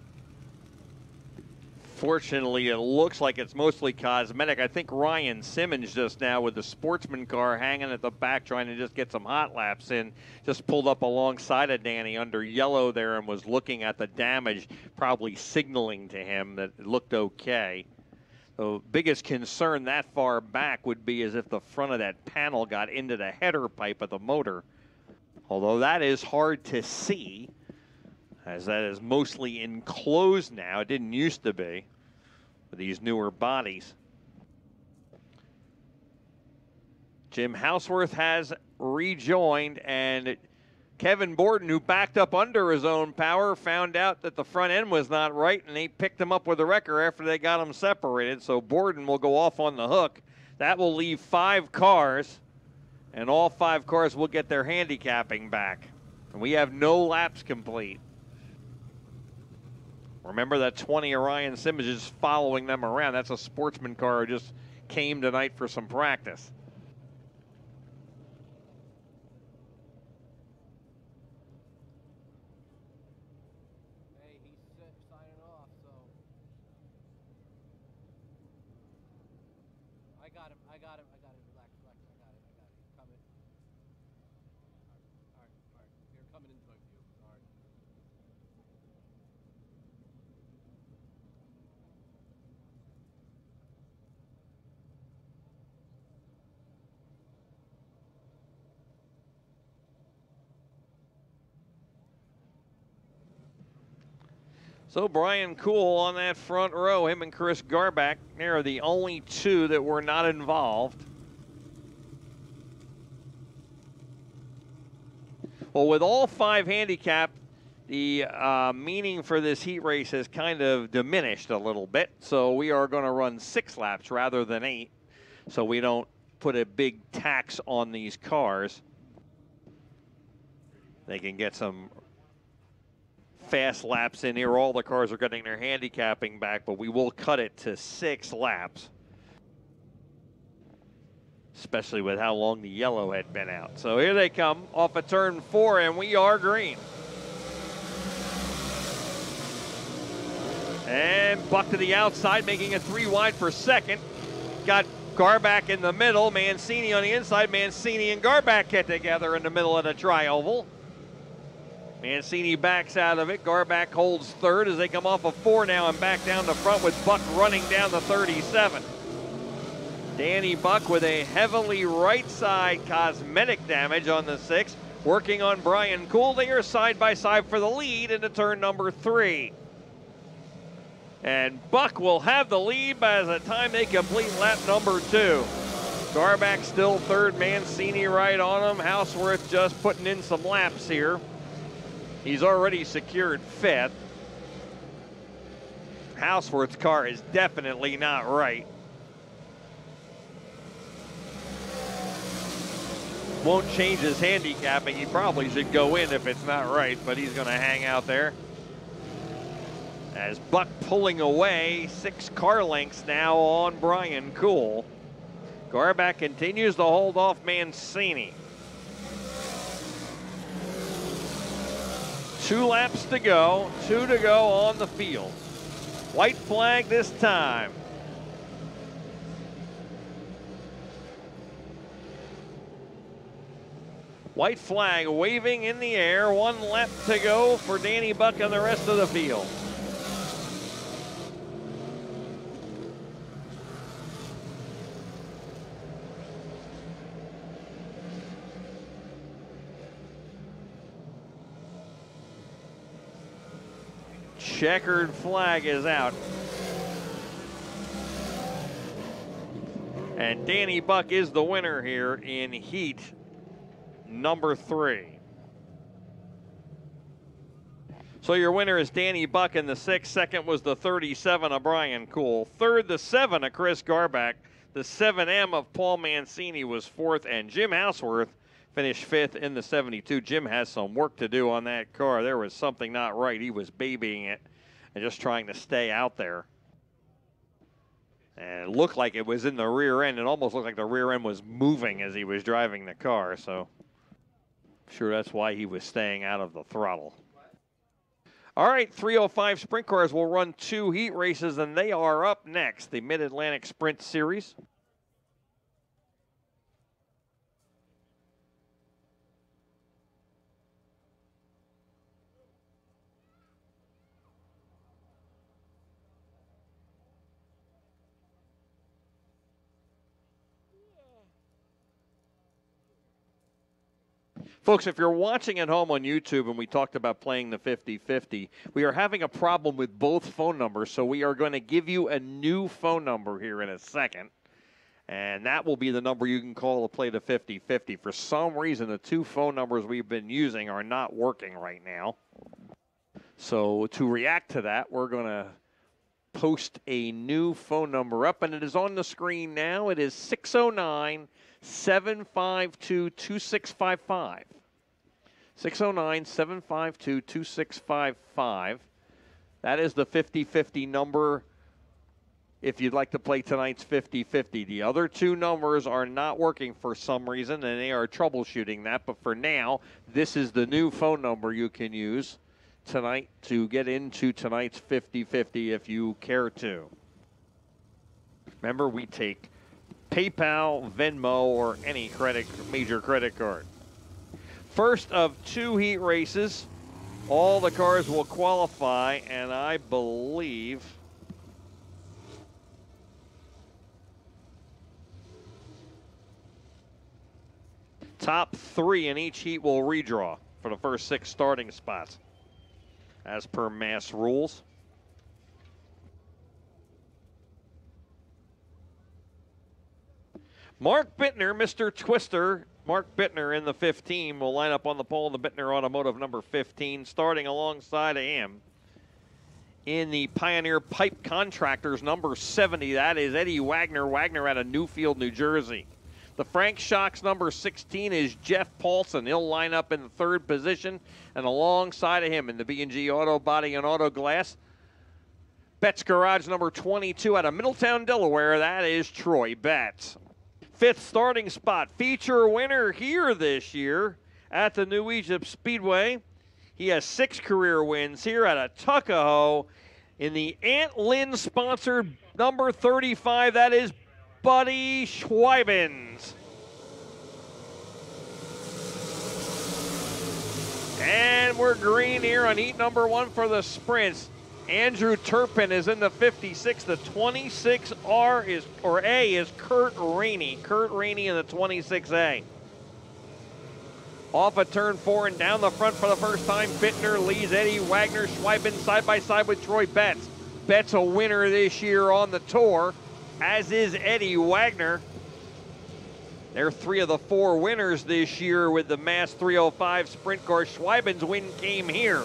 Fortunately, it looks like it's mostly cosmetic. I think Ryan Simmons just now with the sportsman car hanging at the back trying to just get some hot laps in, just pulled up alongside of Danny under yellow there and was looking at the damage, probably signaling to him that it looked okay. The biggest concern that far back would be as if the front of that panel got into the header pipe of the motor. Although that is hard to see, as that is mostly enclosed now. It didn't used to be with these newer bodies. Jim Houseworth has rejoined, and Kevin Borden, who backed up under his own power, found out that the front end was not right, and they picked him up with the wrecker after they got him separated. So Borden will go off on the hook. That will leave 5 cars, and all 5 cars will get their handicapping back. And we have no laps complete. Remember that 20 Orion Simmons is following them around. That's a sportsman car who just came tonight for some practice. Hey, he's signing off, so. I got him. Relax. I got it. He's coming. All right. You're coming into my view. All right. So Brian Kuhl on that front row, him and Chris Garback, they're the only 2 that were not involved. Well, with all 5 handicapped, the meaning for this heat race has kind of diminished a little bit. So we are going to run 6 laps rather than 8, so we don't put a big tax on these cars. They can get some fast laps in here. All the cars are getting their handicapping back, but we will cut it to 6 laps. Especially with how long the yellow had been out. So here they come off of turn 4, and we are green. And Buck to the outside, making it 3 wide for second. Got Garback in the middle, Mancini on the inside. Mancini and Garback get together in the middle of the tri-oval. Mancini backs out of it. Garback holds third as they come off of 4 now and back down the front with Buck running down the 37. Danny Buck with a heavily right side cosmetic damage on the 6, working on Brian Cool. They are side by side for the lead into turn number 3. And Buck will have the lead by the time they complete lap number 2. Garback still third, Mancini right on him. Houseworth just putting in some laps here. He's already secured 5th. Houseworth's car is definitely not right. Won't change his handicapping. He probably should go in if it's not right, but he's going to hang out there. As Buck pulling away, 6 car lengths now on Brian Cool. Garback continues to hold off Mancini. 2 laps to go, 2 to go on the field. White flag this time. White flag waving in the air. 1 lap to go for Danny Buck and the rest of the field. Checkered flag is out. And Danny Buck is the winner here in heat number 3. So your winner is Danny Buck in the 6. Second was the 37 of Brian Cool. Third, the 7 of Chris Garback. The 7M of Paul Mancini was 4th, and Jim Houseworth finished 5th in the 72. Jim has some work to do on that car. There was something not right. He was babying it and just trying to stay out there. And it looked like it was in the rear end. It almost looked like the rear end was moving as he was driving the car. So I'm sure that's why he was staying out of the throttle. All right, 305 sprint cars will run 2 heat races, and they are up next. The Mid-Atlantic Sprint Series. Folks, if you're watching at home on YouTube and we talked about playing the 50-50, we are having a problem with both phone numbers, so we are going to give you a new phone number here in a second, and that will be the number you can call to play the 50-50. For some reason, the 2 phone numbers we've been using are not working right now. So to react to that, we're going to post a new phone number up, and it is on the screen now. It is 609-752-2655. 609-752-2655. That is the 50-50 number if you'd like to play tonight's 50-50. The other 2 numbers are not working for some reason, and they are troubleshooting that. But for now, this is the new phone number you can use tonight to get into tonight's 50-50 if you care to. Remember, we take PayPal, Venmo, or any major credit card. First of 2 heat races. All the cars will qualify, and I believe top 3 in each heat will redraw for the first 6 starting spots, as per mass rules. Mark Bittner, Mr. Twister. Mark Bittner in the 15 will line up on the pole in the Bittner Automotive number 15. Starting alongside of him in the Pioneer Pipe Contractors number 70, that is Eddie Wagner. Wagner out of Newfield, New Jersey. The Frank Shocks number 16 is Jeff Paulson. He'll line up in the third position, and alongside of him in the B&G Auto Body and Auto Glass, Betts Garage number 22 out of Middletown, Delaware. That is Troy Betts. Fifth starting spot, feature winner here this year at the New Egypt Speedway. He has 6 career wins here out of Tuckahoe in the Aunt Lynn sponsored number 35. That is Buddy Schweibens. And we're green here on heat number 1 for the sprints. Andrew Turpin is in the 56. The 26R is, or A, is Kurt Rainey. Kurt Rainey in the 26A. Off of turn 4 and down the front for the first time, Bittner leads Eddie Wagner. Schweibens side by side with Troy Betts. Betts a winner this year on the tour, as is Eddie Wagner. They're 3 of the 4 winners this year with the Mass 305 Sprint Car. Schweibens' win came here.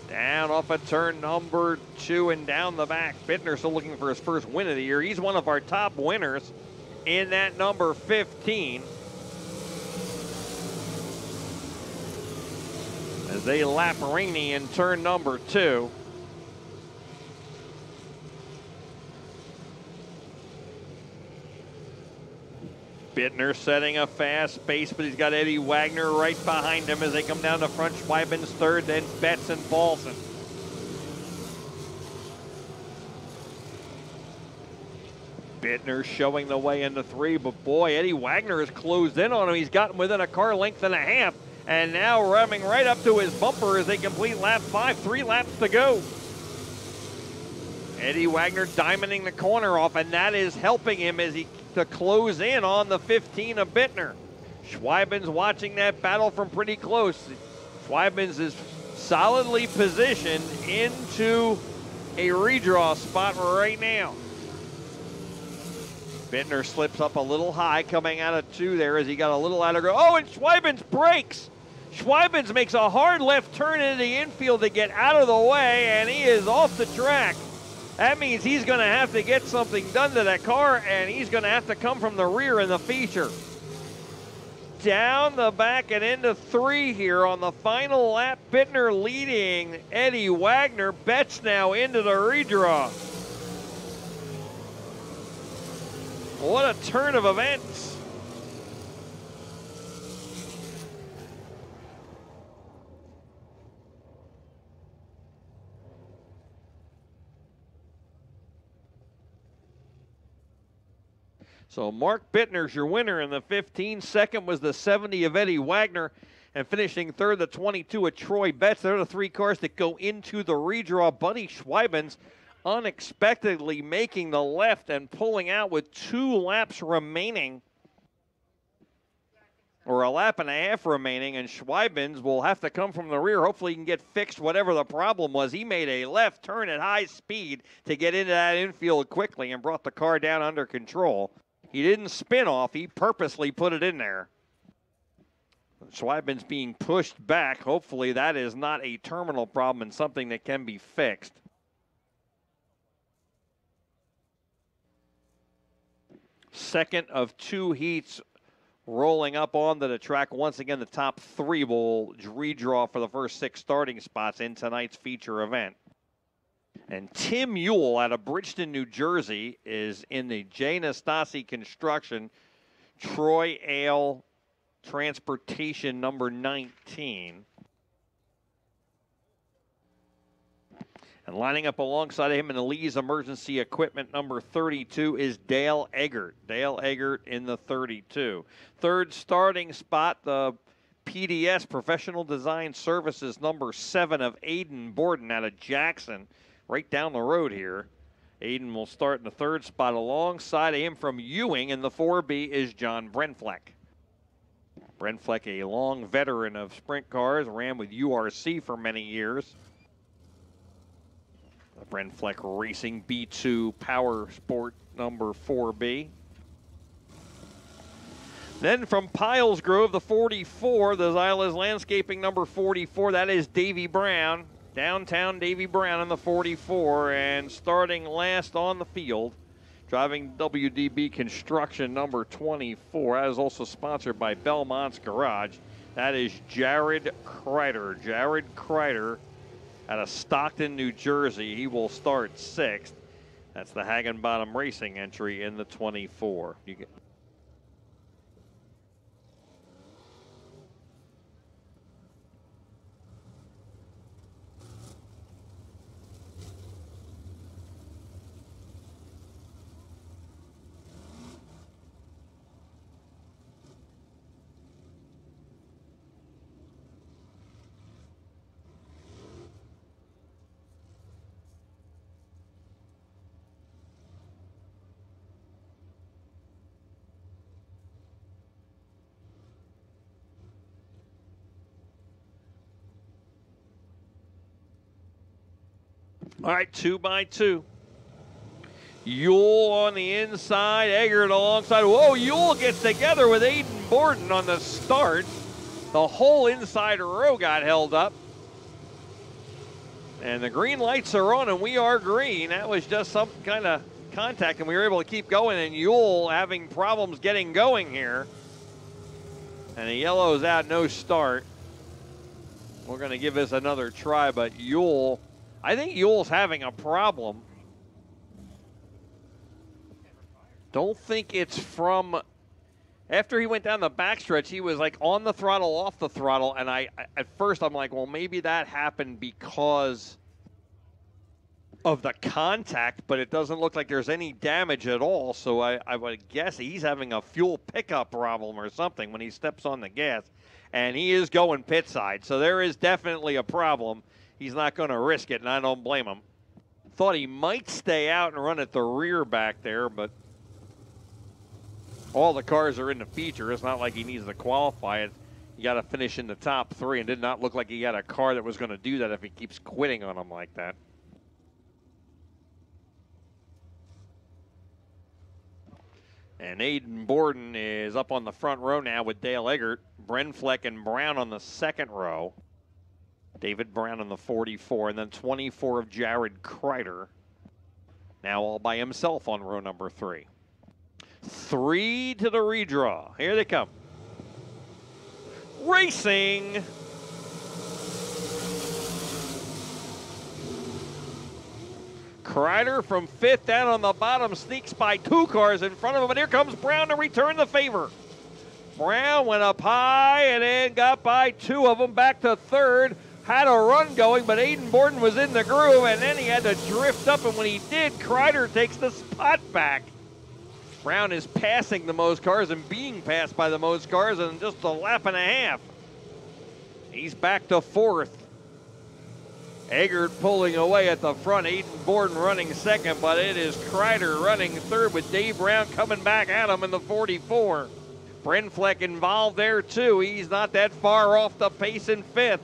Down off of turn number 2 and down the back. Bittner still looking for his first win of the year. He's one of our top winners in that number 15. As they lap Rainey in turn number 2. Bittner setting a fast pace, but he's got Eddie Wagner right behind him as they come down the front. Schweibens third, then Betts and Paulson. Bittner showing the way into 3, but boy, Eddie Wagner has closed in on him. He's gotten within a car length and a half, and now revving right up to his bumper as they complete lap 5. 3 laps to go. Eddie Wagner diamonding the corner off, and that is helping him as he to close in on the 15 of Bittner. Schweibens watching that battle from pretty close. Schweibens is solidly positioned into a redraw spot right now. Bittner slips up a little high coming out of 2 there as he got a little out of go. Oh, and Schweibens breaks. Schweibens makes a hard left turn into the infield to get out of the way, and he is off the track. That means he's going to have to get something done to that car, and he's going to have to come from the rear in the feature. Down the back and into 3 here on the final lap. Bittner leading Eddie Wagner. Betts now into the redraw. What a turn of events. So Mark Bittner's your winner in the 15. Second was the 70 of Eddie Wagner. And finishing third, the 22 of Troy Betts. They're the 3 cars that go into the redraw. Buddy Schweibens unexpectedly making the left and pulling out with 2 laps remaining. Or a lap and a half remaining. And Schweibens will have to come from the rear. Hopefully he can get fixed whatever the problem was. He made a left turn at high speed to get into that infield quickly and brought the car down under control. He didn't spin off, he purposely put it in there. Schweibens being pushed back. Hopefully that is not a terminal problem and something that can be fixed. Second of 2 heats rolling up onto the track. Once again, the top 3 will redraw for the first 6 starting spots in tonight's feature event. And Tim Ewell out of Bridgeton, New Jersey is in the J. Nastasi Construction Troy Ale Transportation number 19. And lining up alongside of him in the Lee's Emergency Equipment number 32 is Dale Eggert. Dale Eggert in the 32. Third starting spot, the PDS Professional Design Services number 7 of Aiden Borden out of Jackson. Right down the road here. Aiden will start in the 3rd spot. Alongside of him from Ewing in the 4B is John Brenfleck. Brenfleck, a long veteran of sprint cars, ran with URC for many years. The Brenfleck Racing B2 Power Sport number 4B. Then from Piles Grove, the 44, the Zyla's Landscaping number 44, that is Davey Brown. Downtown Davy Brown in the 44, and starting last on the field, driving WDB Construction number 24. That is also sponsored by Belmont's Garage. That is Jared Kreider. Jared Kreider out of Stockton, New Jersey. He will start 6th. That's the Hagenbottom Racing entry in the 24. All right, 2 by 2. Yule on the inside, Eggert alongside. Whoa, Yule gets together with Aiden Borden on the start. The whole inside row got held up. And the green lights are on, and we are green. That was just some kind of contact, and we were able to keep going, and Yule having problems getting going here. And the yellow's out, no start. We're going to give this another try, but Yule, I think Yule's having a problem. Don't think it's from, after he went down the backstretch, he was like on the throttle, off the throttle, and at first I'm like, well, maybe that happened because of the contact, but it doesn't look like there's any damage at all, so I would guess he's having a fuel pickup problem or something when he steps on the gas, and he is going pit side, so there is definitely a problem. He's not going to risk it, and I don't blame him. Thought he might stay out and run at the rear back there, but all the cars are in the feature. It's not like he needs to qualify it. You got to finish in the top 3, and did not look like he had a car that was going to do that if he keeps quitting on him like that. And Aiden Borden is up on the front row now with Dale Eggert, Brenfleck and Brown on the second row. David Brown on the 44, and then 24 of Jared Kreider. Now all by himself on row number 3. 3 to the redraw. Here they come. Racing. Kreider from 5th down on the bottom, sneaks by 2 cars in front of him, and here comes Brown to return the favor. Brown went up high and then got by 2 of them, back to 3rd. Had a run going, but Aiden Borden was in the groove, and then he had to drift up, and when he did, Kreider takes the spot back. Brown is passing the most cars and being passed by the most cars in just a lap and a half. He's back to 4th. Eggert pulling away at the front, Aiden Borden running 2nd, but it is Kreider running 3rd with Dave Brown coming back at him in the 44. Brenfleck involved there too. He's not that far off the pace in 5th.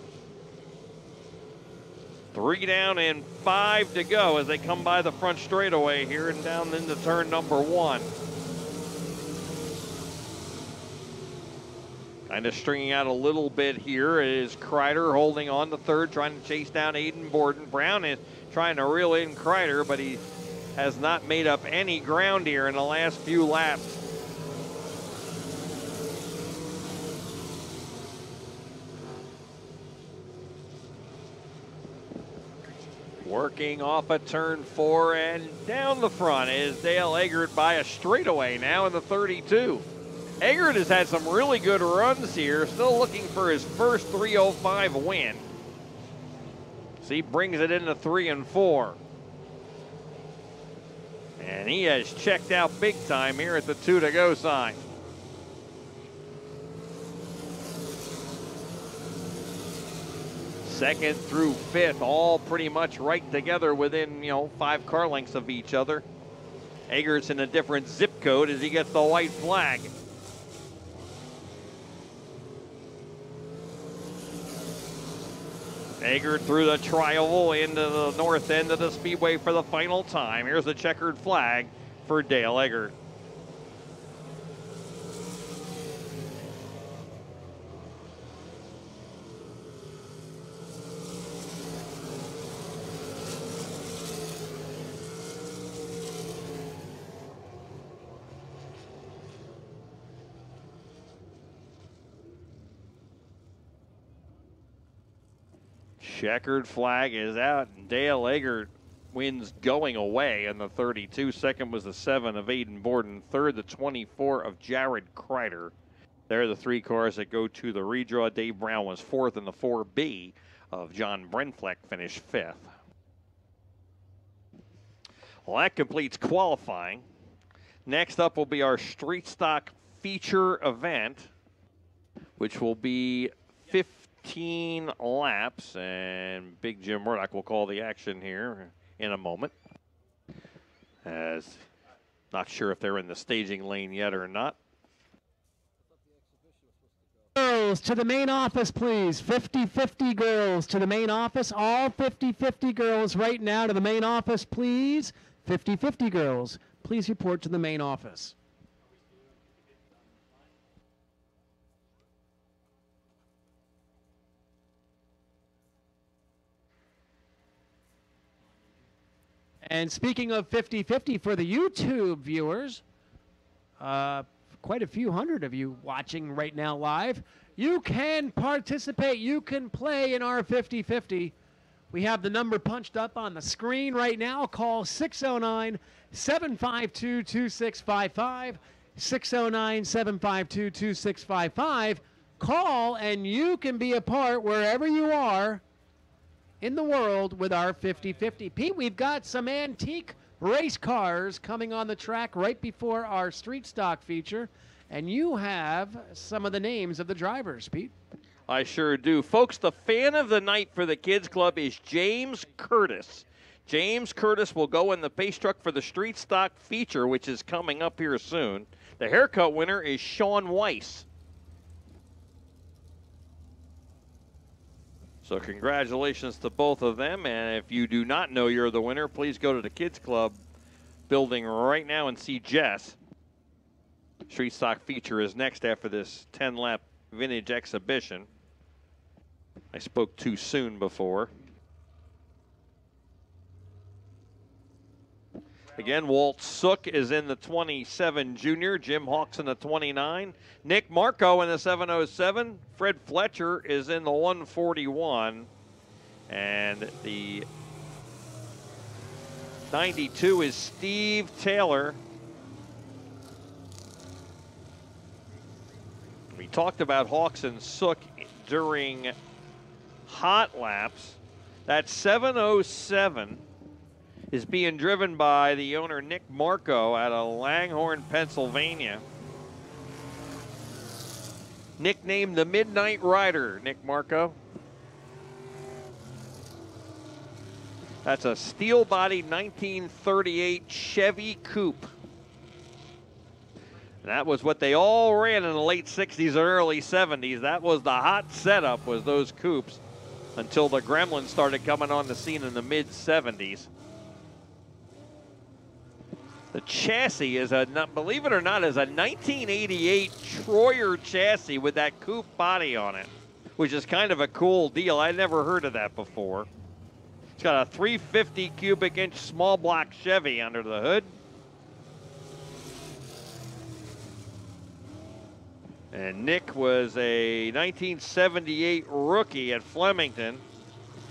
3 down and 5 to go as they come by the front straightaway here and down into turn number 1. Kind of stringing out a little bit here is Kreider holding on to 3rd, trying to chase down Aiden Borden. Brown is trying to reel in Kreider, but he has not made up any ground here in the last few laps. Working off a turn 4 and down the front is Dale Eggert by a straightaway now in the 32. Eggert has had some really good runs here, still looking for his first 305 win. So he brings it into 3 and 4. And he has checked out big time here at the 2 to go sign. Second through 5th, all pretty much right together within, 5 car lengths of each other. Eggert's in a different zip code as he gets the white flag. Eggert through the tri-oval into the north end of the Speedway for the final time. Here's the checkered flag for Dale Eggert. Checkered flag is out, and Dale Eggert wins going away in the 32. Second was the 7 of Aiden Borden. Third, the 24 of Jared Kreider. There are the 3 cars that go to the redraw. Dave Brown was 4th, and the 4B of John Brenfleck finished 5th. Well, that completes qualifying. Next up will be our street stock feature event, which will be 15 laps, and Big Jim Murdoch will call the action here in a moment. As not sure if they're in the staging lane yet or not. Girls to the main office, please. 50-50 girls to the main office. All 50-50 girls right now to the main office, please. 50-50 girls, please report to the main office. And speaking of 50-50 for the YouTube viewers, quite a few hundred of you watching right now live, you can participate, you can play in our 50-50. We have the number punched up on the screen right now. Call 609-752-2655, 609-752-2655. Call and you can be a part wherever you are in the world with our 50-50. Pete, we've got some antique race cars coming on the track right before our street stock feature, and you have some of the names of the drivers, Pete. I sure do. Folks, the fan of the night for the Kids Club is James Curtis. James Curtis will go in the pace truck for the street stock feature, which is coming up here soon. The haircut winner is Sean Weiss. So congratulations to both of them, and if you do not know you're the winner, please go to the Kids Club building right now and see Jess. Street stock feature is next after this 10-lap vintage exhibition. I spoke too soon before. Again, Walt Sook is in the 27 Junior. Jim Hawks in the 29. Nick Marco in the 707. Fred Fletcher is in the 141. And the 92 is Steve Taylor. We talked about Hawks and Sook during hot laps. That 707 is being driven by the owner Nick Marco out of Langhorne, Pennsylvania. Nicknamed the Midnight Rider, Nick Marco. That's a steel-bodied 1938 Chevy Coupe. And that was what they all ran in the late 60s and early 70s. That was the hot setup, was those coupes, until the Gremlins started coming on the scene in the mid-70s. The chassis is believe it or not, is a 1988 Troyer chassis with that coupe body on it, which is kind of a cool deal. I never heard of that before. It's got a 350 cubic inch small block Chevy under the hood. And Nick was a 1978 rookie at Flemington.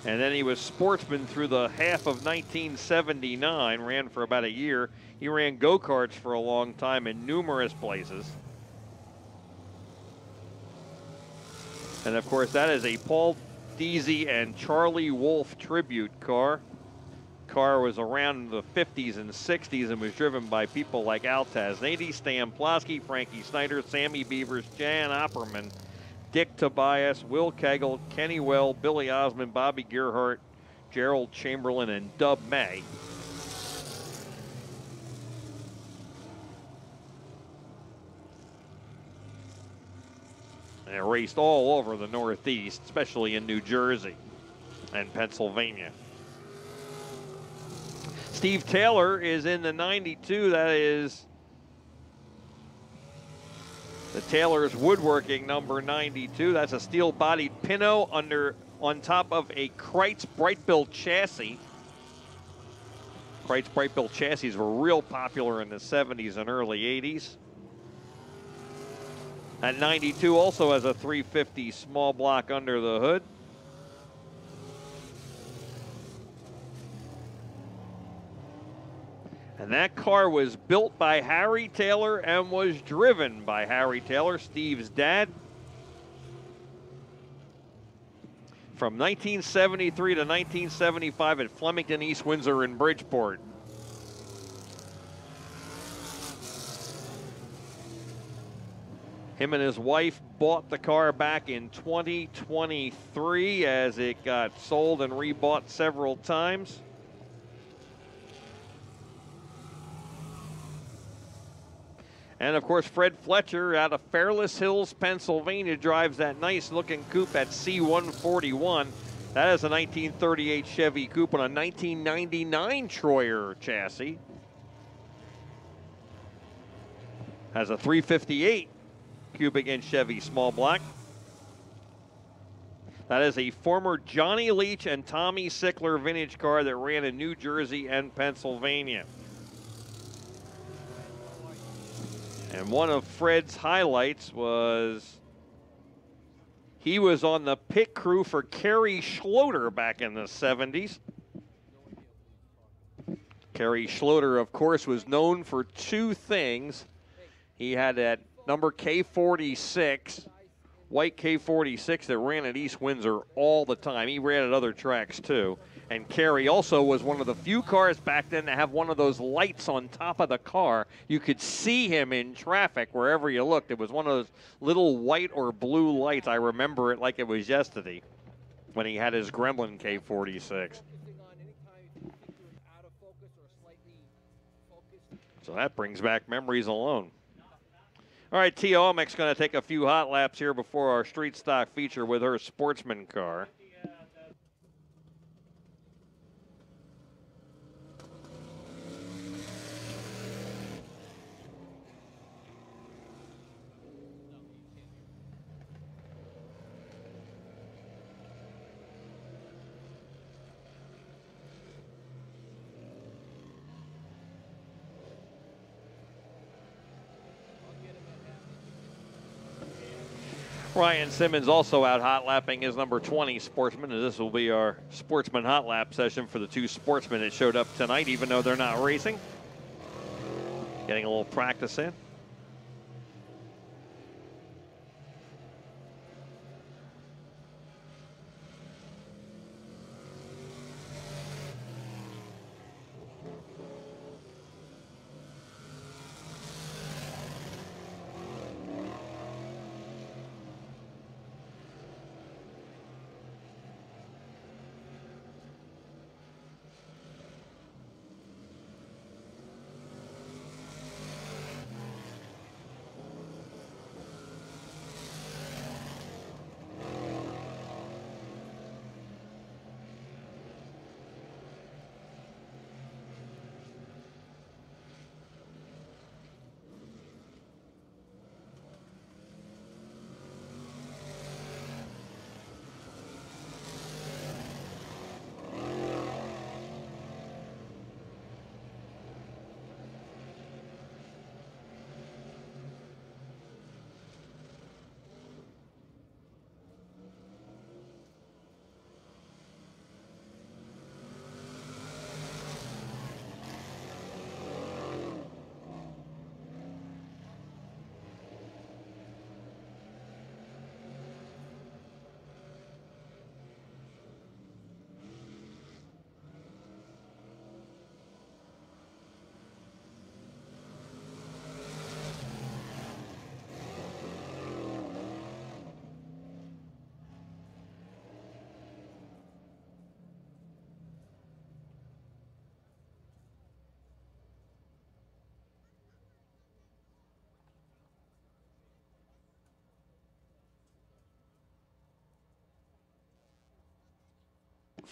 And then he was sportsman through the half of 1979, ran for about a year. He ran go-karts for a long time in numerous places. And of course, that is a Paul Deasy and Charlie Wolf tribute car. Car was around in the 50s and 60s and was driven by people like Al Tasnady, Stan Plosky, Frankie Snyder, Sammy Beavers, Jan Opperman, Dick Tobias, Will Kegel, Kenny Well, Billy Osmond, Bobby Gerhart, Gerald Chamberlain, and Dub May. And it raced all over the Northeast, especially in New Jersey and Pennsylvania. Steve Taylor is in the 92. That is the Taylor's Woodworking number 92. That's a steel-bodied Pinot on top of a Kreitz Brightbill chassis. Kreitz Brightbill chassis were real popular in the 70s and early 80s. That 92 also has a 350 small block under the hood. And that car was built by Harry Taylor and was driven by Harry Taylor, Steve's dad. From 1973 to 1975 at Flemington, East Windsor, and Bridgeport. Him and his wife bought the car back in 2023 as it got sold and rebought several times. And of course, Fred Fletcher out of Fairless Hills, Pennsylvania, drives that nice looking coupe at C141. That is a 1938 Chevy coupe on a 1999 Troyer chassis. Has a 358 cubic inch Chevy small block. That is a former Johnny Leach and Tommy Sickler vintage car that ran in New Jersey and Pennsylvania. And one of Fred's highlights was he was on the pit crew for Kerry Schloter back in the 70s. Kerry Schloter, of course, was known for two things. He had that number K46, white K46 that ran at East Windsor all the time. He ran at other tracks too. And Kerry also was one of the few cars back then to have one of those lights on top of the car. You could see him in traffic wherever you looked. It was one of those little white or blue lights. I remember it like it was yesterday when he had his Gremlin K46. So that brings back memories alone. All right, Tia Olmec's going to take a few hot laps here before our street stock feature with her sportsman car. Ryan Simmons also out hot lapping his number 20 sportsman, and this will be our sportsman hot lap session for the two sportsmen that showed up tonight, even though they're not racing. Getting a little practice in.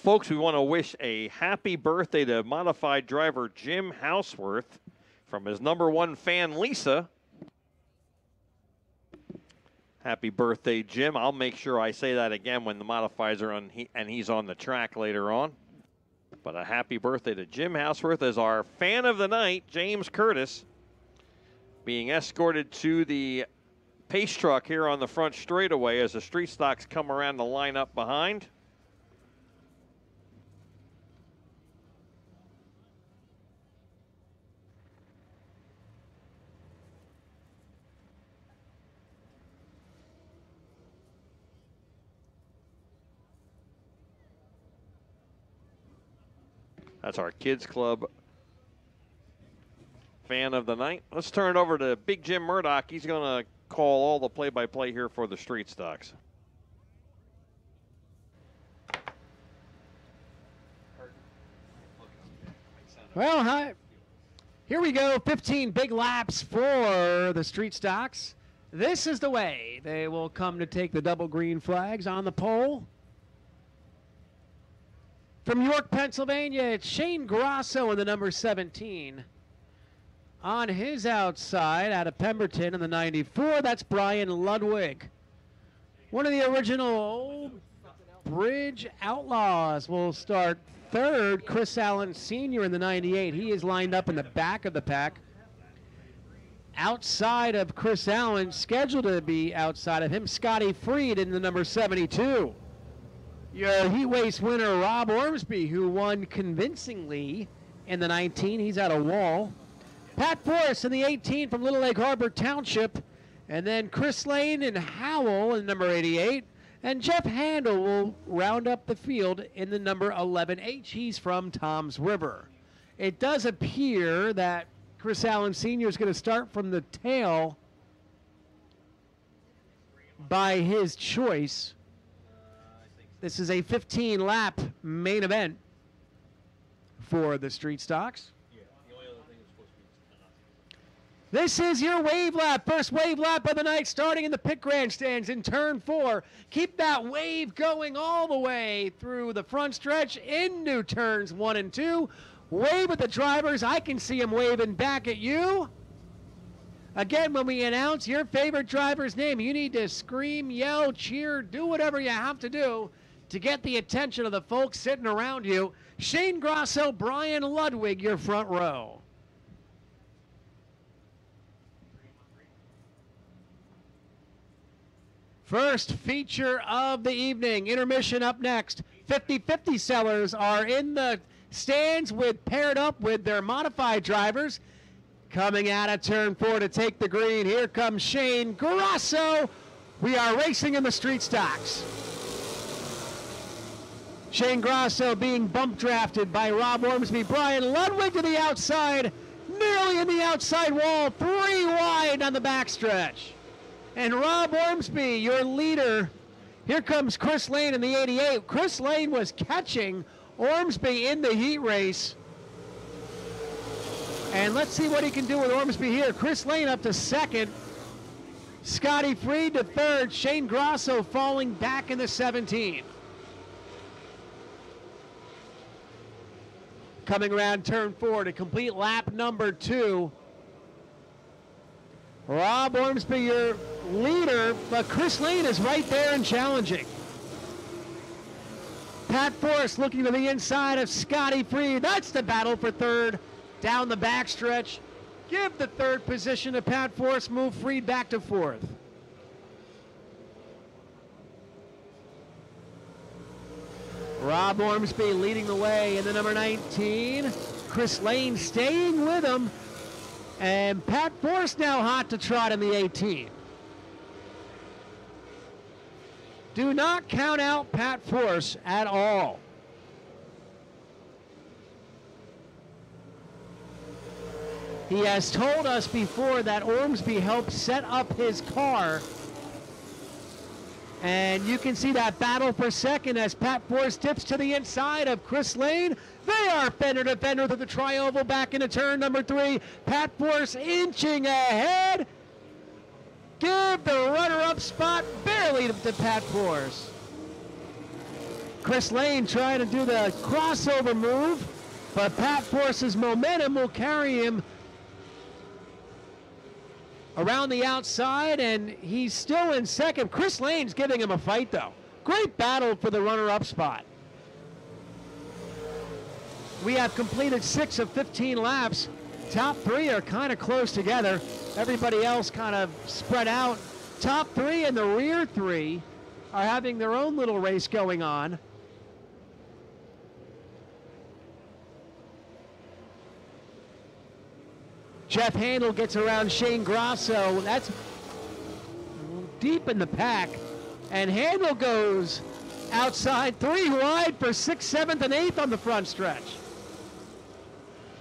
Folks, we want to wish a happy birthday to modified driver Jim Houseworth from his number one fan, Lisa. Happy birthday, Jim. I'll make sure I say that again when the modifieds are on and he's on the track later on. But a happy birthday to Jim Houseworth as our fan of the night, James Curtis, being escorted to the pace truck here on the front straightaway as the street stocks come around the line up behind. That's our Kids Club fan of the night. Let's turn it over to Big Jim Murdoch. He's going to call all the play-by-play here for the Street Stocks. Well, hi. Here we go. 15 big laps for the Street Stocks. This is the way they will come to take the double green flags on the pole. From York, Pennsylvania, it's Shane Grasso in the number 17. On his outside, out of Pemberton in the 94, that's Brian Ludwig. One of the original Old Bridge Outlaws will start third. Chris Allen Sr. in the 98. He is lined up in the back of the pack. Outside of Chris Allen, scheduled to be outside of him, Scotty Freed in the number 72. Your heat race winner, Rob Ormsby, who won convincingly in the 19. He's at a wall. Pat Forrest in the 18 from Little Lake Harbor Township. And then Chris Lane and Howell in number 88. And Jeff Handel will round up the field in the number 11H. He's from Toms River. It does appear that Chris Allen Sr. is going to start from the tail by his choice. This is a 15-lap main event for the Street Stocks. This is your wave lap, first wave lap of the night, starting in the pit grandstands in turn 4. Keep that wave going all the way through the front stretch into turns 1 and 2. Wave at the drivers. I can see them waving back at you. Again, when we announce your favorite driver's name, you need to scream, yell, cheer, do whatever you have to do to get the attention of the folks sitting around you. Shane Grasso, Brian Ludwig, your front row. First feature of the evening, intermission up next. 50-50 sellers are in the stands paired up with their modified drivers. Coming out of turn 4 to take the green, here comes Shane Grasso. We are racing in the Street Stocks. Shane Grasso being bump drafted by Rob Ormsby. Brian Ludwig to the outside, nearly in the outside wall, 3 wide on the backstretch. And Rob Ormsby, your leader. Here comes Chris Lane in the 88. Chris Lane was catching Ormsby in the heat race. And let's see what he can do with Ormsby here. Chris Lane up to second. Scotty Freed to third. Shane Grasso falling back in the 17. Coming around turn 4 to complete lap number 2. Rob Ormsby, your leader, but Chris Lane is right there and challenging. Pat Forrest looking to the inside of Scotty Freed. That's the battle for third down the backstretch. Give the third position to Pat Forrest, move Freed back to fourth. Rob Ormsby leading the way in the number 19. Chris Lane staying with him. And Pat Forrest now hot to trot in the 18. Do not count out Pat Forrest at all. He has told us before that Ormsby helped set up his car. And you can see that battle for second as Pat Forrest tips to the inside of Chris Lane. They are fender to fender through the tri-oval back into turn number 3. Pat Forrest inching ahead. Give the runner-up spot barely to Pat Forrest. Chris Lane trying to do the crossover move, but Pat Forrest's momentum will carry him around the outside, and he's still in second. Chris Lane's giving him a fight, though. Great battle for the runner-up spot. We have completed 6 of 15 laps. Top 3 are kind of close together. Everybody else kind of spread out. Top 3 and the rear 3 are having their own little race going on. Jeff Handel gets around Shane Grasso. That's deep in the pack. And Handel goes outside 3 wide for 6th, 7th, and 8th on the front stretch.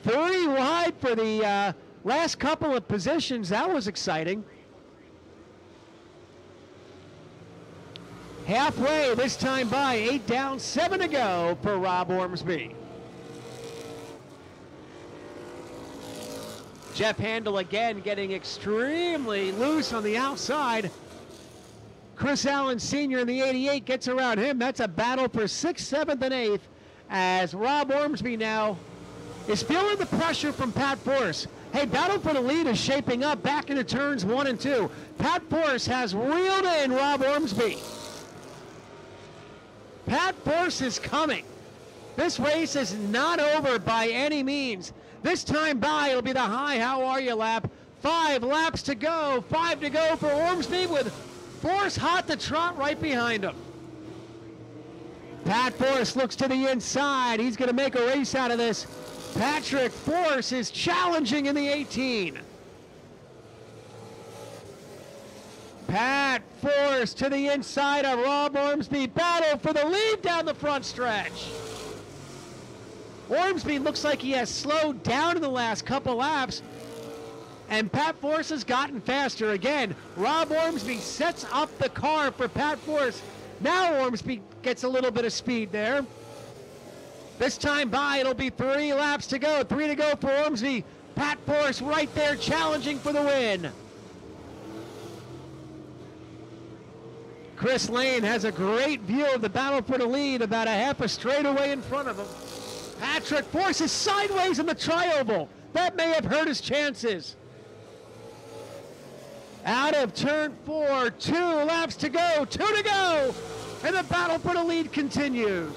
30 wide for the last couple of positions. That was exciting. Halfway this time by, 8 down, 7 to go for Rob Ormsby. Jeff Handel again getting extremely loose on the outside. Chris Allen Sr. in the 88 gets around him. That's a battle for 6th, 7th, and 8th as Rob Ormsby now is feeling the pressure from Pat Force. Hey, battle for the lead is shaping up back into turns 1 and 2. Pat Force has reeled in Rob Ormsby. Pat Force is coming. This race is not over by any means. This time by, it'll be the hi, how are you lap. 5 laps to go. 5 to go for Ormsby with Force hot to trot right behind him. Pat Force looks to the inside. He's going to make a race out of this. Patrick Force is challenging in the 18. Pat Force to the inside of Rob Ormsby. Battle for the lead down the front stretch. Ormsby looks like he has slowed down in the last couple laps, and Pat Force has gotten faster again. Rob Ormsby sets up the car for Pat Force. Now Ormsby gets a little bit of speed there. This time by, it'll be 3 laps to go. 3 to go for Ormsby. Pat Force right there challenging for the win. Chris Lane has a great view of the battle for the lead, about a half a straightaway in front of him. Patrick Force is sideways in the tri-oval. That may have hurt his chances. Out of turn 4, 2 laps to go, 2 to go, and the battle for the lead continues.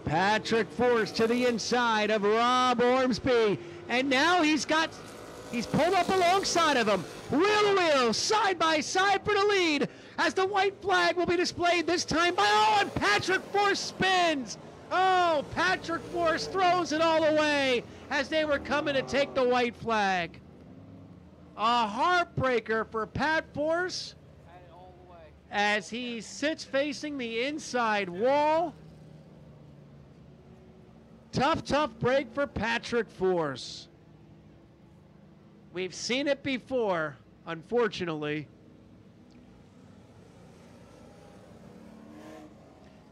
Patrick Force to the inside of Rob Ormsby, and now he's pulled up alongside of him. Wheel to wheel, side by side for the lead, as the white flag will be displayed this time by, and Patrick Force spins. Oh, Patrick Force throws it all away as they were coming to take the white flag. A heartbreaker for Pat Force as he sits facing the inside wall. Tough break for Patrick Force. We've seen it before, unfortunately.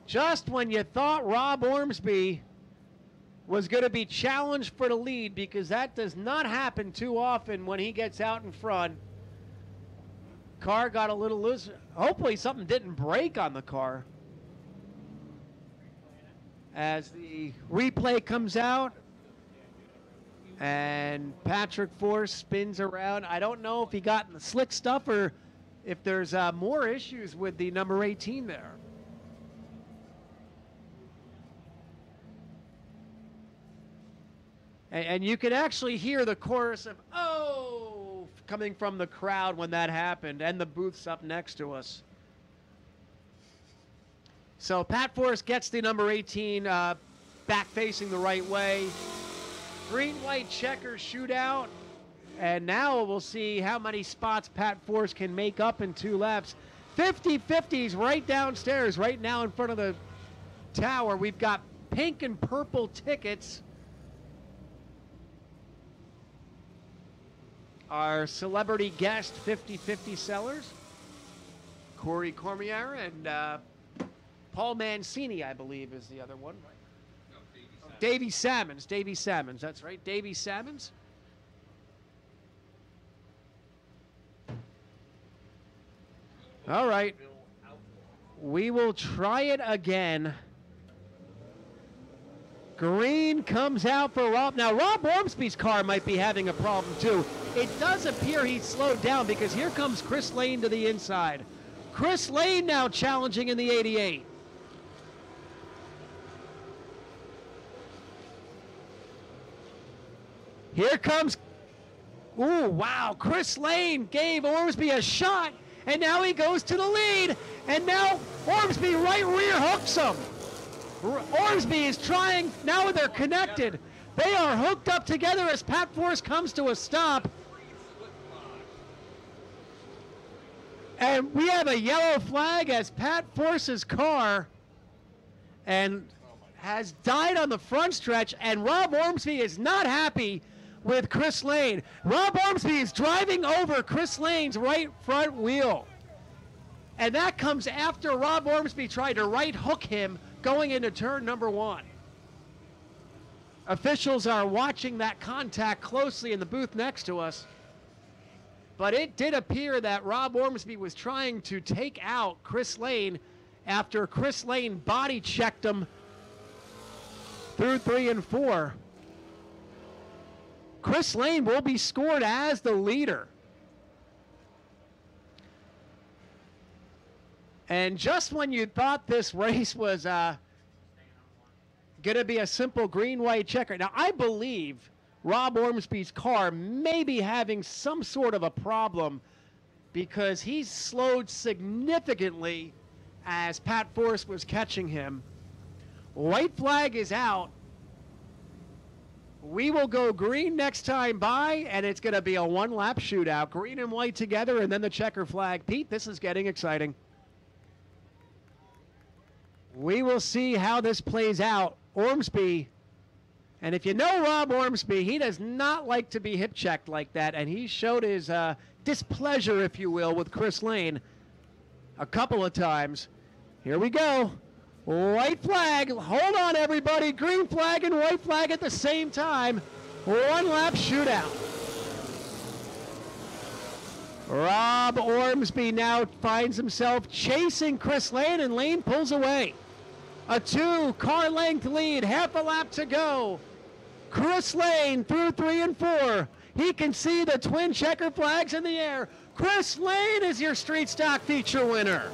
Just when you thought Rob Ormsby was going to be challenged for the lead, because that does not happen too often when he gets out in front. Car got a little loose. Hopefully something didn't break on the car. As the replay comes out and Patrick Force spins around. I don't know if he got in the slick stuff or if there's more issues with the number 18 there. And you could actually hear the chorus of, oh, coming from the crowd when that happened, and the booths up next to us. So Pat Force gets the number 18 back facing the right way. Green-white checker shootout. And now we'll see how many spots Pat Force can make up in 2 laps. 50-50s right downstairs, right now in front of the tower. We've got pink and purple tickets. Our celebrity guest 50-50 sellers, Corey Cormier and Paul Mancini, I believe, is the other one. No, Davey Salmons. Davey Salmons, that's right. Davey Salmons. All right. We will try it again. Green comes out for Rob. Now, Rob Ormsby's car might be having a problem, too. It does appear he's slowed down because here comes Chris Lane to the inside. Chris Lane now challenging in the 88. Here comes, ooh, wow, Chris Lane gave Ormsby a shot, and now he goes to the lead, and now Ormsby right rear hooks him. Ormsby is trying, now they're connected. They are hooked up together as Pat Force comes to a stop. And we have a yellow flag as Pat Force's car and has died on the front stretch, and Rob Ormsby is not happy with Chris Lane. Rob Ormsby is driving over Chris Lane's right front wheel. And that comes after Rob Ormsby tried to right hook him going into turn number 1. Officials are watching that contact closely in the booth next to us. But it did appear that Rob Ormsby was trying to take out Chris Lane after Chris Lane body checked him through 3 and 4. Chris Lane will be scored as the leader. And just when you thought this race was going to be a simple green-white checker. Now, I believe Rob Ormsby's car may be having some sort of a problem because he's slowed significantly as Pat Force was catching him. White flag is out. We will go green next time by, and it's going to be a one-lap shootout. Green and white together, and then the checker flag. Pete, this is getting exciting. We will see how this plays out. Ormsby, and if you know Rob Ormsby, he does not like to be hip-checked like that, and he showed his displeasure, if you will, with Chris Lane a couple of times. Here we go. White flag. Hold on, everybody. Green flag and white flag at the same time. One-lap shootout. Rob Ormsby now finds himself chasing Chris Lane, and Lane pulls away. A 2-car length lead, half a lap to go. Chris Lane through 3 and 4. He can see the twin checker flags in the air. Chris Lane is your Street Stock feature winner.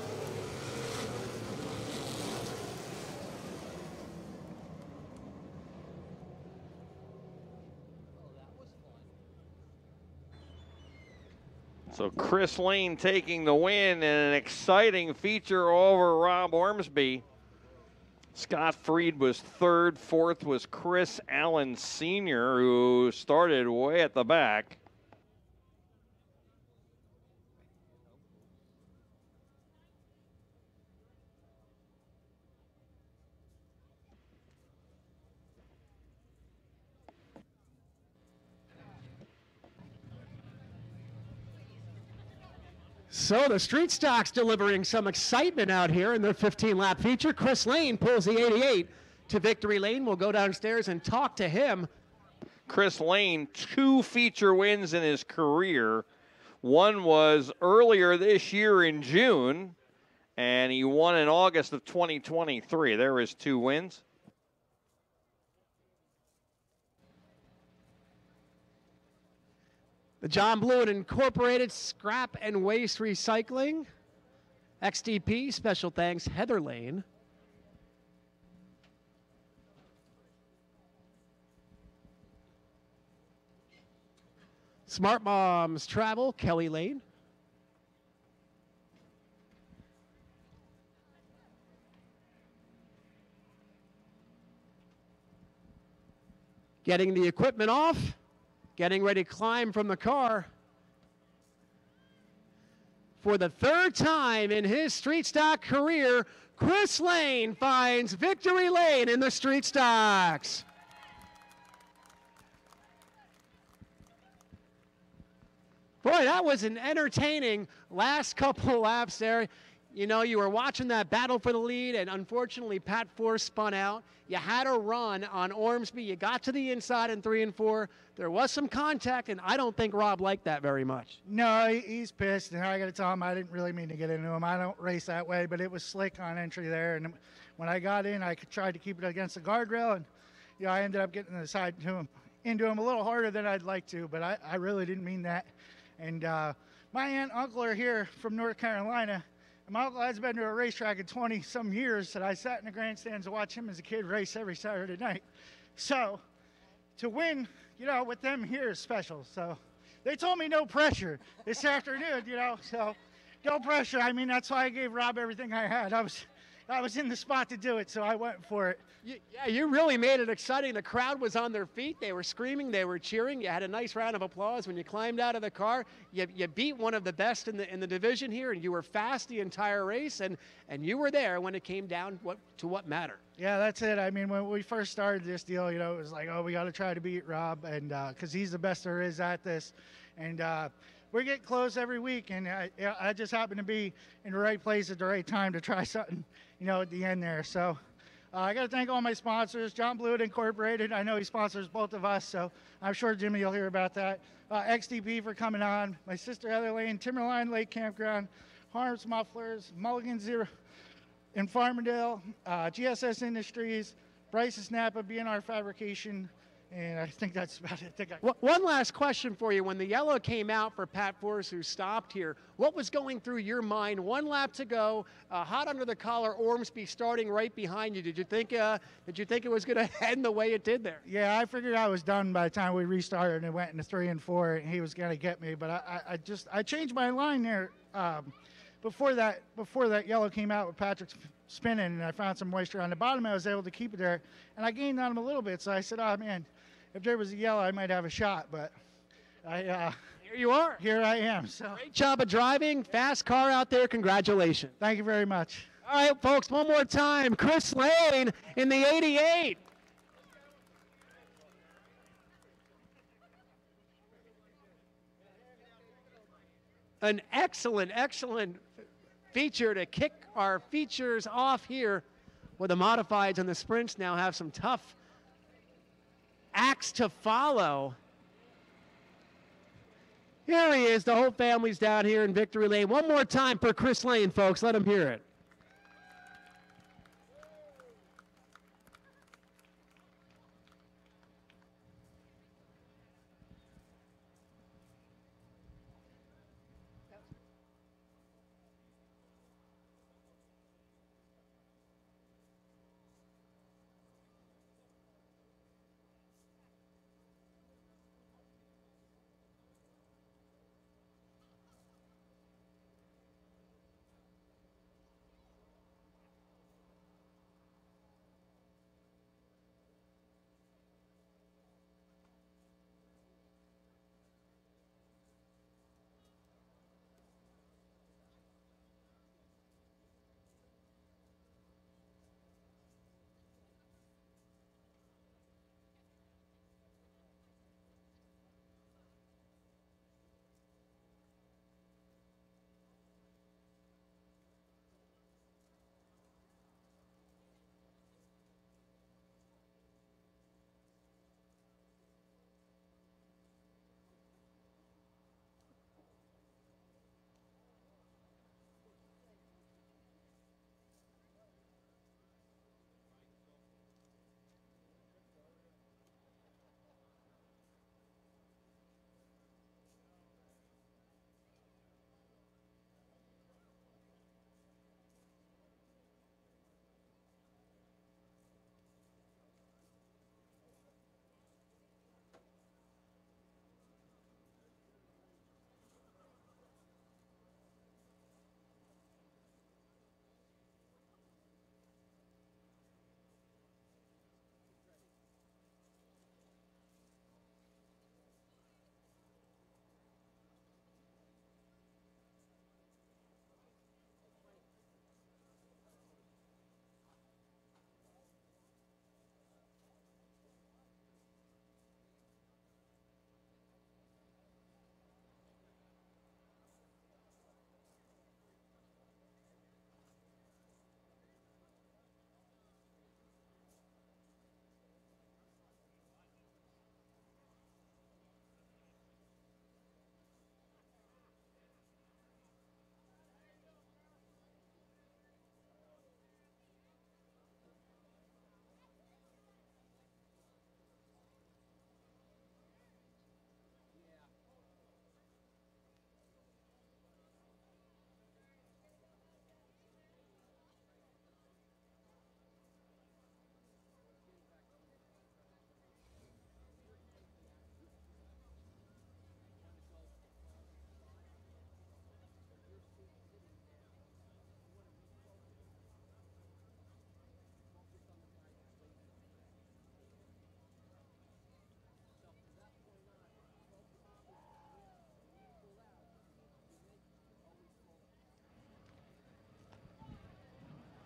So Chris Lane taking the win and an exciting feature over Rob Ormsby. Scott Freed was 3rd. 4th was Chris Allen Sr., who started way at the back. So the Street Stock's delivering some excitement out here in their 15-lap feature. Chris Lane pulls the 88 to victory lane. We'll go downstairs and talk to him. Chris Lane, 2 feature wins in his career. One was earlier this year in June, and he won in August of 2023. There was 2 wins. The John Blewett Incorporated Scrap and Waste Recycling. XDP, special thanks, Heather Lane. Smart Moms Travel, Kelly Lane. Getting the equipment off. Getting ready to climb from the car. For the 3rd time in his Street Stock career, Chris Lane finds victory lane in the Street Stocks. Boy, that was an entertaining last couple laps there. You know, you were watching that battle for the lead, and unfortunately, Pat Force spun out. You had a run on Ormsby. You got to the inside in 3 and 4. There was some contact, and I don't think Rob liked that very much. No, he's pissed, and I got to tell him I didn't really mean to get into him. I don't race that way, but it was slick on entry there. And when I got in, I tried to keep it against the guardrail, and I ended up getting the side to him, into him a little harder than I'd like to, but I really didn't mean that. And my aunt and uncle are here from North Carolina. And my uncle has been to a racetrack in 20-some years that I sat in the grandstands to watch him as a kid race every Saturday night. So to win, with them here is special. So they told me no pressure this afternoon, so no pressure. I mean, that's why I gave Rob everything I had. I was in the spot to do it, so I went for it. Yeah, you really made it exciting. The crowd was on their feet. They were screaming. They were cheering. You had a nice round of applause when you climbed out of the car. You beat one of the best in the division here, and you were fast the entire race, and you were there when it came down to what mattered. Yeah, that's it. I mean, when we first started this deal, it was like, oh, we got to try to beat Rob, and because he's the best there is at this. And we're getting close every week, and I just happen to be in the right place at the right time to try something, at the end there. So I got to thank all my sponsors, John Blewett Incorporated. I know he sponsors both of us, so I'm sure, Jimmy, you'll hear about that. XDP for coming on, my sister Heather Lane, Timberline Lake Campground, Harms Mufflers, Mulligan Zero in Farmingdale, GSS Industries, Bryce's Napa, B&R Fabrication, and I think that's about it. One last question for you. When the yellow came out for Pat Force, who stopped here, what was going through your mind? 1 lap to go, hot under the collar, Ormsby starting right behind you. Did you think it was going to end the way it did there? Yeah, I figured I was done by the time we restarted and it went into 3 and 4, and he was going to get me. But I changed my line there before that yellow came out with Patrick spinning, and I found some moisture on the bottom. I was able to keep it there, and I gained on him a little bit. So I said, oh man, if there was a yellow, I might have a shot. But here you are. Here I am. So great job of driving. Fast car out there. Congratulations. Thank you very much. All right, folks, one more time. Chris Lane in the 88. An excellent feature to kick our features off here, where the modifieds and the sprints now have some tough acts to follow. Here he is. The whole family's down here in Victory Lane. One more time for Chris Lane, folks. Let him hear it.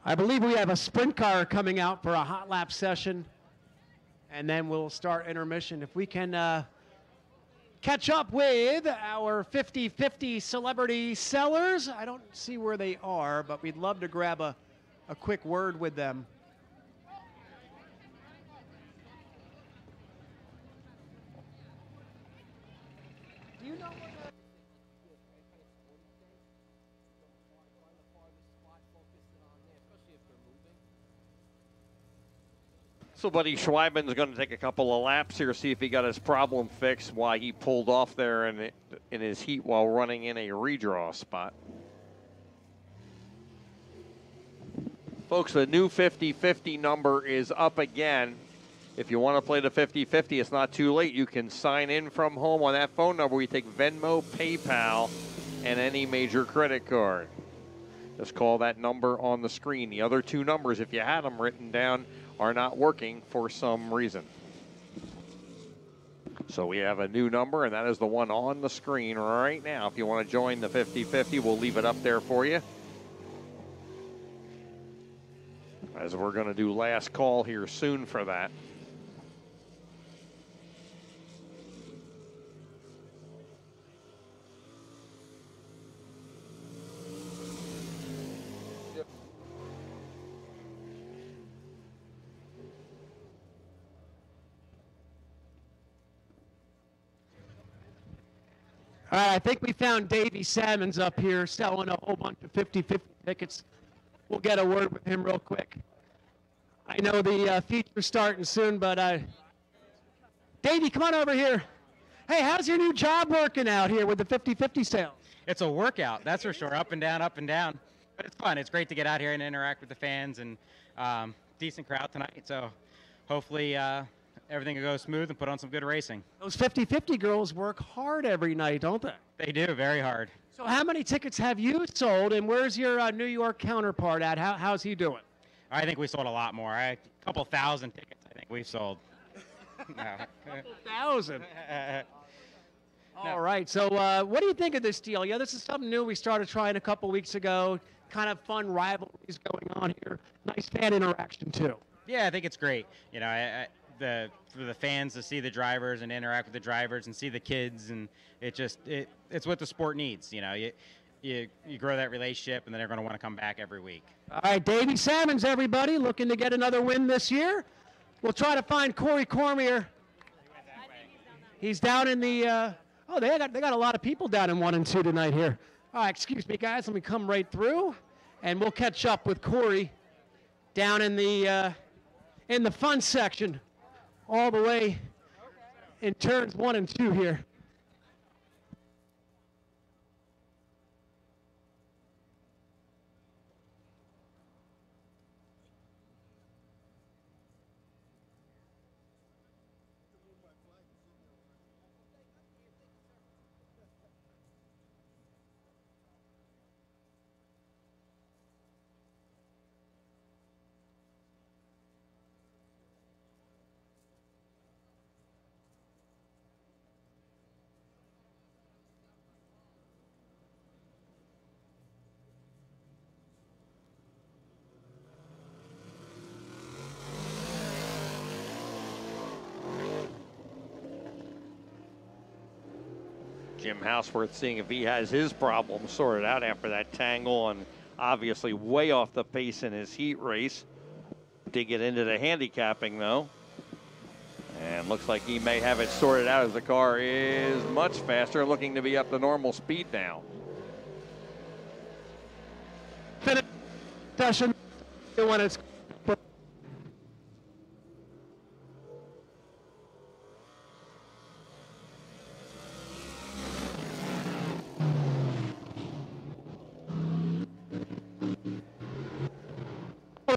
I believe we have a sprint car coming out for a hot lap session, and then we'll start intermission. If we can catch up with our 50-50 celebrity sellers. I don't see where they are, but we'd love to grab a quick word with them. Do you know what So Buddy Schweiben's going to take a couple of laps here, see if he got his problem fixed, why he pulled off there in his heat while running in a redraw spot. Folks, the new 50-50 number is up again. If you want to play the 50-50, it's not too late. You can sign in from home on that phone number. We take Venmo, PayPal, and any major credit card. Just call that number on the screen. The other two numbers, if you had them written down, are not working for some reason. So we have a new number, and that is the one on the screen right now. If you want to join the 50-50, we'll leave it up there for you. As we're going to do last call here soon for that. All right, I think we found Davey Salmons up here selling a whole bunch of 50-50 tickets. We'll get a word with him real quick. I know the feature's starting soon, but Davey, come on over here. Hey, how's your new job working out here with the 50-50 sales? It's a workout, that's for sure. Up and down, up and down. But it's fun. It's great to get out here and interact with the fans, and decent crowd tonight. So hopefully everything will go smooth and put on some good racing. Those 50-50 girls work hard every night, don't they? They do, very hard. So how many tickets have you sold, and where's your New York counterpart at? How's he doing? I think we sold a lot more. A couple thousand tickets I think we've sold. No. Couple thousand. All right, so what do you think of this deal? Yeah, this is something new we started trying a couple weeks ago. Kind of fun rivalries going on here. Nice fan interaction, too. Yeah, I think it's great. You know, for the fans to see the drivers and interact with the drivers and see the kids, and it's what the sport needs. You know, you grow that relationship, and then they're going to want to come back every week. All right, Davey Salmons, everybody, looking to get another win this year. We'll try to find Corey Cormier. He's down in the they got a lot of people down in 1 and 2 tonight here. All right, excuse me, guys. Let me come right through, and we'll catch up with Corey down in the fun section, all the way in turns 1 and 2 here. Jim Houseworth seeing if he has his problem sorted out after that tangle, and obviously way off the pace in his heat race. Did get into the handicapping though, and looks like he may have it sorted out as the car is much faster, looking to be up to normal speed now. Finish session when it's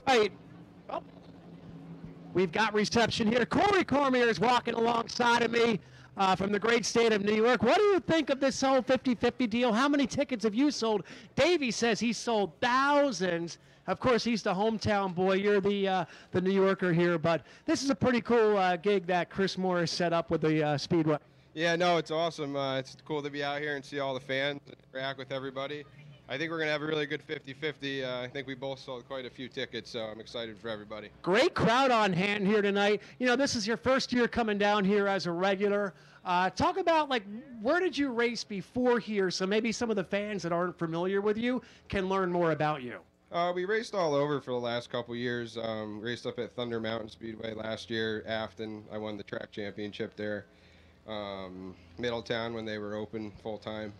right. Oh. We've got reception here. Corey Cormier is walking alongside of me from the great state of New York. What do you think of this whole 50-50 deal? How many tickets have you sold? Davey says he sold thousands. Of course, he's the hometown boy. You're the New Yorker here, but this is a pretty cool gig that Chris Morris set up with the Speedway. Yeah, no, it's awesome. It's cool to be out here and see all the fans and interact with everybody. I think we're going to have a really good 50-50. I think we both sold quite a few tickets, so I'm excited for everybody. Great crowd on hand here tonight. You know, this is your first year coming down here as a regular. Talk about, like, where did you race before here, so maybe some of the fans that aren't familiar with you can learn more about you. We raced all over for the last couple years. Raced up at Thunder Mountain Speedway last year, Afton. I won the track championship there. Middletown when they were open full-time.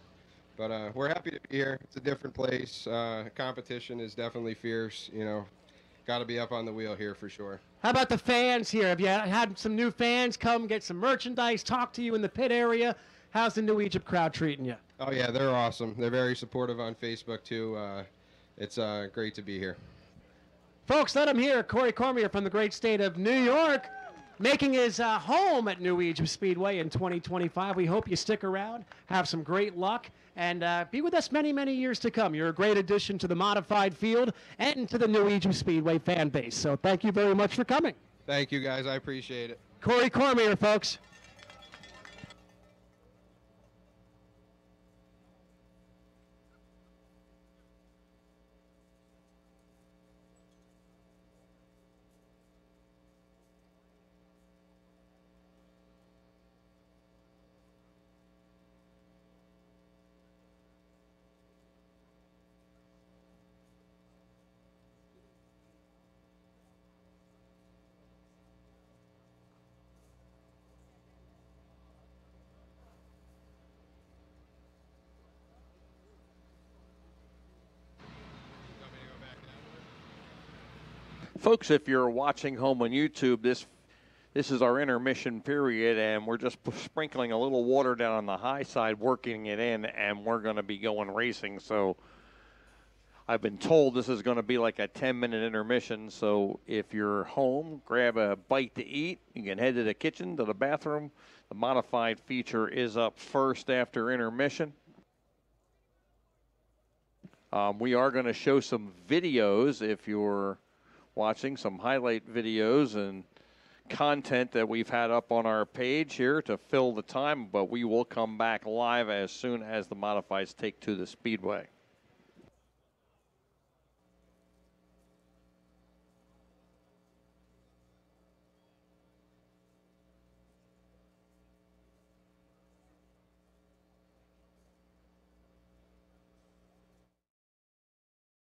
But we're happy to be here. It's a different place. Competition is definitely fierce. You know, got to be up on the wheel here for sure. How about the fans here? Have you had some new fans come get some merchandise, talk to you in the pit area? How's the New Egypt crowd treating you? Oh, yeah, they're awesome. They're very supportive on Facebook, too. It's great to be here. Folks, let him hear Corey Cormier from the great state of New York, making his home at New Egypt Speedway in 2025. We hope you stick around, have some great luck, and be with us many, many years to come. You're a great addition to the modified field and to the New Egypt Speedway fan base. So thank you very much for coming. Thank you, guys. I appreciate it. Corey Cormier, folks. Folks, if you're watching home on YouTube, this is our intermission period, and we're just sprinkling a little water down on the high side, working it in, and we're going to be going racing. So I've been told this is going to be like a 10-minute intermission. So if you're home, grab a bite to eat. You can head to the kitchen, to the bathroom. The modified feature is up first after intermission. We are going to show some videos if you're watching, some highlight videos and content that we've had up on our page here to fill the time, but we will come back live as soon as the modifieds take to the Speedway.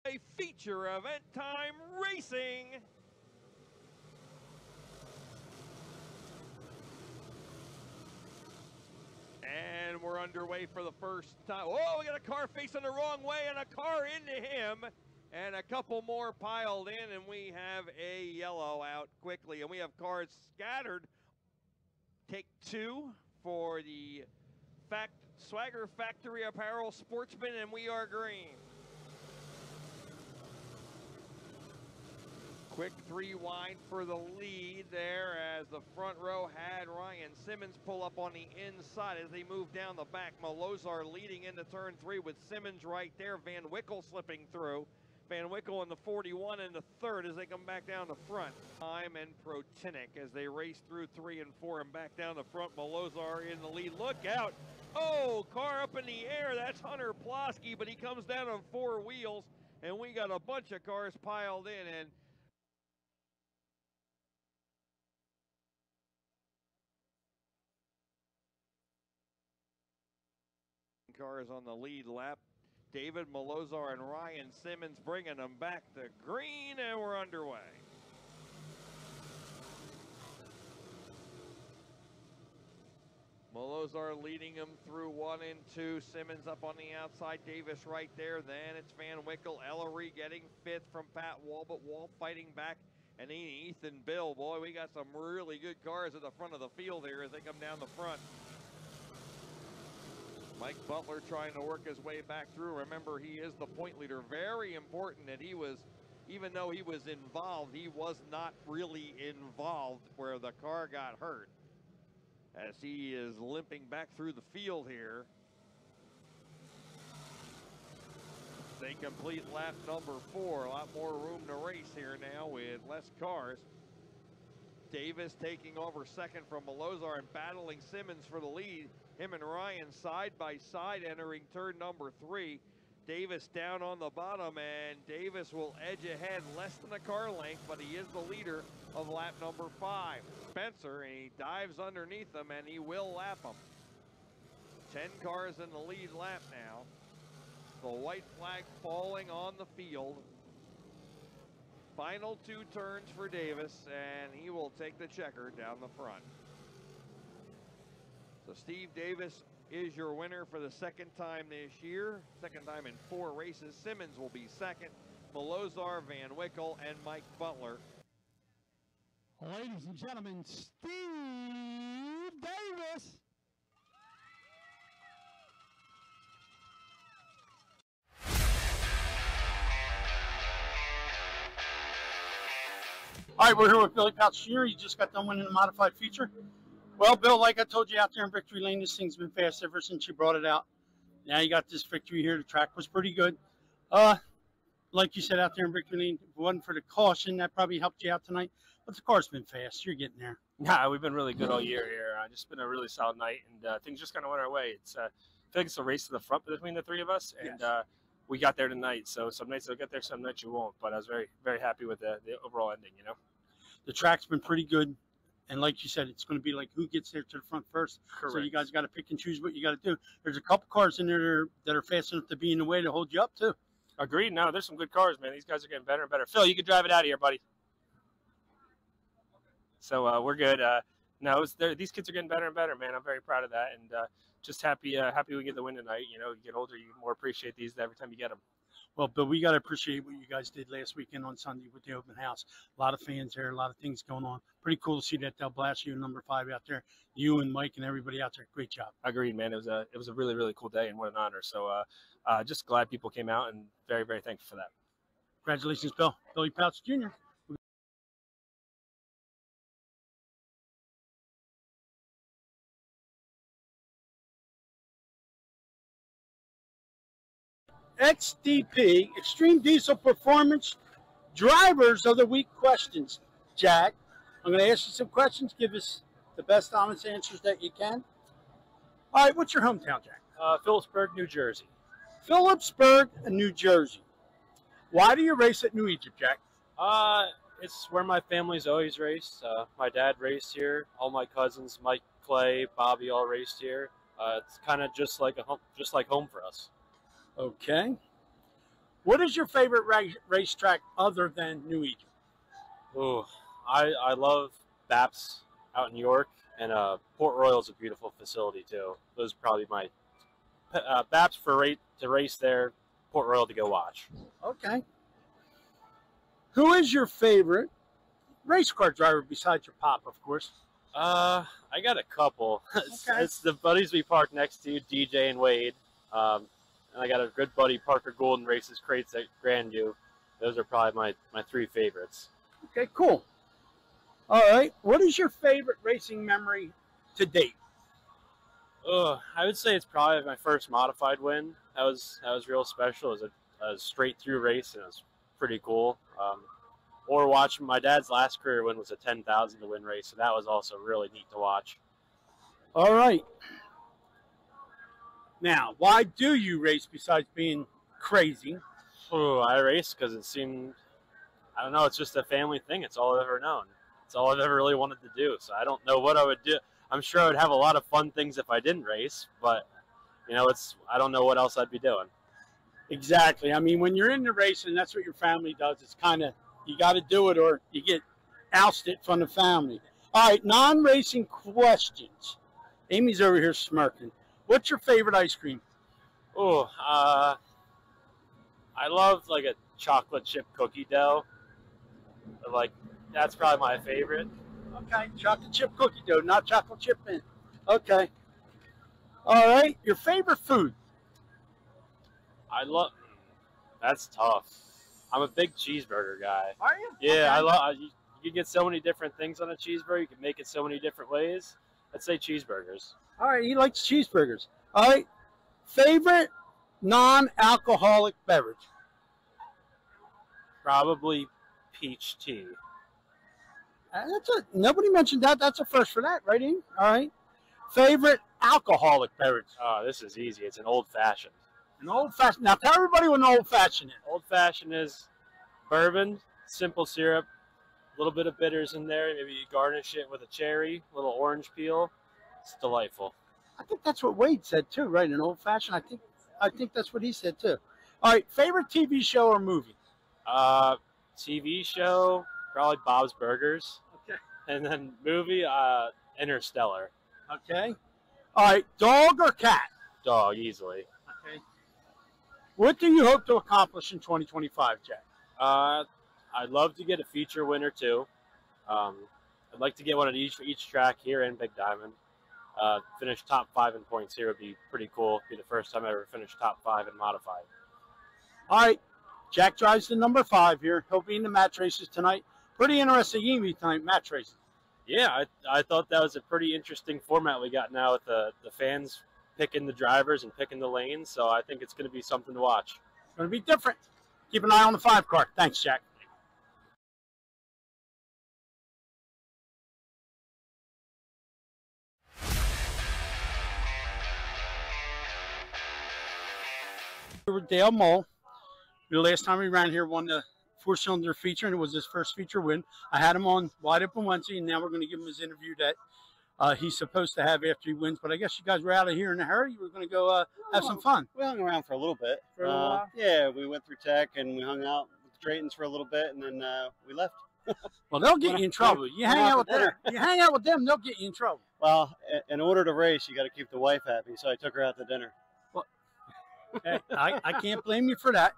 A feature event time racing. And we're underway for the first time. Oh, we got a car facing the wrong way and a car into him. And a couple more piled in, and we have a yellow out quickly. And we have cars scattered. Take two for the Swagger Factory Apparel Sportsman, and we are green. Quick three-wide for the lead there as the front row had Ryan Simmons pull up on the inside as they move down the back. Malozar leading into turn 3 with Simmons right there. Van Wickle slipping through. Van Wickle in the 41 and the third as they come back down the front. Time and Protinic as they race through 3 and 4 and back down the front. Malozar in the lead. Look out. Oh, car up in the air. That's Hunter Plosky, but he comes down on 4 wheels, and we got a bunch of cars piled in. And cars on the lead lap. David Malozar and Ryan Simmons bringing them back to green, and we're underway. Malozar leading them through 1 and 2. Simmons up on the outside. Davis right there. Then it's Van Wickle. Ellery getting 5th from Pat Wall, but Wall fighting back. And Ethan Bill. Boy, we got some really good cars at the front of the field here as they come down the front. Mike Butler trying to work his way back through. Remember, he is the point leader. Very important that he was, even though he was involved, he was not really involved where the car got hurt, as he is limping back through the field here. They complete lap number 4. A lot more room to race here now with less cars. Davis taking over second from Malozar and battling Simmons for the lead. Him and Ryan side by side entering turn number 3. Davis down on the bottom, and Davis will edge ahead less than a car length, but he is the leader of lap number 5. Spencer, and he dives underneath him, and he will lap him. 10 cars in the lead lap now. The white flag falling on the field. Final 2 turns for Davis, and he will take the checker down the front. So Steve Davis is your winner for the second time this year. Second time in 4 races. Simmons will be second. Malozar, Van Wickle, and Mike Butler. Ladies and gentlemen, Steve Davis. All right, we're here with Billy Pouch Jr. He just got done winning a modified feature. Well, Bill, like I told you out there in Victory Lane, this thing's been fast ever since you brought it out. Now you got this victory here. The track was pretty good. Like you said out there in Victory Lane, if it wasn't for the caution, that probably helped you out tonight. But the car's been fast. You're getting there. Yeah, we've been really good all year here. Just been a really solid night, and things just kind of went our way. I feel like it's a race to the front between the 3 of us, and we got there tonight. So some nights you'll get there, some nights you won't. But I was very, very happy with the overall ending, you know. The track's been pretty good. And like you said, it's going to be like who gets there to the front first. Correct. So you guys got to pick and choose what you got to do. There's a couple cars in there that are fast enough to be in the way to hold you up, too. Agreed. No, there's some good cars, man. These guys are getting better and better. Phil, you can drive it out of here, buddy. So we're good. No, these kids are getting better and better, man. I'm very proud of that, and just happy we get the win tonight. You know, you get older, you more appreciate these every time you get them. Well, Bill, we got to appreciate what you guys did last weekend on Sunday with the open house. A lot of fans there, a lot of things going on. Pretty cool to see that Del Blasio number 5 out there. You and Mike and everybody out there. Great job. Agreed, man. It was a really, really cool day, and what an honor. So just glad people came out, and very, very thankful for that. Congratulations, Bill. Billy Pouch Jr. XDP, Extreme Diesel Performance Drivers of the Week questions. Jack, I'm going to ask you some questions. Give us the best honest answers that you can. All right, what's your hometown, Jack? Phillipsburg, New Jersey. Phillipsburg, New Jersey. Why do you race at New Egypt, Jack? It's where my family's always raced. My dad raced here. All my cousins, Mike, Clay, Bobby, all raced here. It's kind of just like home for us. Okay. What is your favorite racetrack other than New Egypt? Oh, I love BAPS out in New York, and Port Royal's a beautiful facility too. Those are probably my BAPS to race there, Port Royal to go watch. Okay. Who is your favorite race car driver besides your pop, of course? I got a couple. Okay. It's the buddies we park next to, DJ and Wade. And I got a good buddy, Parker Golden, races crates at Grandview. Those are probably my 3 favorites. Okay, cool. All right. What is your favorite racing memory to date? I would say it's probably my first modified win. That was real special. It was a straight through race, and it was pretty cool. Or watching my dad's last career win was a 10,000 to win race, so that was also really neat to watch. All right. Now, why do you race besides being crazy? Oh, I race because it seemed, I don't know, it's just a family thing. It's all I've ever known. It's all I've ever really wanted to do. So I don't know what I would do. I'm sure I would have a lot of fun things if I didn't race, but, you know, I don't know what else I'd be doing. Exactly. I mean, when you're in the race and that's what your family does, it's kind of, you got to do it or you get ousted from the family. All right, non-racing questions. Amy's over here smirking. What's your favorite ice cream? Oh, I love like a chocolate chip cookie dough. Like, that's probably my favorite. Okay, chocolate chip cookie dough, not chocolate chip mint. Okay. All right, your favorite food? That's tough. I'm a big cheeseburger guy. Are you? Yeah, Okay. you can get so many different things on a cheeseburger. You can make it so many different ways. I'd say cheeseburgers. All right, he likes cheeseburgers. All right, favorite non-alcoholic beverage? Probably peach tea. Nobody mentioned that. That's a first for that, right, Ian? All right. Favorite alcoholic beverage? Oh, this is easy. It's an old-fashioned. An old-fashioned. Now tell everybody what an old-fashioned is. Old fashioned is bourbon, simple syrup, a little bit of bitters in there. Maybe you garnish it with a cherry, a little orange peel. It's delightful. I think that's what Wade said too, right? An old-fashioned. I think that's what he said too. All right, favorite TV show or movie? TV show, probably Bob's Burgers. Okay. And then movie, Interstellar. Okay. All right, dog or cat? Dog, easily. Okay. What do you hope to accomplish in 2025, Jack? I'd love to get a feature win or two. I'd like to get one at each track here in Big Diamond. Finish top 5 in points here would be pretty cool. Be the first time I ever finished top 5 in modified. All right, Jack drives the number 5 here. He'll be in the match races tonight. Pretty interesting evening tonight, match races. Yeah, I thought that was a pretty interesting format we got now with the fans picking the drivers and picking the lanes. So I think it's going to be something to watch. It's going to be different. Keep an eye on the 5 car. Thanks, Jack. Dale Mull. The last time he ran here, won the 4-cylinder feature, and it was his first feature win. I had him on Wide Open Wednesday, and now we're going to give him his interview that he's supposed to have after he wins. But I guess you guys were out of here in a hurry. You were going to go have some fun. We hung around for a little bit. For a little while? Yeah, we went through tech, and we hung out with the Draytons for a little bit, and then we left. Well, they'll get you in trouble. You hang out with them. You hang out with them, they'll get you in trouble. Well, in order to race, you got to keep the wife happy, so I took her out to dinner. Well, okay, I can't blame you for that.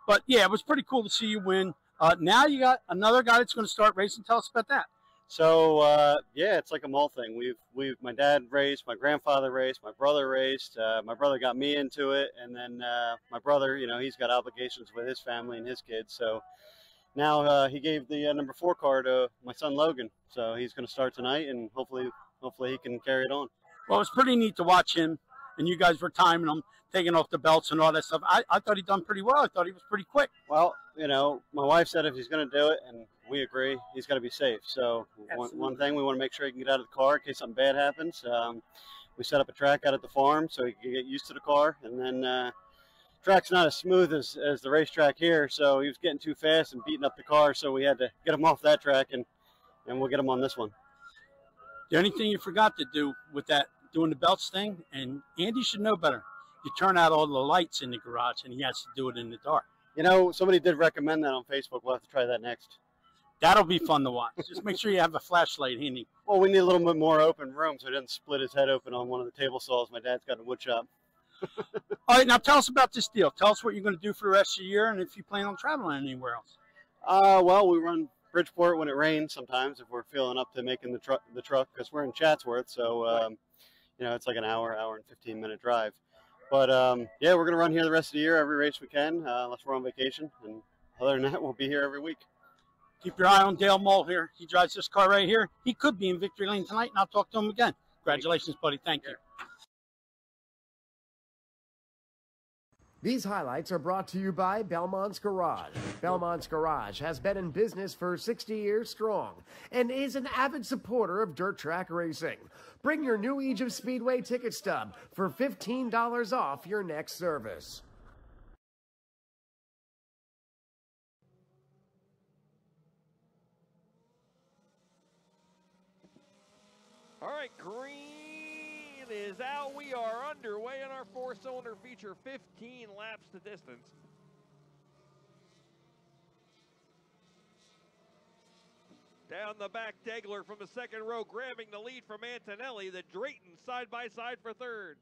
But, yeah, it was pretty cool to see you win. Now you got another guy that's going to start racing. Tell us about that. So, yeah, it's like a Mull thing. My dad raced, my grandfather raced, my brother raced. My brother got me into it, and then my brother, he's got obligations with his family and his kids. So now he gave the number 4 car to my son Logan. So he's going to start tonight, and hopefully he can carry it on. Well, it's pretty neat to watch him, and you guys were timing him, taking off the belts and all that stuff. I thought he'd done pretty well. I thought he was pretty quick. Well, my wife said if he's going to do it, and we agree, he's got to be safe. So one thing, we want to make sure he can get out of the car in case something bad happens. We set up a track out at the farm so he can get used to the car. And then track's not as smooth as the racetrack here, so he was getting too fast and beating up the car. So we had to get him off that track, and we'll get him on this one. The only thing you forgot to do with that, doing the belts thing, and Andy should know better, you turn out all the lights in the garage, and he has to do it in the dark. Somebody did recommend that on Facebook. We'll have to try that next. That'll be fun to watch. Just make sure you have a flashlight handy. Well, we need a little bit more open room so he doesn't split his head open on one of the table saws my dad's got in the wood shop. All right, now tell us about this deal. Tell us what you're going to do for the rest of the year and if you plan on traveling anywhere else. Well, we run Bridgeport when it rains sometimes if we're feeling up to making the truck because we're in Chatsworth. So, Right. It's like an hour and 15-minute drive. But, yeah, we're going to run here the rest of the year, every race we can, unless we're on vacation. And other than that, we'll be here every week. Keep your eye on Dale Mull here. He drives this car right here. He could be in victory lane tonight, and I'll talk to him again. Congratulations, buddy. Thank you. These highlights are brought to you by Belmont's Garage. Belmont's Garage has been in business for 60 years strong and is an avid supporter of dirt track racing. Bring your new Egypt Speedway ticket stub for $15 off your next service. All right, green is out. We are underway in our 4-cylinder feature, 15 laps to distance. Down the back, Degler from the second row grabbing the lead from Antonelli. The Drayton side by side for third.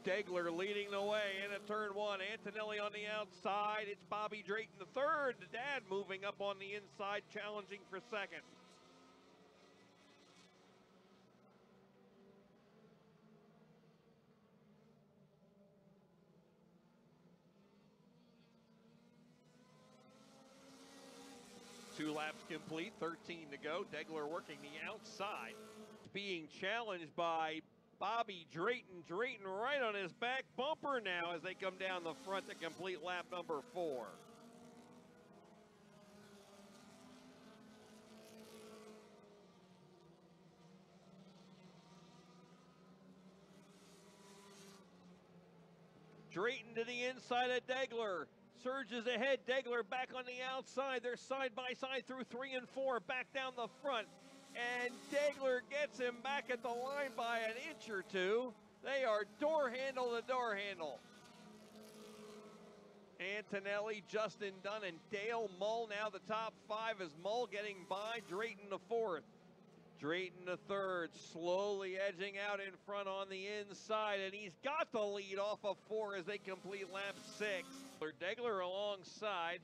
Degler leading the way into turn 1. Antonelli on the outside. It's Bobby Drayton the third. The dad moving up on the inside, challenging for second. Two laps complete, 13 to go. Degler working the outside. Being challenged by Bobby Drayton. Drayton right on his back bumper now as they come down the front to complete lap number 4. Drayton to the inside of Degler. Surges ahead. Degler back on the outside. They're side by side through 3 and 4. Back down the front. And Degler gets him back at the line by an inch or two. They are door handle to door handle. Antonelli, Justin Dunn, and Dale Mull now the top 5 as Mull getting by Drayton the 4th. Drayton the 3rd, slowly edging out in front on the inside, and he's got the lead off of 4 as they complete lap 6. Degler alongside.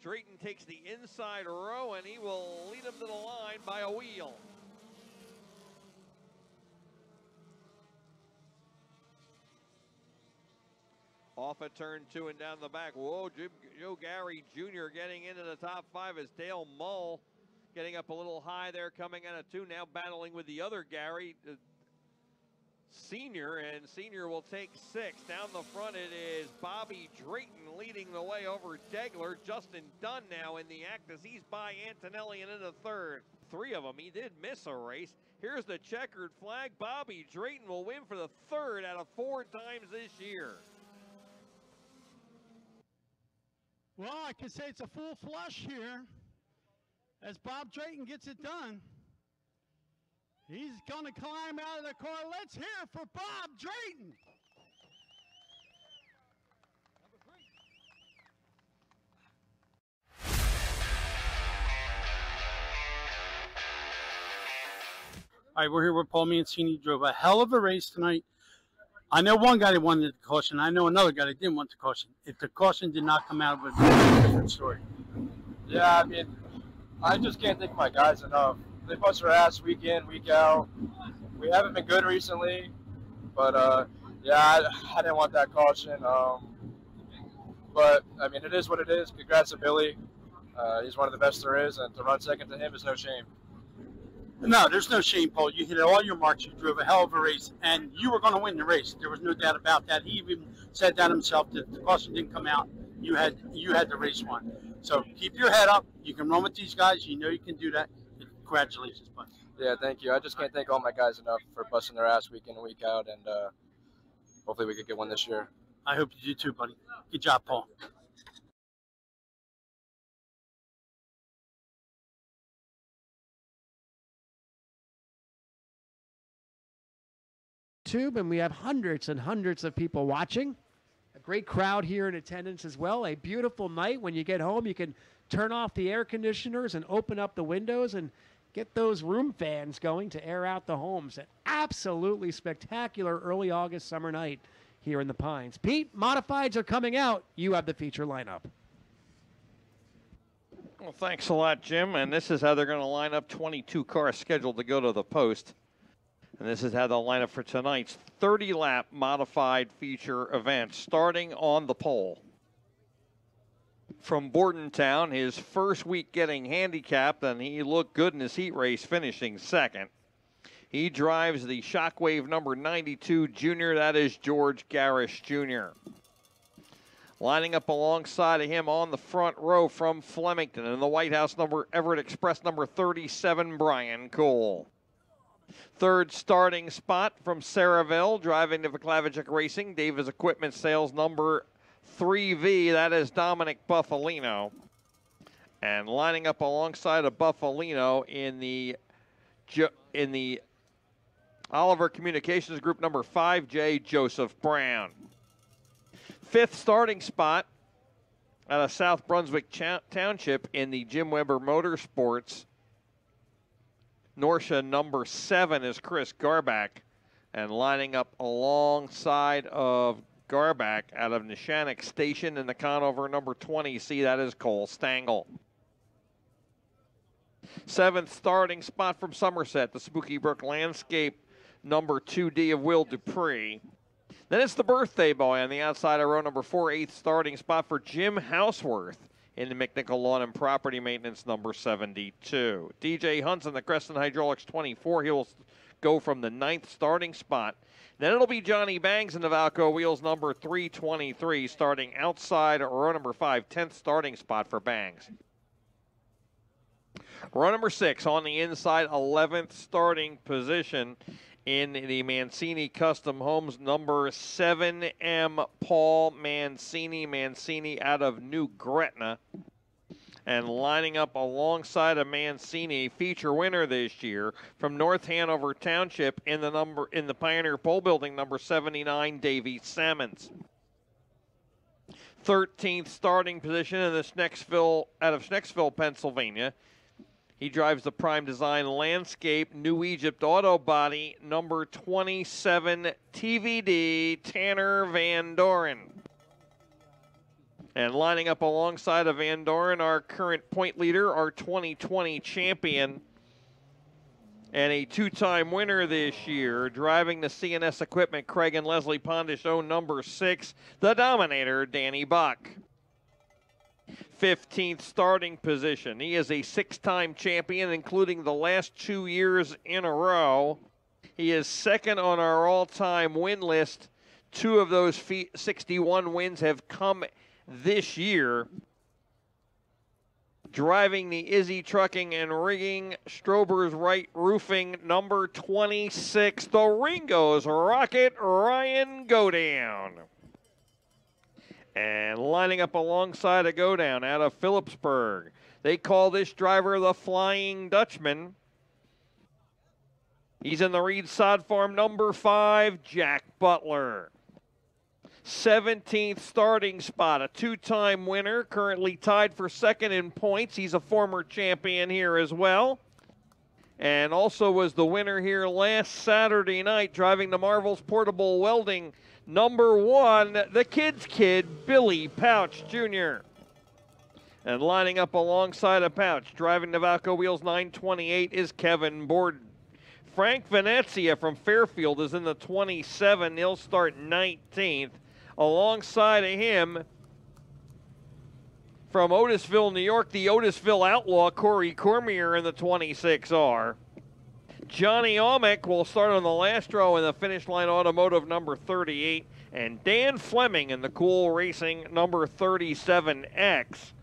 Drayton takes the inside row, and he will lead him to the line by a wheel. Off at turn 2 and down the back. Whoa, Joe Gary Jr. getting into the top 5 as Dale Mull getting up a little high there, coming out of 2, now battling with the other Gary Senior, and Senior will take 6. Down the front it is Bobby Drayton leading the way over Degler. Justin Dunn now in the act as he's by Antonelli and into 3rd. 3 of them, he did miss a race. Here's the checkered flag. Bobby Drayton will win for the 3rd out of 4 times this year. Well, I can say it's a full flush here as Bob Drayton gets it done. He's going to climb out of the car. Let's hear it for Bob Drayton. All right, we're here with Paul Mancini. Drove a hell of a race tonight. I know one guy that wanted the caution. I know another guy that didn't want the caution. If the caution did not come out, it would be a different story. Yeah, I mean, I just can't thank my guys enough. They bust their ass week in, week out. We haven't been good recently, but yeah, I didn't want that caution. But I mean, it is what it is. Congrats to Billy. He's one of the best there is, and to run second to him is no shame. No, there's no shame, Paul. You hit all your marks. You drove a hell of a race, and you were going to win the race. There was no doubt about that. He even said that himself, that the caution didn't come out. You had the race won. So keep your head up. You can run with these guys. You know you can do that. Congratulations, bud. Yeah, thank you. I just can't thank all my guys enough for busting their ass week in and week out, and hopefully we could get one this year. I hope you do too, buddy. Good job, Paul. And we have hundreds and hundreds of people watching. A great crowd here in attendance as well. A beautiful night. When you get home, you can turn off the air conditioners and open up the windows and get those room fans going to air out the homes. An absolutely spectacular early August summer night here in the Pines. Pete, modifieds are coming out. You have the feature lineup. Well, thanks a lot, Jim. And this is how they're going to line up 22 cars scheduled to go to the post. And this is how they'll line up for tonight's 30-lap modified feature event, starting on the pole. From Bordentown, his first week getting handicapped, and he looked good in his heat race, finishing 2nd. He drives the Shockwave number 92 junior. That is George Garish Jr. Lining up alongside of him on the front row from Flemington in the White House number Everett Express number 37, Brian Cole. 3rd starting spot from Saraville, driving the Vlakovic Racing, Davis Equipment Sales number 3V, that is Dominic Buffalino. And lining up alongside of Buffalino in the Oliver Communications Group number 5J, Joseph Brown. 5th starting spot out of South Brunswick Township in the Jim Weber Motorsports, Norcia number 7 is Chris Garback, and lining up alongside of Garback out of Neshannock Station in the Conover number 20, see that is Cole Stangl. 7th starting spot from Somerset, the Spooky Brook Landscape number 2D of Will Dupree. Then it's the birthday boy on the outside of row number 4, 8th starting spot for Jim Houseworth in the McNichol Lawn and Property Maintenance number 72. DJ Hunt's in the Creston Hydraulics 24. He'll go from the 9th starting spot. Then it'll be Johnny Bangs in the Valco Wheels number 323, starting outside row number 5, 10th starting spot for Bangs. Row number 6 on the inside, 11th starting position In the Mancini Custom Homes, number 7M, Paul Mancini. Mancini out of New Gretna. And lining up alongside of Mancini, feature winner this year from North Hanover Township in the Pioneer Pole Building, number 79, Davey Sammons. 13th starting position in the out of Schnecksville, Pennsylvania. He drives the Prime Design Landscape New Egypt Auto Body, number 27, TVD, Tanner Van Doren. And lining up alongside of Van Doren, our current point leader, our 2020 champion, and a two-time winner this year, driving the CNS equipment, Craig and Leslie Pondish own number 6, the Dominator, Danny Bach. 15th starting position. He is a 6-time champion, including the last 2 years in a row. He is second on our all-time win list. 2 of those 61 wins have come this year. Driving the Izzy Trucking and Rigging, Strober's Right Roofing, number 26, the Ringo's Rocket, Ryan Godown. And lining up alongside a Godown out of Phillipsburg. They call this driver the Flying Dutchman. He's in the Reed Sod Farm, number 5, Jack Butler. 17th starting spot, a 2-time winner, currently tied for second in points. He's a former champion here as well. And also was the winner here last Saturday night, driving the Marvel's Portable Welding, number 1, the kid's kid, Billy Pouch Jr. And lining up alongside a Pouch, driving the Valco Wheels 928 is Kevin Borden. Frank Venezia from Fairfield is in the 27. He'll start 19th. Alongside of him, from Otisville, New York, the Otisville Outlaw, Corey Cormier in the 26R. Johnny Almec will start on the last row in the Finish Line Automotive number 38. And Dan Fleming in the Cool Racing number 37X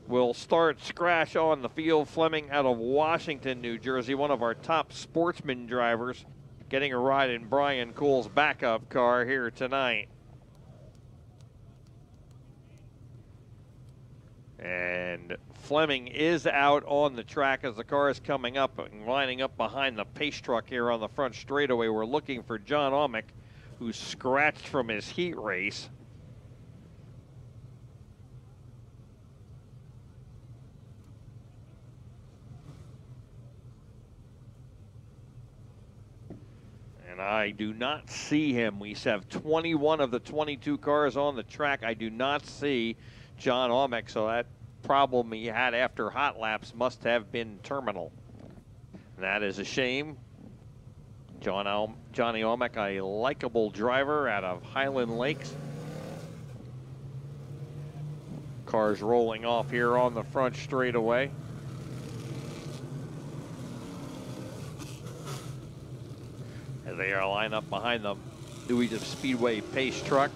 will start scratch on the field. Fleming out of Washington, New Jersey, one of our top sportsman drivers, getting a ride in Brian Cool's backup car here tonight. And Fleming is out on the track as the car is coming up and lining up behind the pace truck here on the front straightaway. We're looking for John Almec, who's scratched from his heat race. I do not see him. We have 21 of the 22 cars on the track. I do not see John Almec, so that problem he had after hot laps must have been terminal. That is a shame. Johnny Almec, a likable driver out of Highland Lakes. Cars rolling off here on the front straightaway. As they are lined up behind the New Egypt Speedway pace truck.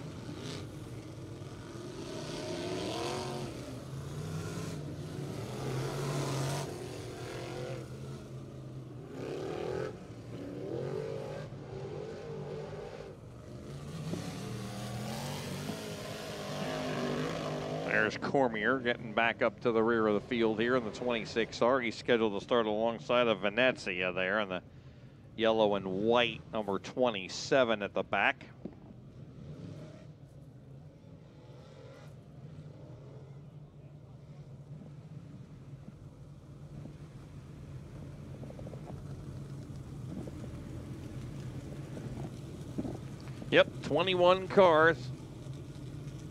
There's Cormier getting back up to the rear of the field here in the 26R. He's scheduled to start alongside of Venezia there in the yellow and white, number 27 at the back. Yep, 21 cars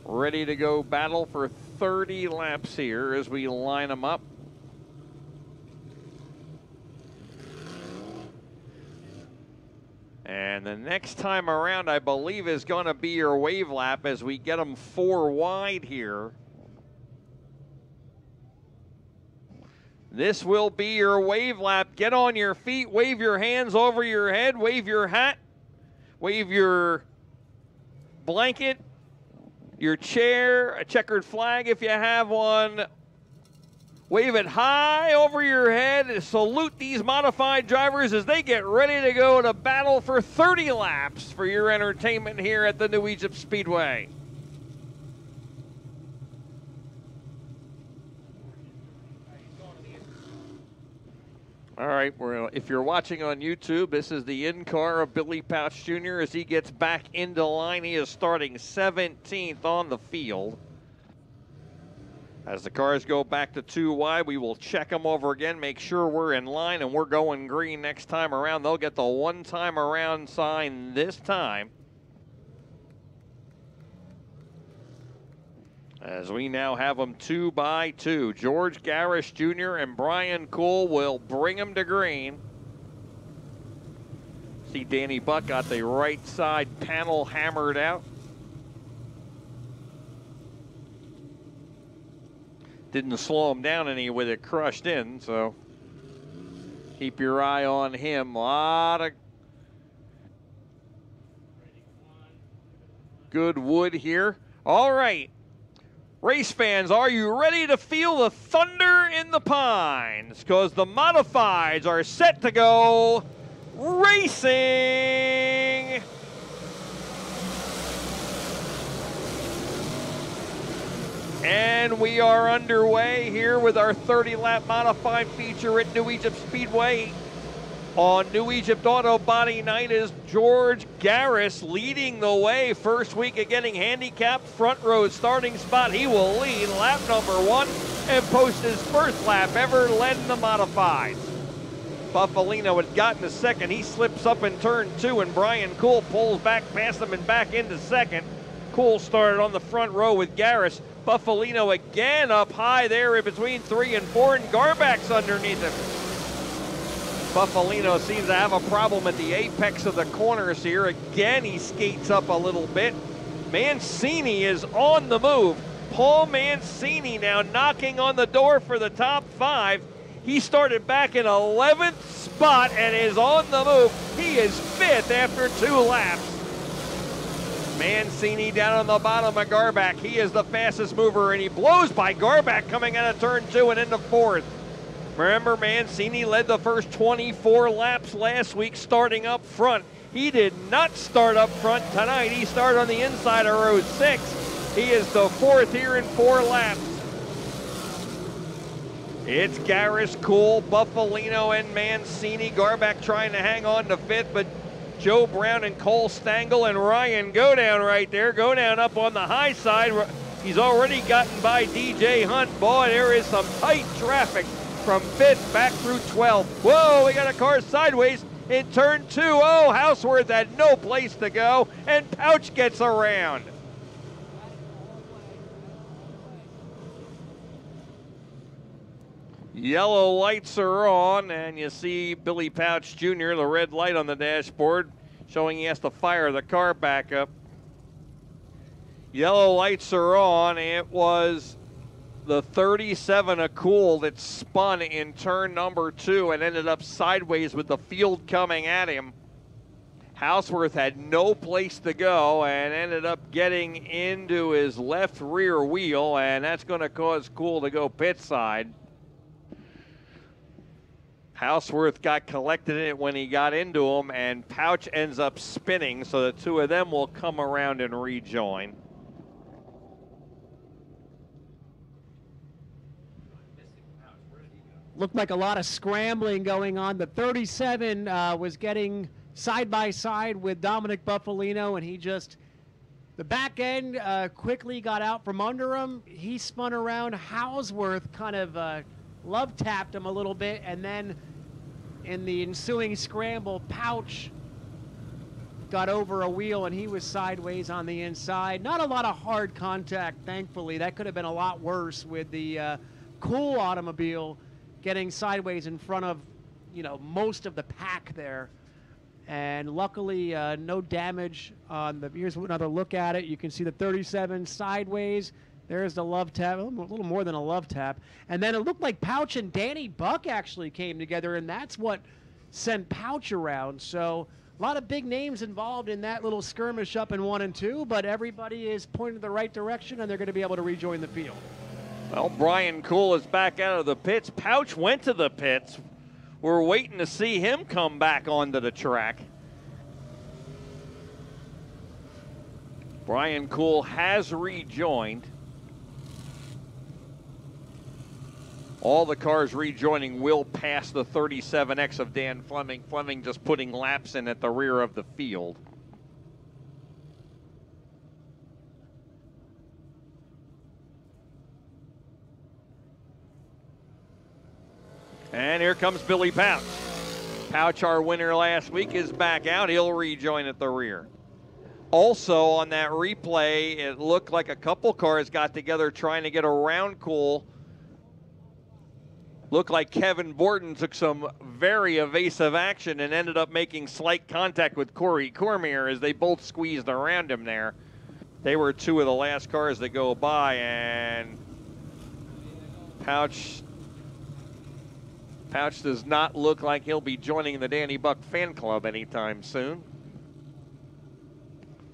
ready to go battle for 30 laps here as we line them up. And the next time around, I believe, is going to be your wave lap as we get them 4 wide here. This will be your wave lap. Get on your feet, wave your hands over your head, wave your hat, wave your blanket, your chair, a checkered flag if you have one. Wave it high over your head. Salute these modified drivers as they get ready to go to battle for 30 laps for your entertainment here at the New Egypt Speedway. All right, if you're watching on YouTube, this is the in-car of Billy Pouch Jr. as he gets back into line. He is starting 17th on the field. As the cars go back to 2 wide, we will check them over again, make sure we're in line, and we're going green next time around. They'll get the one-time around sign this time. As we now have them 2 by 2. George Garris Jr. and Brian Cool will bring them to green. See Danny Buck got the right side panel hammered out. Didn't slow him down any with it crushed in, so keep your eye on him. A lot of good wood here. All right. Race fans, are you ready to feel the thunder in the pines? Because the modifieds are set to go racing. And we are underway here with our 30-lap modified feature at New Egypt Speedway. On New Egypt Auto Body Night is George Garris leading the way. First week of getting handicapped, front row starting spot. He will lead lap number 1 and post his first lap ever led the modifieds. Buffalino had gotten to second. He slips up in turn 2, and Brian Cool pulls back past him and back into second. Cool started on the front row with Garris. Buffalino again up high there in between 3 and 4, and Garback's underneath him. Buffalino seems to have a problem at the apex of the corners here. Again, he skates up a little bit. Mancini is on the move. Paul Mancini now knocking on the door for the top 5. He started back in 11th spot and is on the move. He is 5th after 2 laps. Mancini down on the bottom of Garback. He is the fastest mover, and he blows by Garback coming out of turn 2 and into 4th. Remember, Mancini led the first 24 laps last week starting up front. He did not start up front tonight. He started on the inside of row 6. He is the 4th here in 4 laps. It's Garris, Cool, Buffalino, and Mancini. Garback trying to hang on to 5th, but Joe Brown and Cole Stengel and Ryan Godown right there. Godown up on the high side. He's already gotten by DJ Hunt. Boy, there is some tight traffic from 5th back through 12th. Whoa, we got a car sideways in turn 2. Oh, Houseworth had no place to go, and Pouch gets around. Yellow lights are on, and you see Billy Pouch Jr., the red light on the dashboard, showing he has to fire the car back up. Yellow lights are on. It was the 37 of Cool that spun in turn number 2 and ended up sideways with the field coming at him. Houseworth had no place to go and ended up getting into his left rear wheel, and that's going to cause Cool to go pit side. Houseworth got collected in it when he got into him, and Pouch ends up spinning, so the 2 of them will come around and rejoin. Looked like a lot of scrambling going on. The 37 was getting side by side with Dominic Buffalino, and he just, the back end quickly got out from under him. He spun around. Houseworth kind of love tapped him a little bit, and then in the ensuing scramble, Pouch got over a wheel and he was sideways on the inside. Not a lot of hard contact, thankfully. That could have been a lot worse with the Cool automobile getting sideways in front of, you know, most of the pack there. And luckily, no damage on the, here's another look at it. You can see the 37 sideways. There's the love tap, a little more than a love tap. And then it looked like Pouch and Danny Buck actually came together, and that's what sent Pouch around. So a lot of big names involved in that little skirmish up in 1 and 2, but everybody is pointing the right direction, and they're going to be able to rejoin the field. Well, Brian Cool is back out of the pits. Pouch went to the pits. We're waiting to see him come back onto the track. Brian Cool has rejoined. All the cars rejoining will pass the 37X of Dan Fleming. Fleming just putting laps in at the rear of the field. And here comes Billy Pouch. Pouch, our winner last week, is back out. He'll rejoin at the rear. Also on that replay, it looked like a couple cars got together trying to get around Cool. Looked like Kevin Borden took some very evasive action and ended up making slight contact with Corey Cormier as they both squeezed around him there. They were two of the last cars that go by, and Pouch does not look like he'll be joining the Danny Buck fan club anytime soon.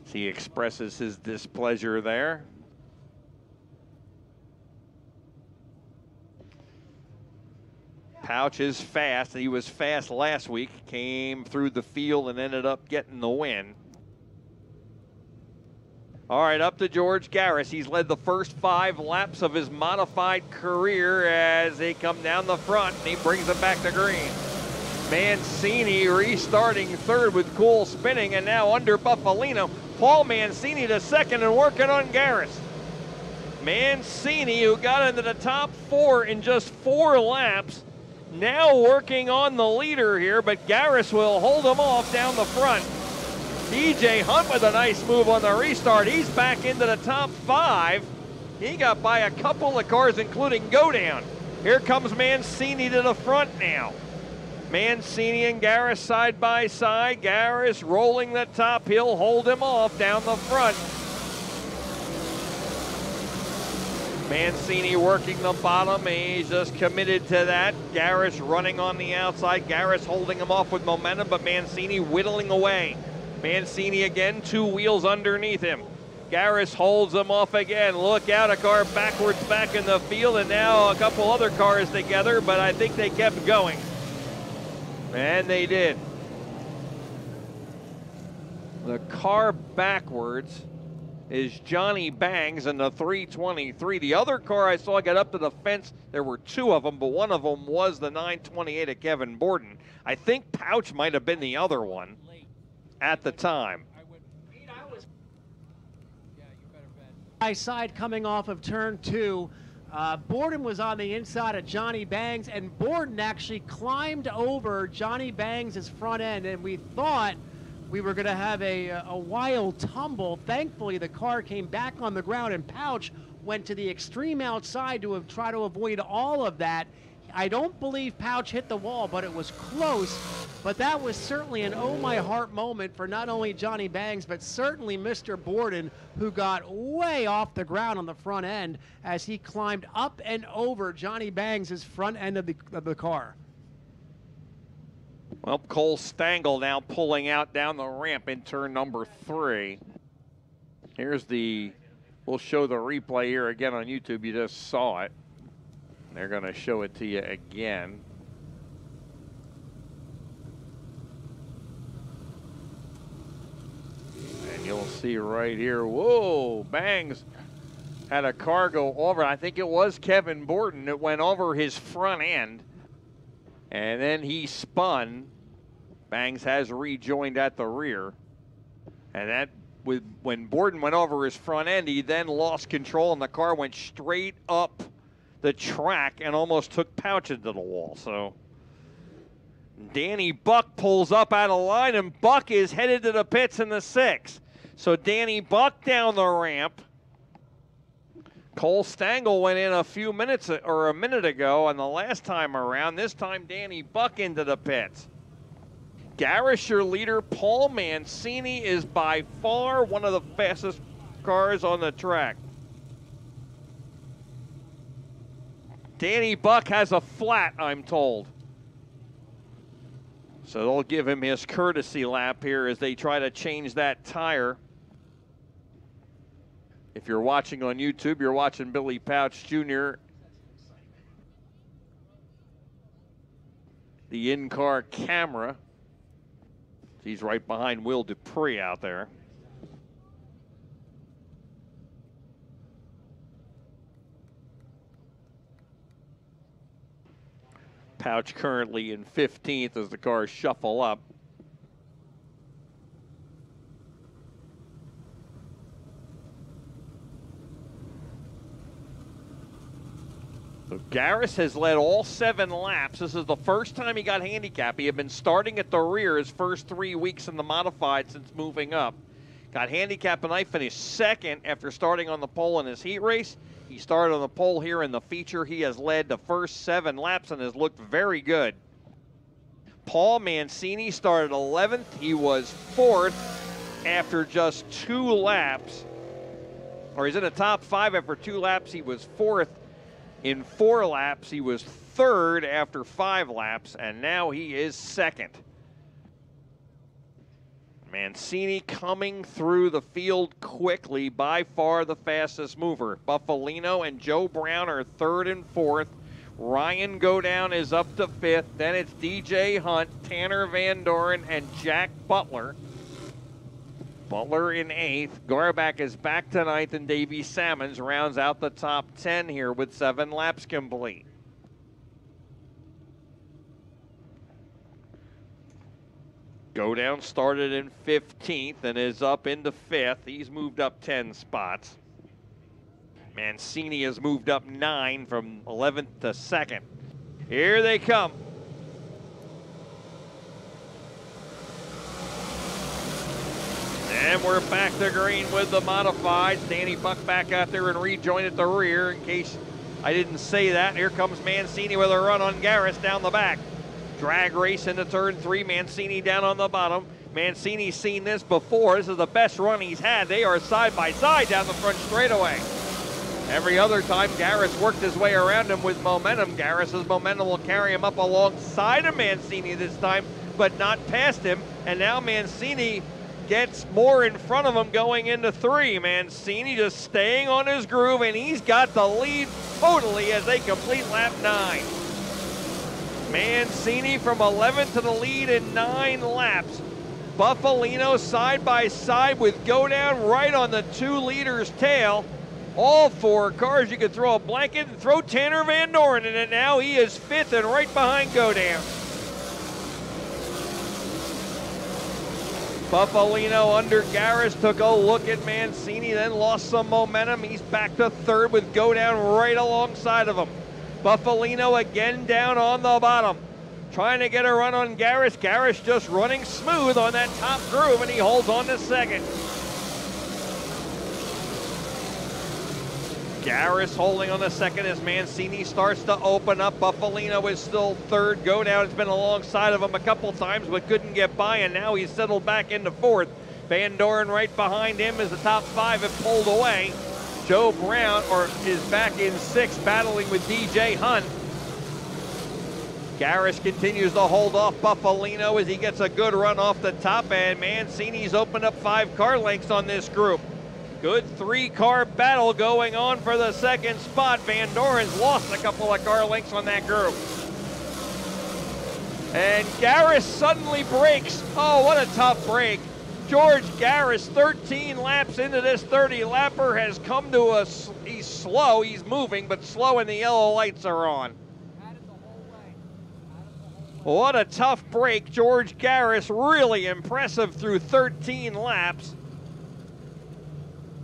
He expresses his displeasure there. Pouch is fast. He was fast last week, came through the field and ended up getting the win. All right, up to George Garris. He's led the first 5 laps of his modified career as they come down the front, and he brings them back to green. Mancini restarting third with Cool spinning, and now under Buffalino. Paul Mancini to second and working on Garris. Mancini, who got into the top 4 in just 4 laps, now working on the leader here, but Garris will hold him off down the front. DJ Hunt with a nice move on the restart. He's back into the top 5. He got by a couple of cars, including Go Down. Here comes Mancini to the front now. Mancini and Garris side by side. Garris rolling the top. He'll hold him off down the front. Mancini working the bottom. He's just committed to that. Garris running on the outside. Garris holding him off with momentum, but Mancini whittling away. Mancini again, 2 wheels underneath him. Garris holds him off again. Look out, a car backwards back in the field, and now a couple other cars together, but I think they kept going. And they did. The car backwards is Johnny Bangs in the 323. The other car I saw get up to the fence, there were 2 of them, but one of them was the 928 of Kevin Borden. I think Pouch might have been the other one at the time. Side coming off of turn 2. Borden was on the inside of Johnny Bangs, and Borden actually climbed over Johnny Bangs' front end, and we thought we were going to have a wild tumble. Thankfully, the car came back on the ground, and Pouch went to the extreme outside to try to avoid all of that. I don't believe Pouch hit the wall, but it was close. But that was certainly an oh my heart moment for not only Johnny Bangs, but certainly Mr. Borden, who got way off the ground on the front end as he climbed up and over Johnny Bangs' front end of the car. Well, Cole Stengel now pulling out down the ramp in turn number 3. Here's we'll show the replay here again on YouTube. You just saw it. They're going to show it to you again. And you'll see right here, whoa, Bangs had a car go over. I think it was Kevin Borden. It went over his front end. And then he spun. Bangs has rejoined at the rear. And when Borden went over his front end, he then lost control and the car went straight up the track and almost took Pouch into the wall. So Danny Buck pulls up out of line, and Buck is headed to the pits in the 6. So Danny Buck down the ramp. Cole Stengel went in a minute ago on the last time around. This time Danny Buck into the pits. Garris, your leader. Paul Mancini is by far one of the fastest cars on the track. Danny Buck has a flat, I'm told. So they'll give him his courtesy lap here as they try to change that tire. If you're watching on YouTube, you're watching Billy Pouch Jr. The in-car camera. He's right behind Will Dupree out there. Pouch currently in 15th as the cars shuffle up. So Garris has led all 7 laps. This is the first time he got handicap. He had been starting at the rear his first 3 weeks in the modified since moving up. Got handicap tonight, finished second after starting on the pole in his heat race. He started on the pole here in the feature. He has led the first 7 laps and has looked very good. Paul Mancini started 11th. He was 4th after just 2 laps. Or he's in the top 5 after 2 laps. He was 4th. In 4 laps, he was 3rd after 5 laps, and now he is 2nd. Mancini coming through the field quickly, by far the fastest mover. Buffalino and Joe Brown are 3rd and 4th. Ryan Godown is up to 5th. Then it's DJ Hunt, Tanner Van Doren, and Jack Butler. Butler in 8th. Garback is back to 9th, and Davey Salmons rounds out the top 10 here with 7 laps complete. Godown started in 15th and is up into 5th. He's moved up 10 spots. Mancini has moved up 9 from 11th to 2nd. Here they come. And we're back to green with the modifieds. Danny Buck back out there and rejoin at the rear in case I didn't say that. Here comes Mancini with a run on Garris down the back. Drag race into turn 3. Mancini down on the bottom. Mancini's seen this before. This is the best run he's had. They are side by side down the front straightaway. Every other time Garris worked his way around him with momentum. Garris's momentum will carry him up alongside of Mancini this time, but not past him. And now Mancini gets more in front of him going into 3. Mancini just staying on his groove, and he's got the lead totally as they complete lap 9. Mancini from 11th to the lead in 9 laps. Buffalino side by side with Godown right on the 2 leaders' tail. All 4 cars, you could throw a blanket and throw Tanner Van Doren in it now. He is 5th and right behind Godown. Buffalino under Garris took a look at Mancini, then lost some momentum. He's back to 3rd with Godown right alongside of him. Buffalino again down on the bottom, trying to get a run on Garris. Garris just running smooth on that top groove, and he holds on to 2nd. Garris holding on to 2nd as Mancini starts to open up. Buffalino is still 3rd. Godown has been alongside of him a couple times but couldn't get by, and now he's settled back into 4th. Van Doren right behind him as the top 5 have pulled away. Joe Brown is back in 6th, battling with DJ Hunt. Garris continues to hold off Buffalino as he gets a good run off the top, and Mancini's opened up 5 car lengths on this group. Good 3-car battle going on for the 2nd spot. Van Doren's lost a couple of car lengths on that group. And Garris suddenly breaks. Oh, what a tough break. George Garris, 13 laps into this 30-lapper, has come to us. He's slow, he's moving, but slow, and the yellow lights are on. What a tough break. George Garris, really impressive through 13 laps.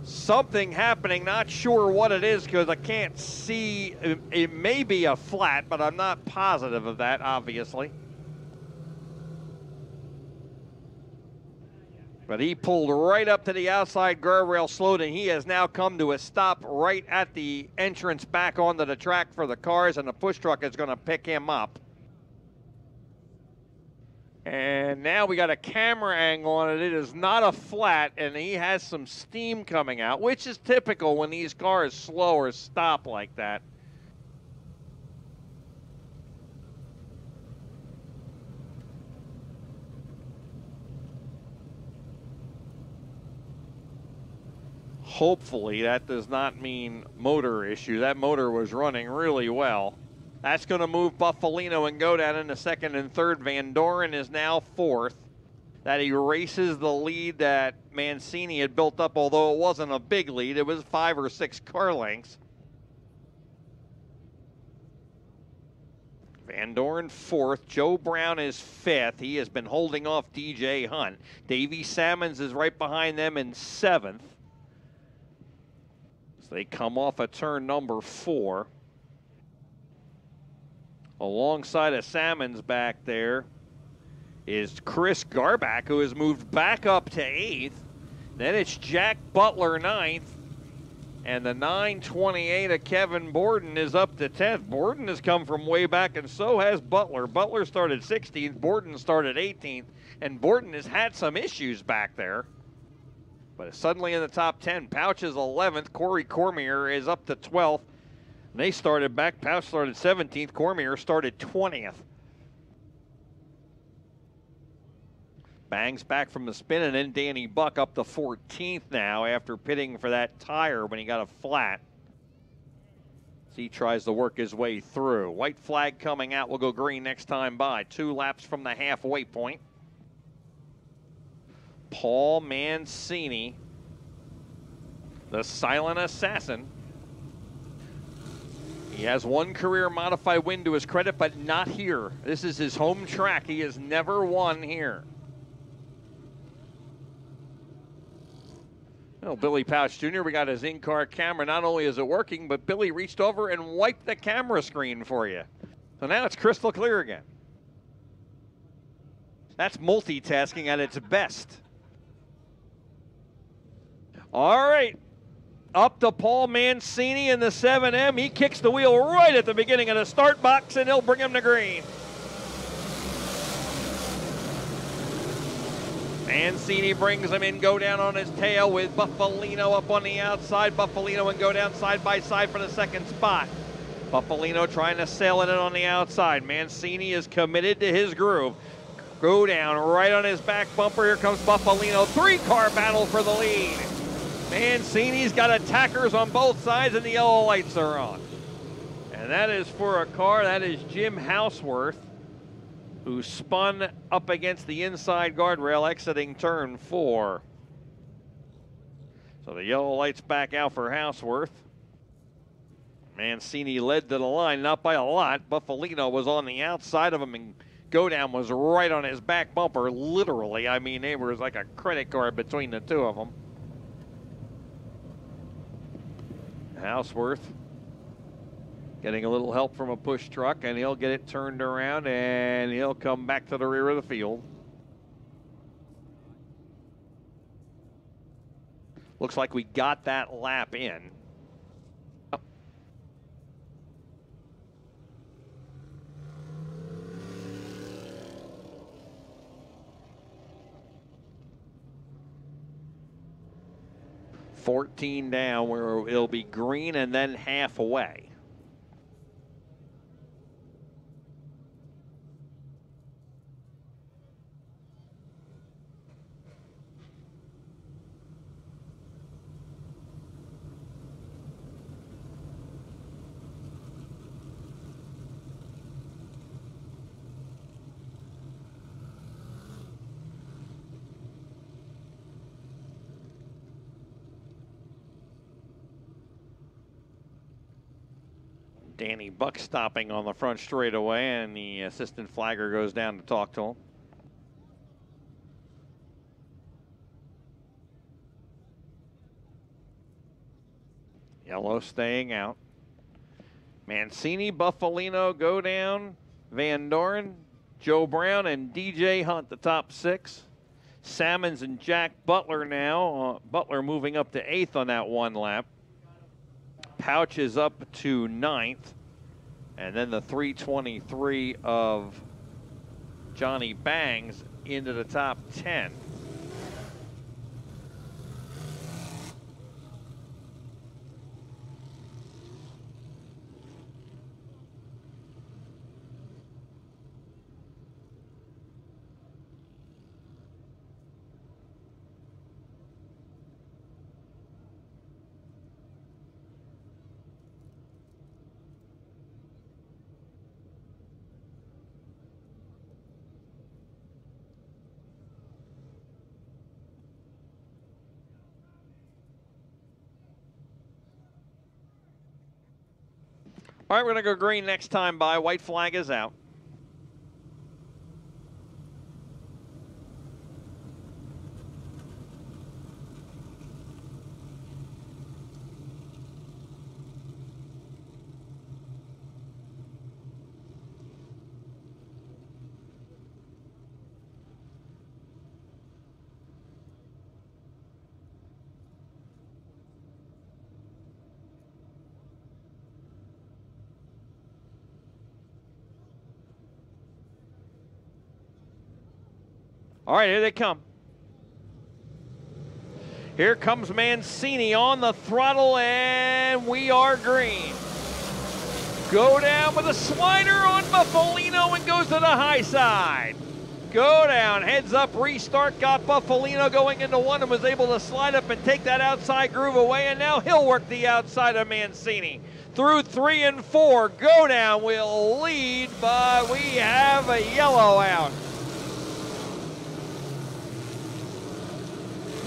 Something happening, not sure what it is because I can't see. It may be a flat, but I'm not positive of that, obviously. But he pulled right up to the outside guardrail, slowed, and he has now come to a stop right at the entrance back onto the track for the cars, and the push truck is going to pick him up. And now we got a camera angle on it. It is not a flat, and he has some steam coming out, which is typical when these cars slow or stop like that. Hopefully that does not mean motor issue. That motor was running really well. That's going to move Buffalino and go down into second and third. Van Doren is now fourth. That erases the lead that Mancini had built up, although it wasn't a big lead. It was 5 or 6 car lengths. Van Doren fourth. Joe Brown is fifth. He has been holding off DJ Hunt. Davey Salmons is right behind them in seventh. So they come off of turn number 4. Alongside of Salmons back there is Chris Garback, who has moved back up to 8th. Then it's Jack Butler 9th. And the 928 of Kevin Borden is up to 10th. Borden has come from way back, and so has Butler. Butler started 16th. Borden started 18th. And Borden has had some issues back there. But it's suddenly in the top 10. Pouch is 11th. Corey Cormier is up to 12th. And they started back. Pouch started 17th. Cormier started 20th. Bangs back from the spin, and then Danny Buck up to 14th now after pitting for that tire when he got a flat. So he tries to work his way through. White flag coming out. Will go green next time by. 2 laps from the halfway point. Paul Mancini, the silent assassin. He has 1 career modified win to his credit, but not here. This is his home track. He has never won here. Oh, Billy Pouch Jr., we got his in-car camera. Not only is it working, but Billy reached over and wiped the camera screen for you. So now it's crystal clear again. That's multitasking at its best. All right, up to Paul Mancini in the 7M. He kicks the wheel right at the beginning of the start box, and he'll bring him to green. Mancini brings him in, go down on his tail with Buffalino up on the outside. Buffalino and go down side by side for the second spot. Buffalino trying to sail it in on the outside. Mancini is committed to his groove. Go down right on his back bumper. Here comes Buffalino. 3-car battle for the lead. Mancini's got attackers on both sides, and the yellow lights are on. And that is for a car. That is Jim Houseworth, who spun up against the inside guardrail exiting turn 4. So the yellow lights back out for Houseworth. Mancini led to the line, not by a lot. Buffalino was on the outside of him, and go down was right on his back bumper, literally. I mean, it was like a credit card between the two of them. Houseworth getting a little help from a push truck, and he'll get it turned around, and he'll come back to the rear of the field. Looks like we got that lap in. Oh. $14 down, where it'll be green and then halfway. Danny Buck stopping on the front straightaway, and the assistant flagger goes down to talk to him. Yellow staying out. Mancini, Buffalino go down. Van Doren, Joe Brown, and DJ Hunt, the top 6. Salmons and Jack Butler now. Butler moving up to 8th on that 1 lap. Pouch is up to 9th. And then the 323 of Johnny Bangs into the top 10. All right, we're going to go green next time by. White flag is out. All right, here they come. Here comes Mancini on the throttle, and we are green. Go down with a slider on Buffalino and goes to the high side. Go down, heads up, restart, got Buffalino going into one and was able to slide up and take that outside groove away, and now he'll work the outside of Mancini. Through 3 and 4, Go Down will lead, but we have a yellow out.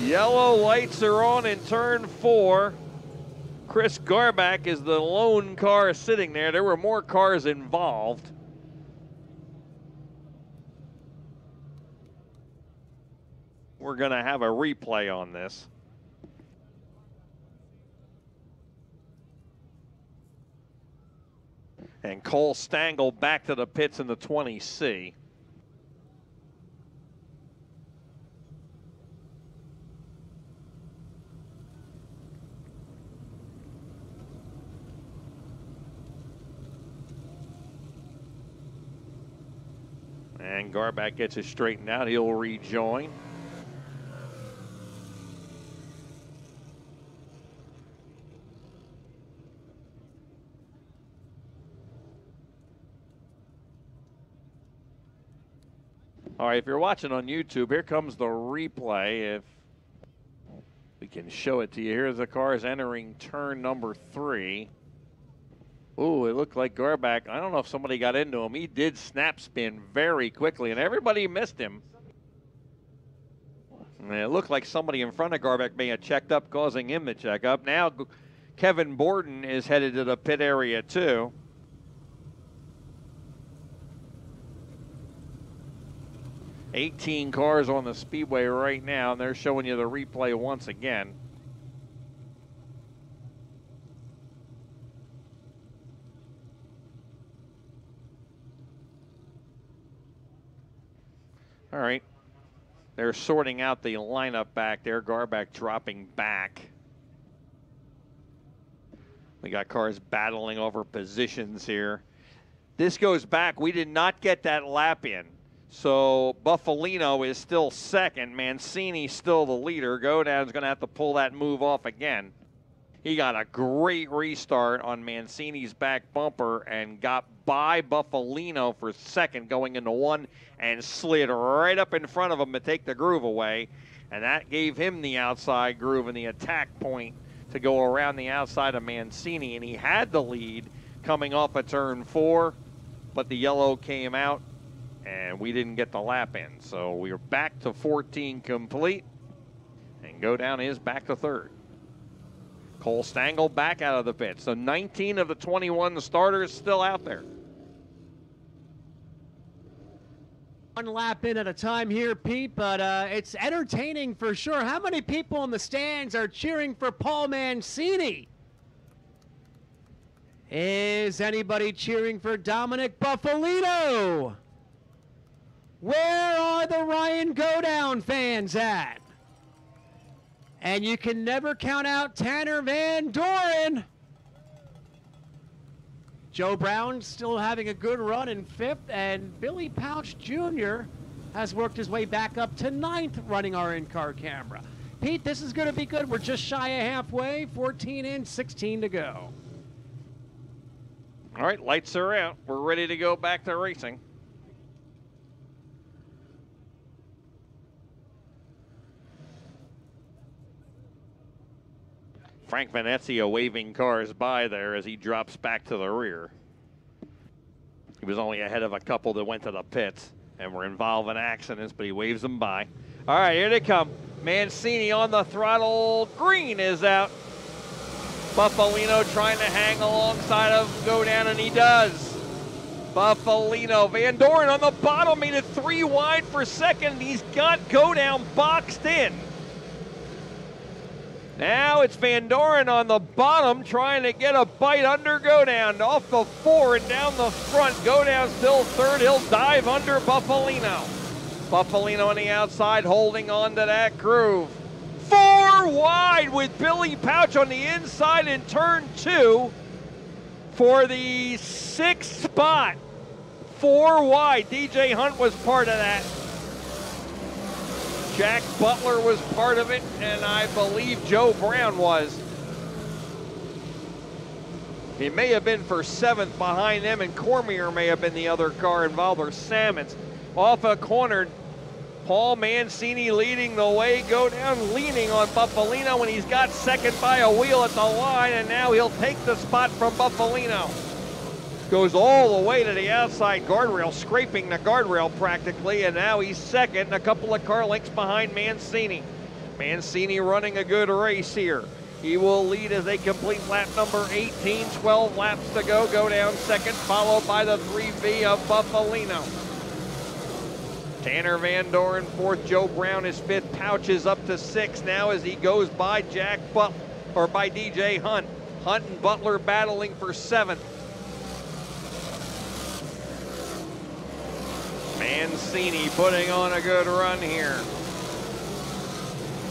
Yellow lights are on in turn 4. Chris Garback is the lone car sitting there. There were more cars involved. We're going to have a replay on this. And Cole Stengel back to the pits in the 20C. And Garback gets it straightened out. He'll rejoin. All right, if you're watching on YouTube, here comes the replay. If we can show it to you. Here's the cars entering turn number 3. Ooh, it looked like Garback. I don't know if somebody got into him. He did snap spin very quickly, and everybody missed him. And it looked like somebody in front of Garback may have checked up, causing him to check up. Now Kevin Borden is headed to the pit area too. $18 cars on the Speedway right now, and they're showing you the replay once again. All right, they're sorting out the lineup back there. Garback dropping back. We got cars battling over positions here. This goes back. We did not get that lap in. So Buffalino is still second. Mancini still the leader. Go Down's going to have to pull that move off again. He got a great restart on Mancini's back bumper and got by Buffalino for second going into one and slid right up in front of him to take the groove away. And that gave him the outside groove and the attack point to go around the outside of Mancini. And he had the lead coming off of turn 4, but the yellow came out and we didn't get the lap in. So we are back to 14 complete, and Go Down is back to third. Cole Stengel back out of the pit. So 19 of the 21 starters still out there. One lap in at a time here, Pete, but it's entertaining for sure. How many people in the stands are cheering for Paul Mancini? Is anybody cheering for Dominic Buffalino? Where are the Ryan Go Down fans at? And you can never count out Tanner Van Doren. Joe Brown still having a good run in 5th, and Billy Pouch Jr. has worked his way back up to 9th running our in-car camera. Pete, this is going to be good. We're just shy of halfway, 14 in, 16 to go. All right, lights are out. We're ready to go back to racing. Frank Venezia waving cars by there as he drops back to the rear. He was only ahead of a couple that went to the pits and were involved in accidents, but he waves them by. All right, here they come. Mancini on the throttle. Green is out. Buffalino trying to hang alongside of Go Down, and he does. Buffalino, Van Doren on the bottom, made it 3 wide for second. He's got Go Down boxed in. Now it's Van Doren on the bottom trying to get a bite under Go Down. Off the 4 and down the front. Go Down still third. He'll dive under Buffalino. Buffalino on the outside holding on to that groove. 4 wide with Billy Pouch on the inside in turn 2 for the 6th spot. 4 wide. DJ Hunt was part of that. Jack Butler was part of it, and I believe Joe Brown was. He may have been for 7th behind them, and Cormier may have been the other car involved, or Salmons. Off a corner, Paul Mancini leading the way. Go Down leaning on Buffalino when he's got second by a wheel at the line, and now he'll take the spot from Buffalino. Goes all the way to the outside guardrail, scraping the guardrail practically, and now he's second, a couple of car lengths behind Mancini. Mancini running a good race here. He will lead as they complete lap number 18, 12 laps to go. Go Down second, followed by the 3V of Buffalino. Tanner Van Doren fourth, Joe Brown is fifth, Pouch is up to 6th now as he goes by by DJ Hunt. Hunt and Butler battling for 7th. Mancini putting on a good run here.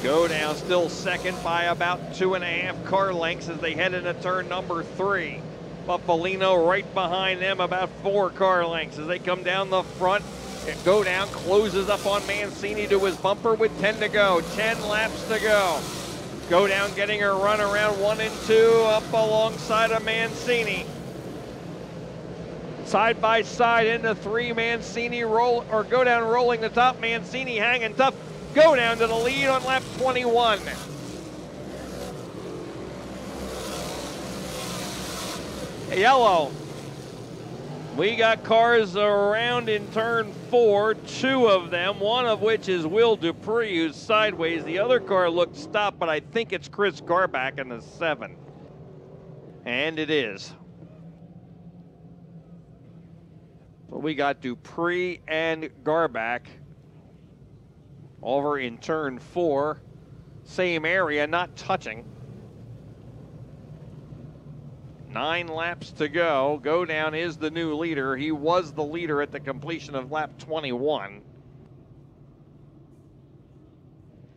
Go Down still second by about 2.5 car lengths as they head into turn number 3. Buffalino right behind them about 4 car lengths as they come down the front. Go Down closes up on Mancini to his bumper with 10 to go. 10 laps to go. Go Down getting her run around 1 and 2 up alongside of Mancini. Side by side into 3, Mancini Go Down rolling the top, Mancini hanging tough. Go Down to the lead on lap 21. Yellow. We got cars around in turn 4, 2 of them, one of which is Will Dupree, who's sideways. The other car looked stopped, but I think it's Chris Garback in the 7. And it is. So we got Dupree and Garback over in turn 4. Same area, not touching. 9 laps to go. Go Down is the new leader. He was the leader at the completion of lap 21.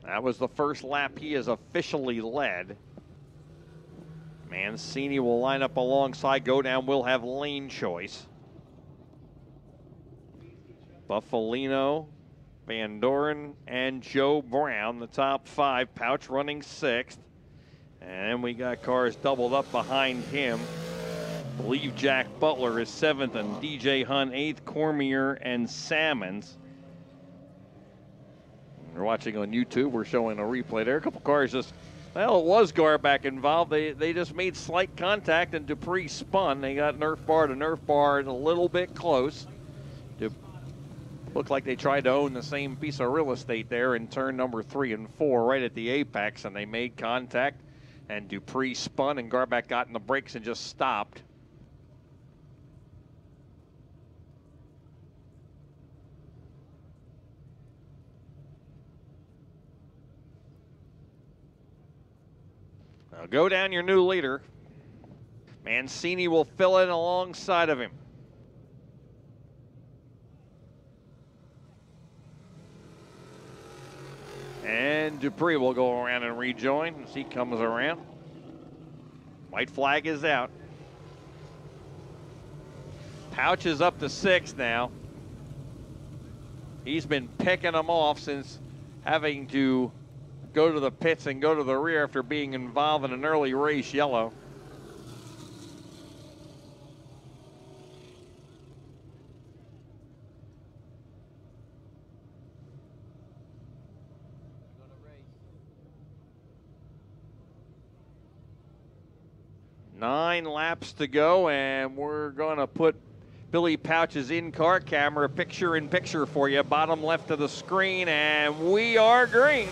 That was the first lap he has officially led. Mancini will line up alongside. Go Down will have lane choice. Buffalino, Van Doren, and Joe Brown, the top 5. Pouch running 6th. And we got cars doubled up behind him. I believe Jack Butler is 7th and DJ Hunt 8th, Cormier and Salmons. You're watching on YouTube, we're showing a replay there. A couple cars just, well, it was Garback involved. They just made slight contact and Dupree spun. They got Nerf bar to Nerf bar a little bit close. Looked like they tried to own the same piece of real estate there in turn number 3 and 4 right at the apex, and they made contact, and Dupree spun, and Garback got in the brakes and just stopped. Now Go Down, your new leader. Mancini will fill in alongside of him. And Dupree will go around and rejoin as he comes around. White flag is out. Pouch is up to 6th now. He's been picking them off since having to go to the pits and go to the rear after being involved in an early race, yellow. Nine laps to go, and we're going to put Billy Pouch's in-car camera picture-in-picture for you, bottom left of the screen, and we are green.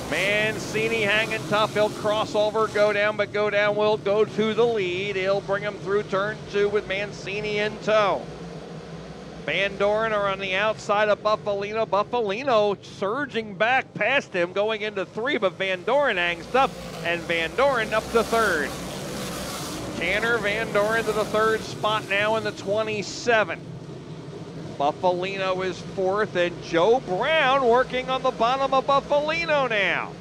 Mancini hanging tough. He'll cross over, go down, but go down will go to the lead. He'll bring him through turn 2 with Mancini in tow. Van Doren are on the outside of Buffalino. Buffalino surging back past him, going into 3, but Van Doren hangs tough, and Van Doren up to 3rd. Tanner Van Doren to the 3rd spot now in the 27. Buffalino is 4th, and Joe Brown working on the bottom of Buffalino now.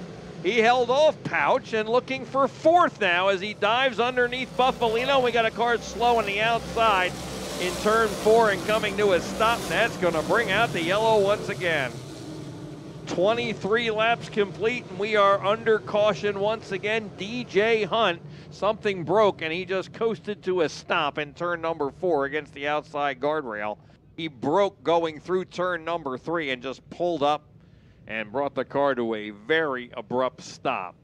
He held off Pouch and looking for 4th now as he dives underneath Buffalino. We got a car slow on the outside in turn 4 and coming to a stop. That's going to bring out the yellow once again. 23 laps complete, and we are under caution once again. DJ Hunt, something broke, and he just coasted to a stop in turn number 4 against the outside guardrail. He broke going through turn number 3 and just pulled up and brought the car to a very abrupt stop.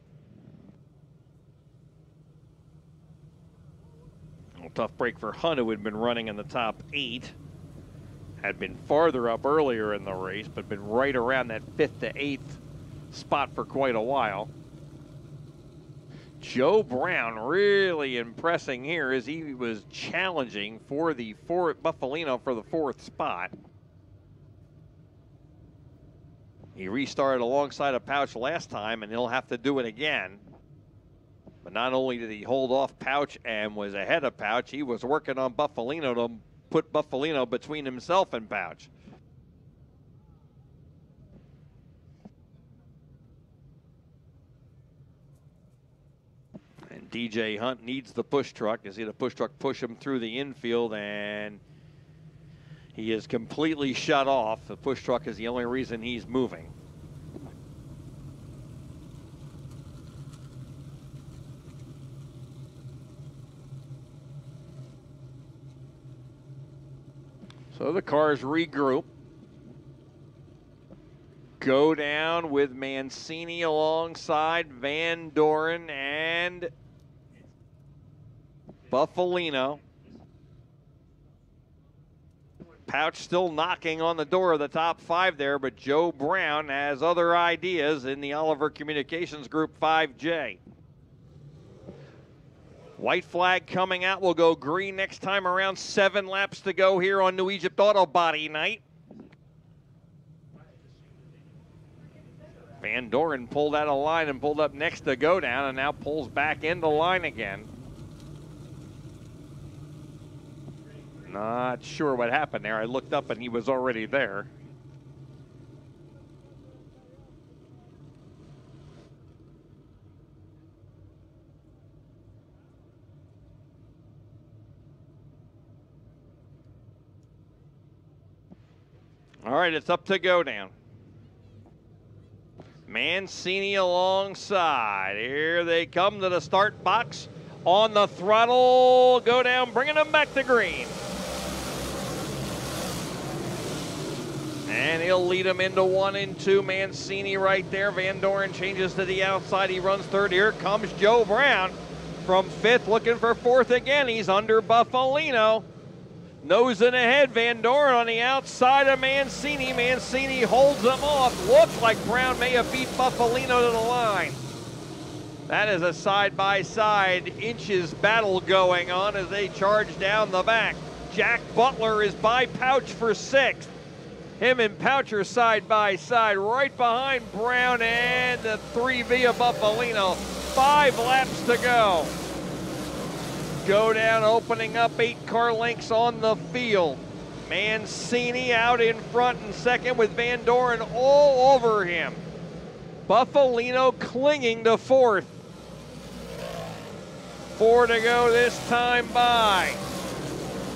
A tough break for Hunt, who had been running in the top 8. Had been farther up earlier in the race, but been right around that 5th to 8th spot for quite a while. Joe Brown really impressing here as he was challenging for the Buffalino for the 4th spot. He restarted alongside of Pouch last time, and he'll have to do it again. But not only did he hold off Pouch and was ahead of Pouch, he was working on Buffalino to put Buffalino between himself and Pouch. And DJ Hunt needs the push truck. You see the push truck push him through the infield, and he is completely shut off. The push truck is the only reason he's moving. So the cars regroup. Go down with Mancini alongside Van Doren and Buffalino. Pouch still knocking on the door of the top 5 there, but Joe Brown has other ideas in the Oliver Communications Group 5J. White flag coming out, will go green next time around. 7 laps to go here on New Egypt Auto Body Night. Van Doren pulled out of line and pulled up next to go down, and now pulls back into line again. Not sure what happened there. I looked up and he was already there. All right, it's up to go down. Mancini alongside. Here they come to the start box. On the throttle, go down, bringing them back to green. And he'll lead him into 1 and 2. Mancini right there. Van Doren changes to the outside. He runs 3rd. Here comes Joe Brown from 5th, looking for 4th again. He's under Buffalino. Nosing ahead, Van Doren on the outside of Mancini. Mancini holds him off. Looks like Brown may have beat Buffalino to the line. That is a side-by-side inches battle going on as they charge down the back. Jack Butler is by Pouch for 6th. Him and Pouch are side-by-side right behind Brown and the 3V of Buffalino. 5 laps to go. Go down, opening up 8 car lengths on the field. Mancini out in front and 2nd with Van Doren all over him. Buffalino clinging to 4th. 4 to go this time by.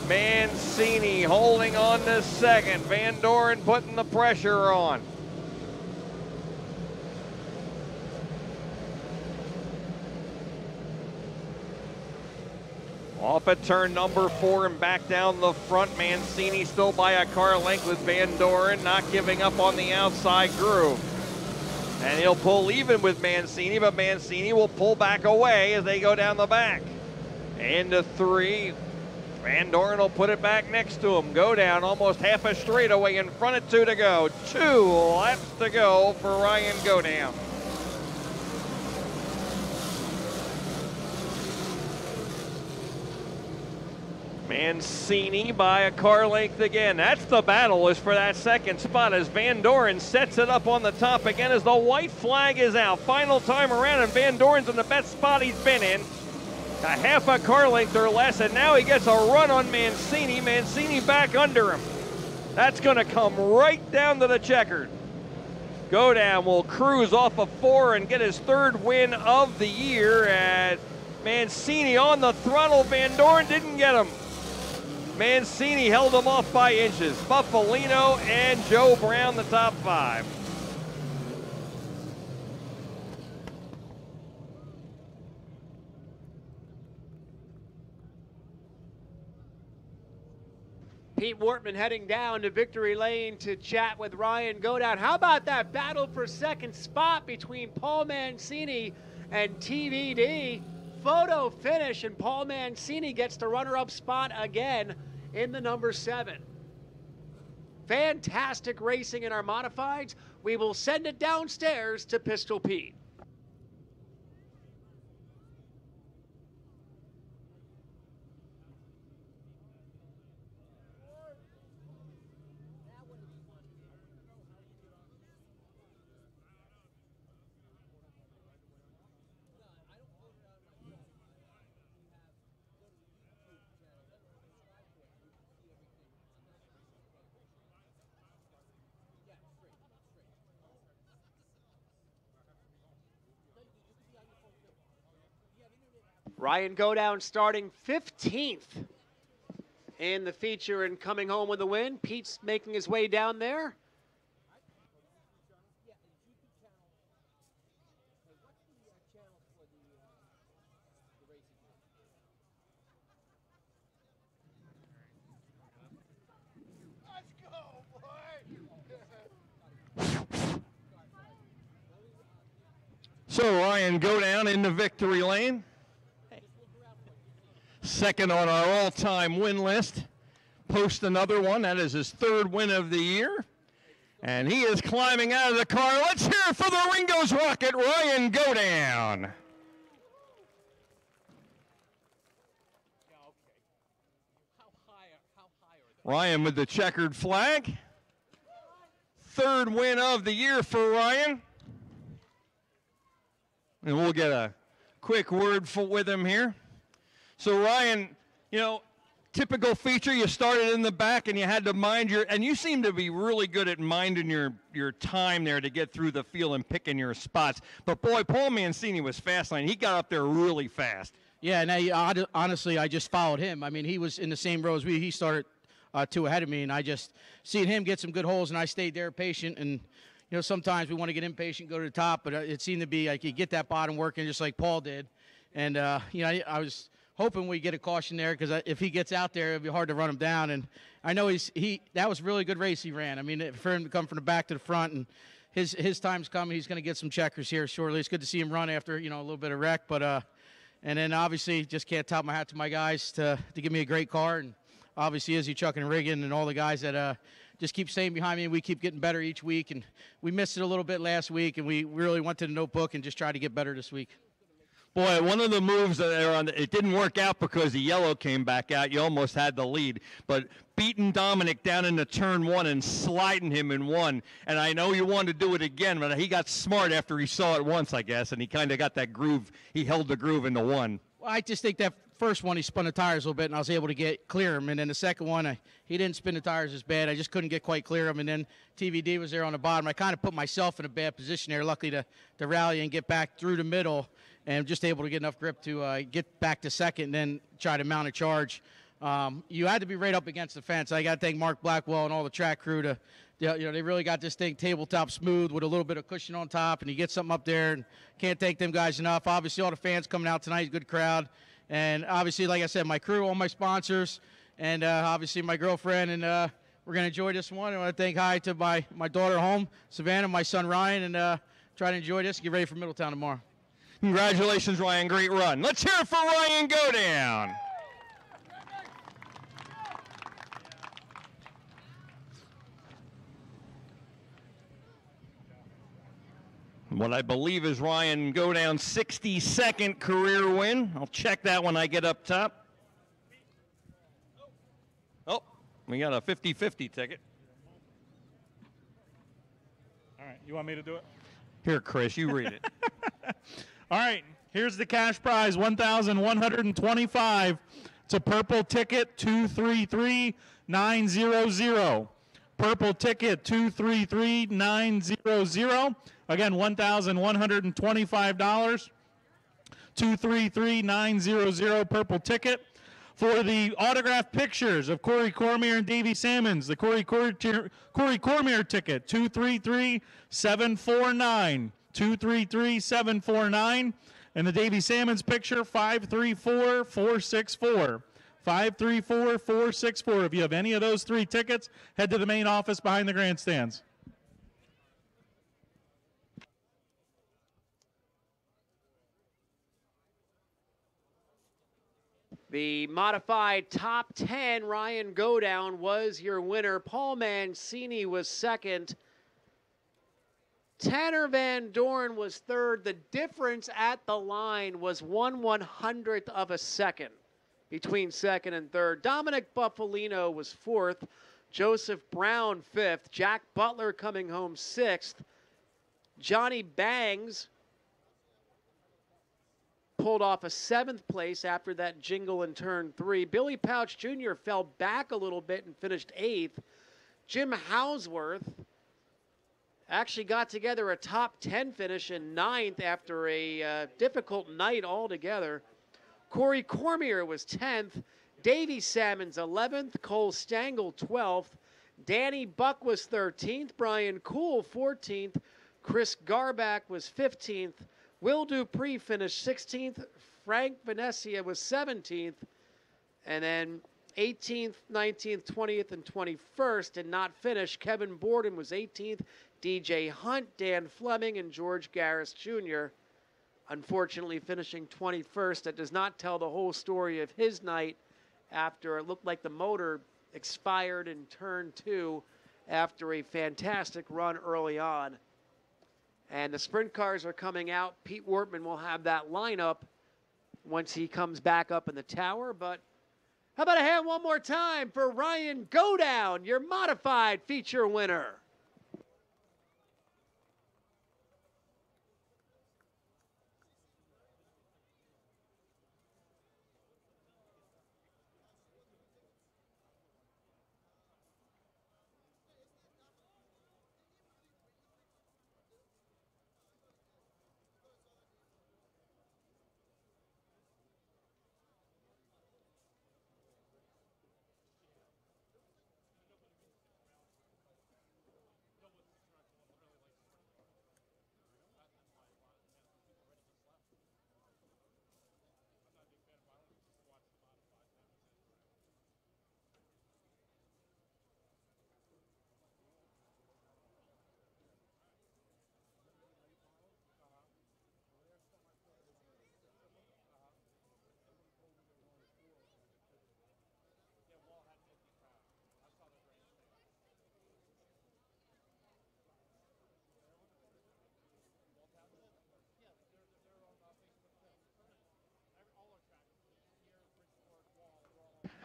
Mancini holding on to 2nd. Van Doren putting the pressure on. Off at turn number 4 and back down the front. Mancini still by a car length with Van Doren, not giving up on the outside groove. And he'll pull even with Mancini, but Mancini will pull back away as they go down the back. Into 3. Van Doren will put it back next to him. Go down almost half a straightaway in front of 2 to go. 2 laps to go for Ryan Godown. Mancini by a car length again. That's the battle, is for that second spot as Van Doren sets it up on the top again as the white flag is out. Final time around, and Van Doren's in the best spot he's been in. A half a car length or less, and now he gets a run on Mancini. Mancini back under him. That's going to come right down to the checkered. Go Down will cruise off of 4 and get his 3rd win of the year. And Mancini on the throttle. Van Doren didn't get him. Mancini held him off by inches. Buffalino and Joe Brown, the top 5. Pete Wortman heading down to victory lane to chat with Ryan Godown. How about that battle for second spot between Paul Mancini and TVD? Photo finish, and Paul Mancini gets the runner-up spot again in the number 7. Fantastic racing in our modifieds. We will send it downstairs to Pistol Pete. Ryan Godown starting 15th in the feature and coming home with a win. Pete's making his way down there. So Ryan Godown in the victory lane. Second on our all-time win list. Post another one. That is his 3rd win of the year. And he is climbing out of the car. Let's hear it for the Ringo's Rocket, Ryan Godown. Ryan with the checkered flag. 3rd win of the year for Ryan. And we'll get a quick word with him here. So Ryan, you know, typical feature, you started in the back and you had to mind and you seem to be really good at minding your time there to get through the field and picking your spots. But boy, Paul Mancini was fast lane. He got up there really fast. Yeah, and honestly, I just followed him. I mean, he was in the same row as me. He started 2 ahead of me, and I just seen him get some good holes, and I stayed there patient. And, you know, sometimes we want to get impatient, go to the top, but it seemed to be like you get that bottom working just like Paul did. And, you know, I was hoping we get a caution there because if he gets out there, it'll be hard to run him down. And I know that was a really good race he ran. I mean, for him to come from the back to the front, and his time's coming. He's going to get some checkers here shortly. It's good to see him run after, you know, a little bit of wreck. But and then obviously just can't top my hat to my guys to give me a great car. And obviously Izzy, Chuck, and Riggin and all the guys that just keep staying behind me, and we keep getting better each week. And we missed it a little bit last week, and we really went to the notebook and just tried to get better this week. Boy, one of the moves that they're on, it didn't work out because the yellow came back out. You almost had the lead. But beating Dominic down into turn 1 and sliding him in 1. And I know you wanted to do it again, but he got smart after he saw it once, I guess, and he kind of got that groove. He held the groove in the 1. Well, I just think that first one he spun the tires a little bit, and I was able to clear him. And then the second one, he didn't spin the tires as bad. I just couldn't get quite clear him. And then TVD was there on the bottom. I kind of put myself in a bad position there, luckily to rally and get back through the middle, and just able to get enough grip to get back to second and then try to mount a charge. You had to be right up against the fence. I got to thank Mark Blackwell and all the track crew you know, they really got this thing tabletop smooth with a little bit of cushion on top, and you get something up there, and can't thank them guys enough. Obviously, all the fans coming out tonight, good crowd. And obviously, like I said, my crew, all my sponsors, and obviously my girlfriend, and we're going to enjoy this one. I want to thank hi to my daughter home, Savannah, my son Ryan, and try to enjoy this and get ready for Middletown tomorrow. Congratulations, Ryan. Great run. Let's hear it for Ryan Godown. What I believe is Ryan Godown's 62nd career win. I'll check that when I get up top. We got a 50-50 ticket. All right, you want me to do it? Here, Chris, you read it. All right, here's the cash prize, $1,125. It's a purple ticket, 233900. Purple ticket, 233900. Again, $1,125. 233900 purple ticket. For the autographed pictures of Corey Cormier and Davey Sammons, the Corey Cormier ticket, 233749. 233749. And the Davey Sammons picture, 534464. 534464. If you have any of those 3 tickets, head to the main office behind the grandstands. The modified top 10, Ryan Godown was your winner. Paul Mancini was second. Tanner Van Dorn was third. The difference at the line was 1/100th of a second between second and third. Dominic Buffalino was fourth. Joseph Brown fifth. Jack Butler coming home sixth. Johnny Bangs pulled off a 7th place after that jingle in turn 3. Billy Pouch Jr. fell back a little bit and finished 8th. Jim Hausworth actually got together a top 10 finish in 9th after a difficult night altogether. Corey Cormier was 10th. Davey Sammons 11th. Cole Stengel 12th. Danny Buck was 13th. Brian Kuhl 14th. Chris Garback was 15th. Will Dupree finished 16th. Frank Venecia was 17th. And then 18th, 19th, 20th, and 21st did not finish. Kevin Borden was 18th. DJ Hunt, Dan Fleming, and George Garris Jr. unfortunately finishing 21st. That does not tell the whole story of his night after it looked like the motor expired in turn 2 after a fantastic run early on. And the sprint cars are coming out. Pete Wortman will have that lineup once he comes back up in the tower. But how about a hand one more time for Ryan Godown, your modified feature winner.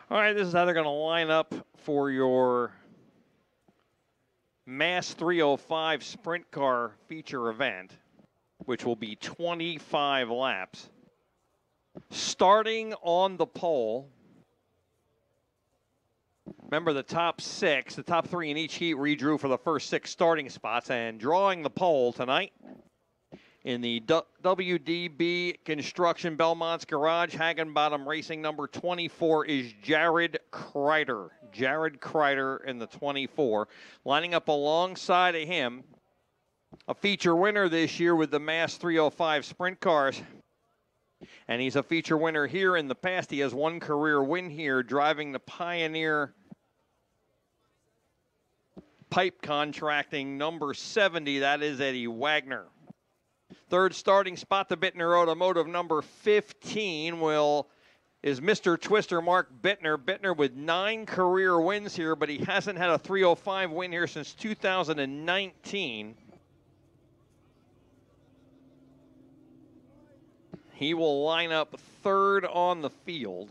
All right, this is how they're going to line up for your Mass 305 Sprint Car feature event, which will be 25 laps. Starting on the pole, remember the top 6, the top 3 in each heat redrew for the first 6 starting spots, and drawing the pole tonight in the WDB Construction Belmont's Garage, Hagenbottom Racing number 24 is Jared Kreider. Jared Kreider in the 24. Lining up alongside of him, a feature winner this year with the Mass 305 Sprint Cars. And he's a feature winner here in the past. He has 1 career win here, driving the Pioneer Pipe Contracting number 70. That is Eddie Wagner. Third starting spot, the Bittner Automotive number 15 is Mr. Twister Mark Bittner. Bittner with 9 career wins here, but he hasn't had a 305 win here since 2019. He will line up third on the field.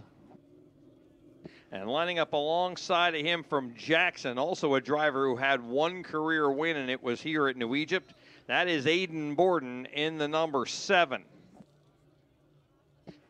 And lining up alongside of him from Jackson, also a driver who had one career win, and it was here at New Egypt. That is Aiden Borden in the number 7.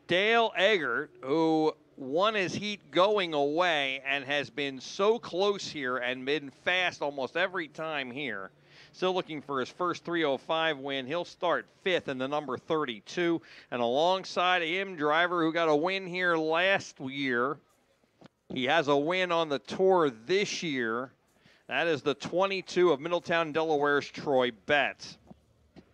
Dale Eggert, who won his heat going away and has been so close here and been fast almost every time here. Still looking for his first 305 win. He'll start 5th in the number 32. And alongside of him, driver who got a win here last year. He has a win on the tour this year. That is the 22 of Middletown, Delaware's Troy Betts.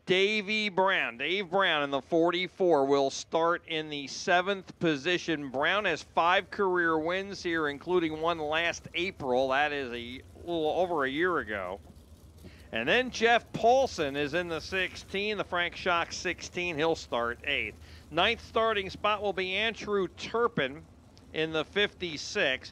Dave Brown in the 44 will start in the 7th position. Brown has 5 career wins here, including one last April. That is a little over a year ago. And then Jeff Paulson is in the 16, the Frank Schock 16. He'll start 8th. 9th starting spot will be Andrew Turpin in the 56.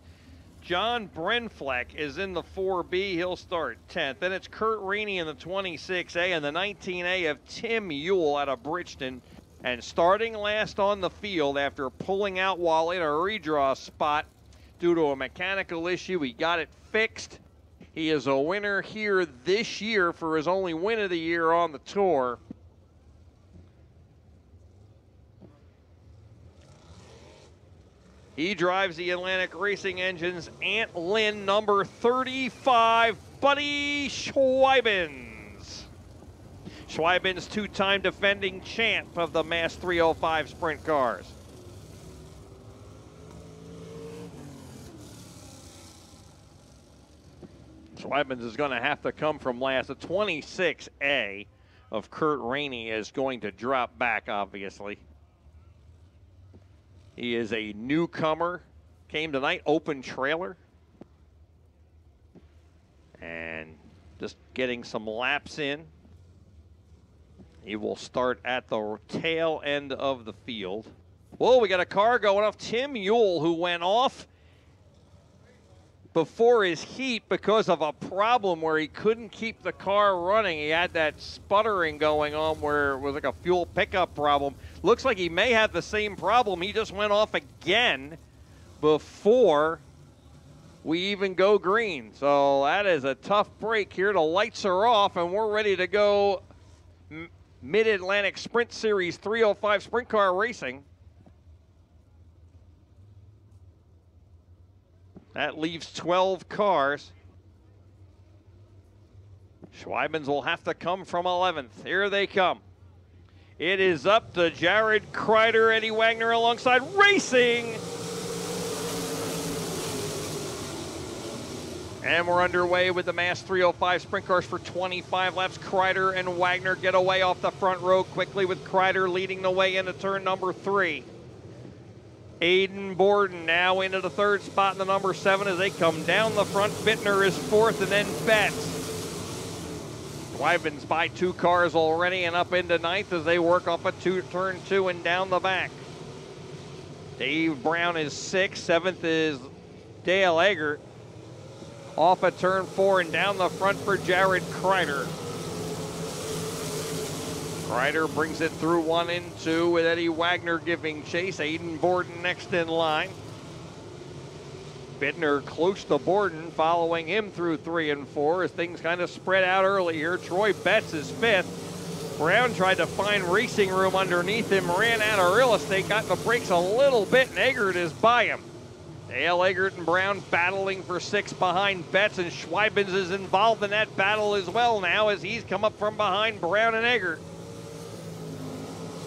John Brenfleck is in the 4B. He'll start 10th. Then it's Kurt Rainey in the 26A and the 19A of Tim Ewell out of Bridgeton. And starting last on the field after pulling out while in a redraw spot due to a mechanical issue. He got it fixed. He is a winner here this year for his only win of the year on the tour. He drives the Atlantic Racing Engine's Ant Lynn number 35, Buddy Schweibens. Schweibens, 2-time defending champ of the Mass 305 Sprint Cars. Schweibens is going to have to come from last. The 26A of Kurt Rainey is going to drop back, obviously. He is a newcomer, came tonight, open trailer. And just getting some laps in. He will start at the tail end of the field. Whoa, we got a car going off. Tim Ewell, who went off before his heat because of a problem where he couldn't keep the car running. He had that sputtering going on where it was like a fuel pickup problem. Looks like he may have the same problem. He just went off again before we even go green. So that is a tough break here. The lights are off and we're ready to go Mid-Atlantic Sprint Series 305 Sprint Car Racing. That leaves 12 cars. Schweibens will have to come from 11th. Here they come. It is up to Jared Kreider, Eddie Wagner alongside racing. And we're underway with the Mass 305 Sprint Cars for 25 laps. Kreider and Wagner get away off the front row quickly with Kreider leading the way into turn number 3. Aiden Borden now into the 3rd spot in the number 7 as they come down the front. Bittner is 4th and then Betts. Schweibens by 2 cars already and up into 9th as they work off turn 2 and down the back. Dave Brown is 6th. 7th is Dale Eggert. Off at turn 4 and down the front for Jared Kreider. Kreider brings it through 1 and 2 with Eddie Wagner giving chase. Aiden Borden next in line. Bittner close to Borden, following him through 3 and 4 as things kind of spread out early here. Troy Betts is 5th. Brown tried to find racing room underneath him, ran out of real estate, got the brakes a little bit, and Eggert is by him. Dale Eggert and Brown battling for 6th behind Betts, and Schweibens is involved in that battle as well now as he's come up from behind Brown and Eggert.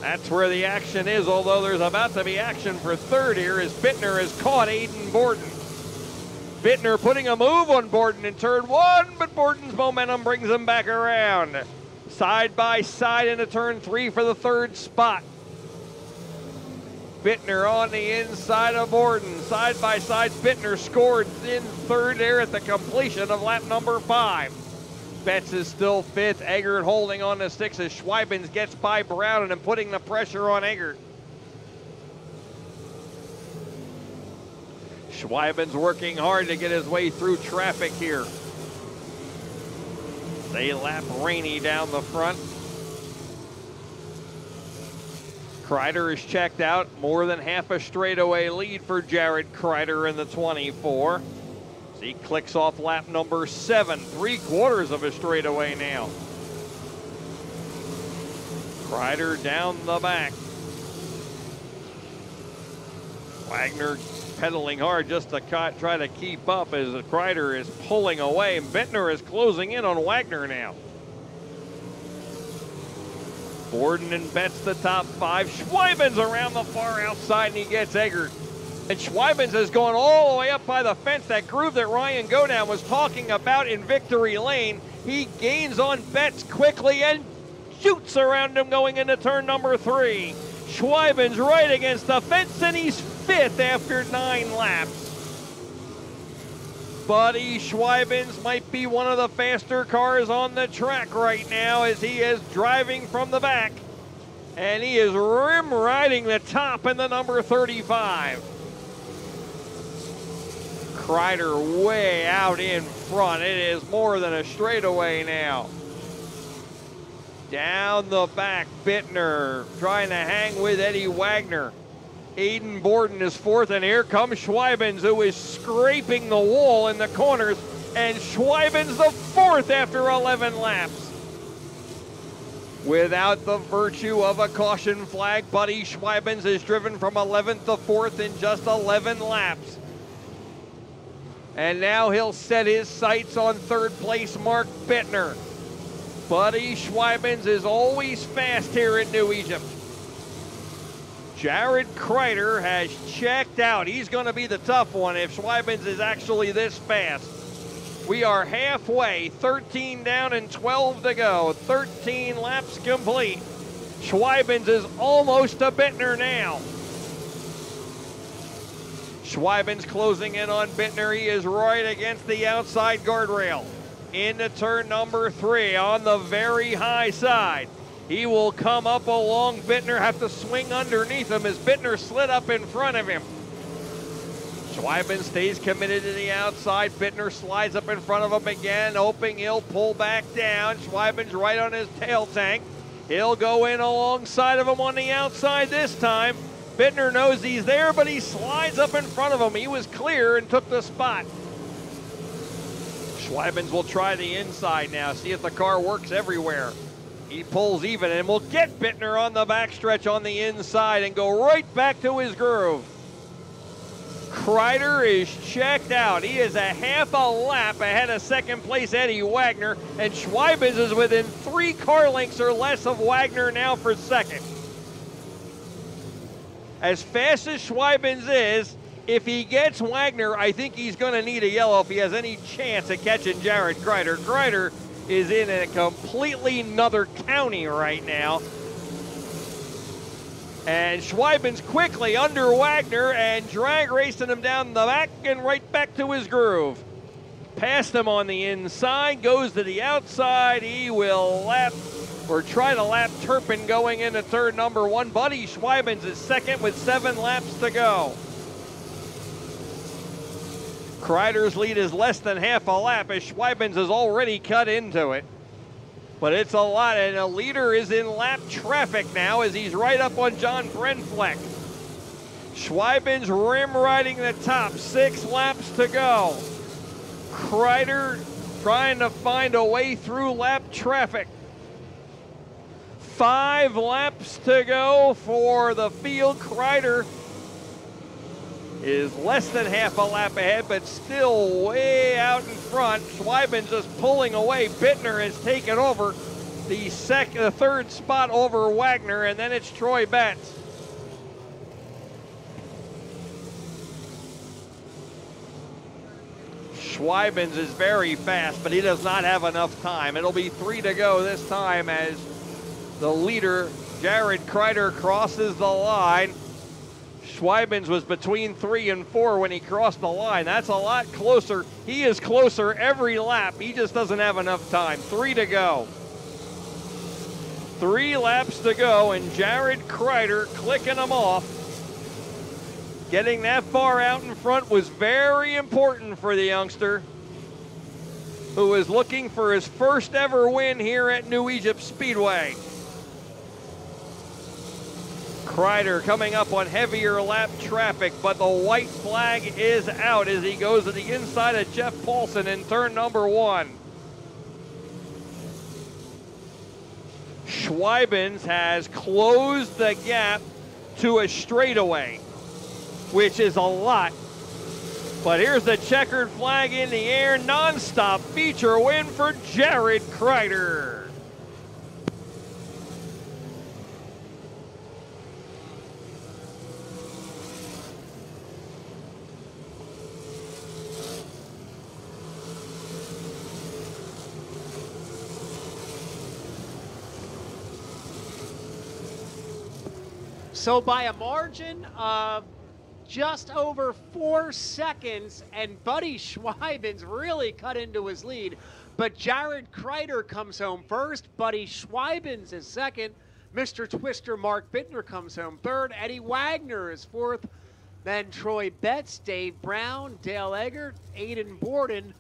That's where the action is, although there's about to be action for 3rd here as Bittner has caught Aiden Borden. Bittner putting a move on Borden in turn 1, but Borden's momentum brings him back around. Side by side into turn 3 for the 3rd spot. Bittner on the inside of Borden. Side by side, Bittner scored in 3rd there at the completion of lap number 5. Betts is still 5th. Eggert holding on to 6th as Schweibens gets by Brown and putting the pressure on Eggert. Schweibens working hard to get his way through traffic here. They lap Rainey down the front. Kreider is checked out. More than half a straightaway lead for Jared Kreider in the 24. As he clicks off lap number 7. 3/4 of a straightaway now. Kreider down the back. Wagner pedaling hard just to try to keep up as Kreider is pulling away. Bittner is closing in on Wagner now. Borden and Betts the top 5. Schweibens around the far outside and he gets Eggert. And Schweibens has gone all the way up by the fence, that groove that Ryan Godown was talking about in victory lane. He gains on Betts quickly and shoots around him going into turn number 3. Schweibens right against the fence and he's 5th after 9 laps. Buddy Schweibens might be one of the faster cars on the track right now as he is driving from the back. And he is rim riding the top in the number 35. Kreider way out in front. It is more than a straightaway now. Down the back, Bittner trying to hang with Eddie Wagner. Aiden Borden is 4th, and here comes Schweibens, who is scraping the wall in the corners, and Schweibens the 4th after 11 laps. Without the virtue of a caution flag, Buddy Schweibens is driven from 11th to 4th in just 11 laps. And now he'll set his sights on 3rd place Mark Bittner. Buddy Schweibens is always fast here in New Egypt. Jared Kreider has checked out. He's going to be the tough one if Schweibens is actually this fast. We are halfway, 13 down and 12 to go. 13 laps complete. Schweibens is almost to Bittner now. Schweibens closing in on Bittner. He is right against the outside guardrail. Into turn number 3 on the very high side. He will come up along Bittner, have to swing underneath him as Bittner slid up in front of him. Schweibens stays committed to the outside. Bittner slides up in front of him again, hoping he'll pull back down. Schweibens right on his tail tank. He'll go in alongside of him on the outside this time. Bittner knows he's there, but he slides up in front of him. He was clear and took the spot. Schweibens will try the inside now, see if the car works everywhere. He pulls even and will get Bittner on the backstretch on the inside and go right back to his groove. Kreider is checked out. He is a half a lap ahead of 2nd place Eddie Wagner, and Schweibens is within 3 car lengths or less of Wagner now for 2nd. As fast as Schweibens is, if he gets Wagner, I think he's going to need a yellow if he has any chance of catching Jared Kreider. Kreider is in a completely another county right now. And Schweibens quickly under Wagner and drag racing him down the back and right back to his groove. Past him on the inside, goes to the outside. He will lap or try to lap Turpin going into turn number 1. Buddy Schweibens is 2nd with 7 laps to go. Kreider's lead is less than half a lap as Schweibens has already cut into it. But it's a lot, and a leader is in lap traffic now as he's right up on John Brenfleck. Schweibens rim riding the top, 6 laps to go. Kreider trying to find a way through lap traffic. 5 laps to go for the field. Kreider is less than half a lap ahead, but still way out in front. Schweibens just pulling away. Bittner has taken over the 3rd spot over Wagner, and then it's Troy Betts. Schweibens is very fast, but he does not have enough time. It'll be 3 to go this time as the leader, Jared Kreider, crosses the line. Schweibens was between 3 and 4 when he crossed the line. That's a lot closer. He is closer every lap. He just doesn't have enough time. 3 to go. 3 laps to go, and Jared Kreider clicking them off. Getting that far out in front was very important for the youngster, who is looking for his first ever win here at New Egypt Speedway. Kreider coming up on heavier lap traffic, but the white flag is out as he goes to the inside of Jeff Paulson in turn number 1. Schweibens has closed the gap to a straightaway, which is a lot. But here's the checkered flag in the air, non-stop feature win for Jared Kreider. So by a margin of just over 4 seconds, and Buddy Schweibens really cut into his lead. But Jared Kreider comes home first. Buddy Schweibens is second. Mr. Twister Mark Bittner comes home third. Eddie Wagner is fourth. Then Troy Betts, Dave Brown, Dale Eggert, Aiden Borden,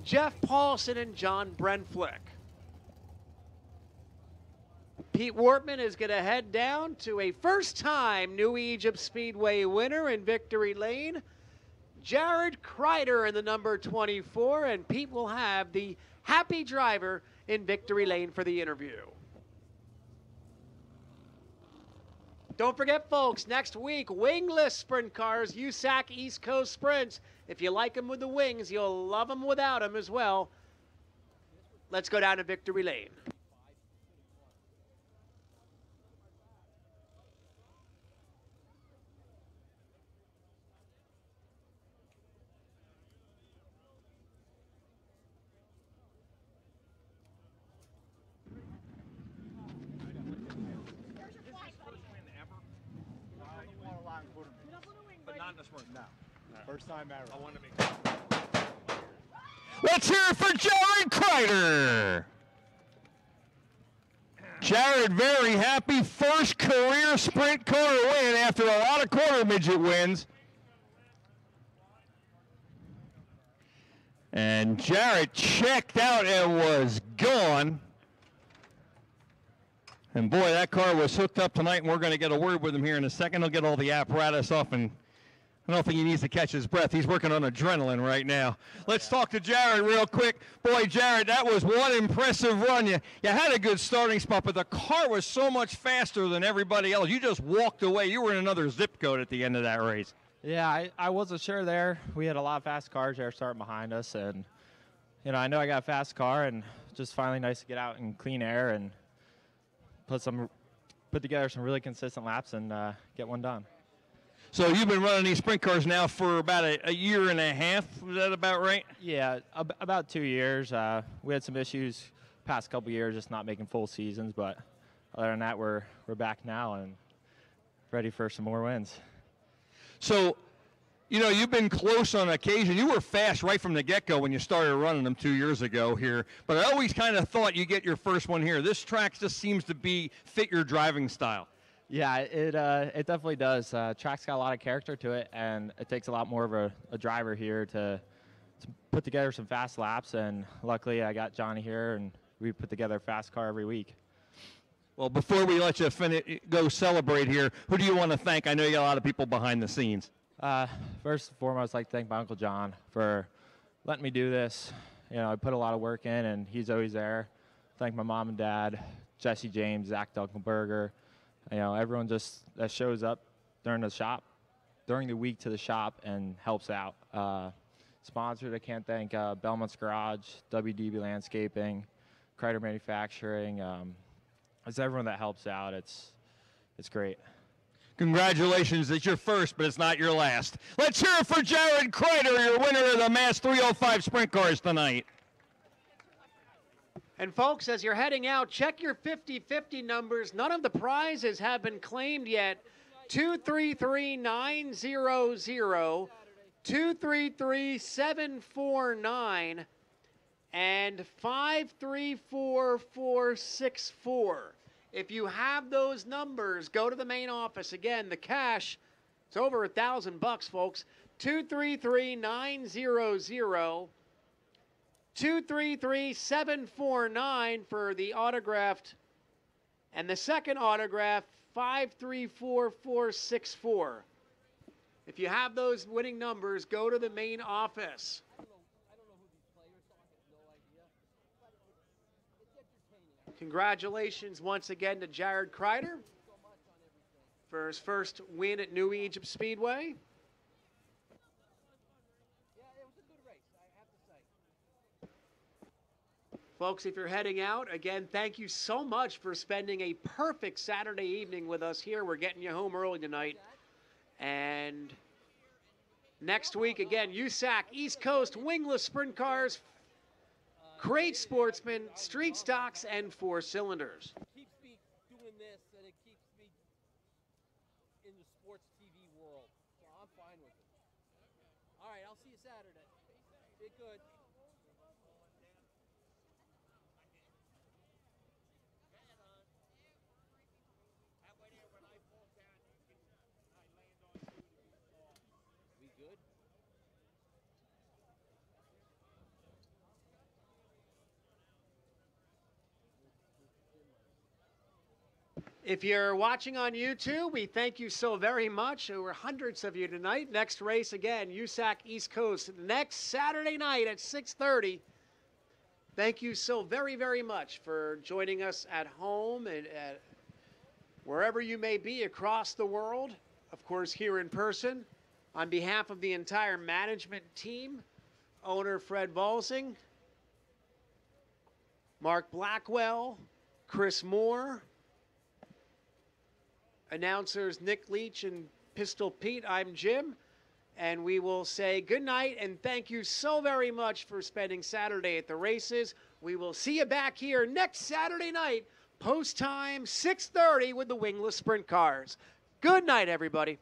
Jeff Paulson, and John Brenflick. Pete Wortman is going to head down to a first-time New Egypt Speedway winner in victory lane. Jared Kreider in the number 24, and Pete will have the happy driver in victory lane for the interview. Don't forget, folks, next week, wingless sprint cars, USAC East Coast Sprints. If you like them with the wings, you'll love them without them as well. Let's go down to victory lane. First time ever. I want to make. Let's hear it for Jared Kreider. Jared very happy. First career sprint car win after a lot of quarter midget wins. And Jared checked out and was gone. And boy, that car was hooked up tonight, and we're going to get a word with him here in a second. He'll get all the apparatus off, and I don't think he needs to catch his breath. He's working on adrenaline right now. Let's talk to Jared real quick. Boy, Jared, that was one impressive run. You had a good starting spot, but the car was so much faster than everybody else. You just walked away. You were in another zip code at the end of that race. Yeah, I wasn't sure there. We had a lot of fast cars there starting behind us, and I know I got a fast car, and just finally nice to get out in clean air and put together some really consistent laps and get one done. So you've been running these sprint cars now for about a year and a half. Was that about right? Yeah, about 2 years. We had some issues past couple years, just not making full seasons. But other than that, we're back now and ready for some more wins. So, you've been close on occasion. You were fast right from the get-go when you started running them 2 years ago here. But I always kind of thought you get your first one here. This track just seems to fit your driving style. Yeah, it definitely does. Track's got a lot of character to it, and it takes a lot more of a driver here to put together some fast laps. And luckily, I got Johnny here, and we put together a fast car every week. Well, before we let you go celebrate here, who do you want to thank? I know you got a lot of people behind the scenes. First and foremost, I'd like to thank my Uncle John for letting me do this. I put a lot of work in, and he's always there. Thank my mom and dad, Jesse James, Zach Dunkelberger. Everyone just that shows up during the week to the shop and helps out. Sponsored, I can't thank Belmont's Garage, WDB Landscaping, Kreider Manufacturing. It's everyone that helps out. It's great. Congratulations, it's your first, but it's not your last. Let's hear it for Jared Kreider, your winner of the Mass 305 Sprint Cars tonight. And folks, as you're heading out, check your 50-50 numbers. None of the prizes have been claimed yet. 233-900, 233-749, and 534464. If you have those numbers, go to the main office. Again, the cash, it's over $1,000, folks. 233-900. 233-749 for the autographed, and the second autograph 534-464. If you have those winning numbers, go to the main office. Congratulations once again to Jared Kreider for his first win at New Egypt Speedway. Folks, if you're heading out, again, thank you so much for spending a perfect Saturday evening with us here. We're getting you home early tonight. And next week, again, USAC, East Coast, wingless sprint cars, great sportsmen, street stocks, and 4 cylinders. It keeps me doing this, and it keeps me in the sports TV world. So I'm fine with it. All right, I'll see you Saturday. Be good. We good? If you're watching on YouTube, we thank you so very much. There were hundreds of you tonight. Next race again, USAC East Coast, next Saturday night at 6:30. Thank you so very, very much for joining us at home and at wherever you may be across the world. Of course, here in person. On behalf of the entire management team, owner Fred Volsing, Mark Blackwell, Chris Moore, announcers Nick Leach and Pistol Pete, I'm Jim, and we will say good night and thank you so very much for spending Saturday at the races. We will see you back here next Saturday night, post time 6:30 with the wingless sprint cars. Good night, everybody.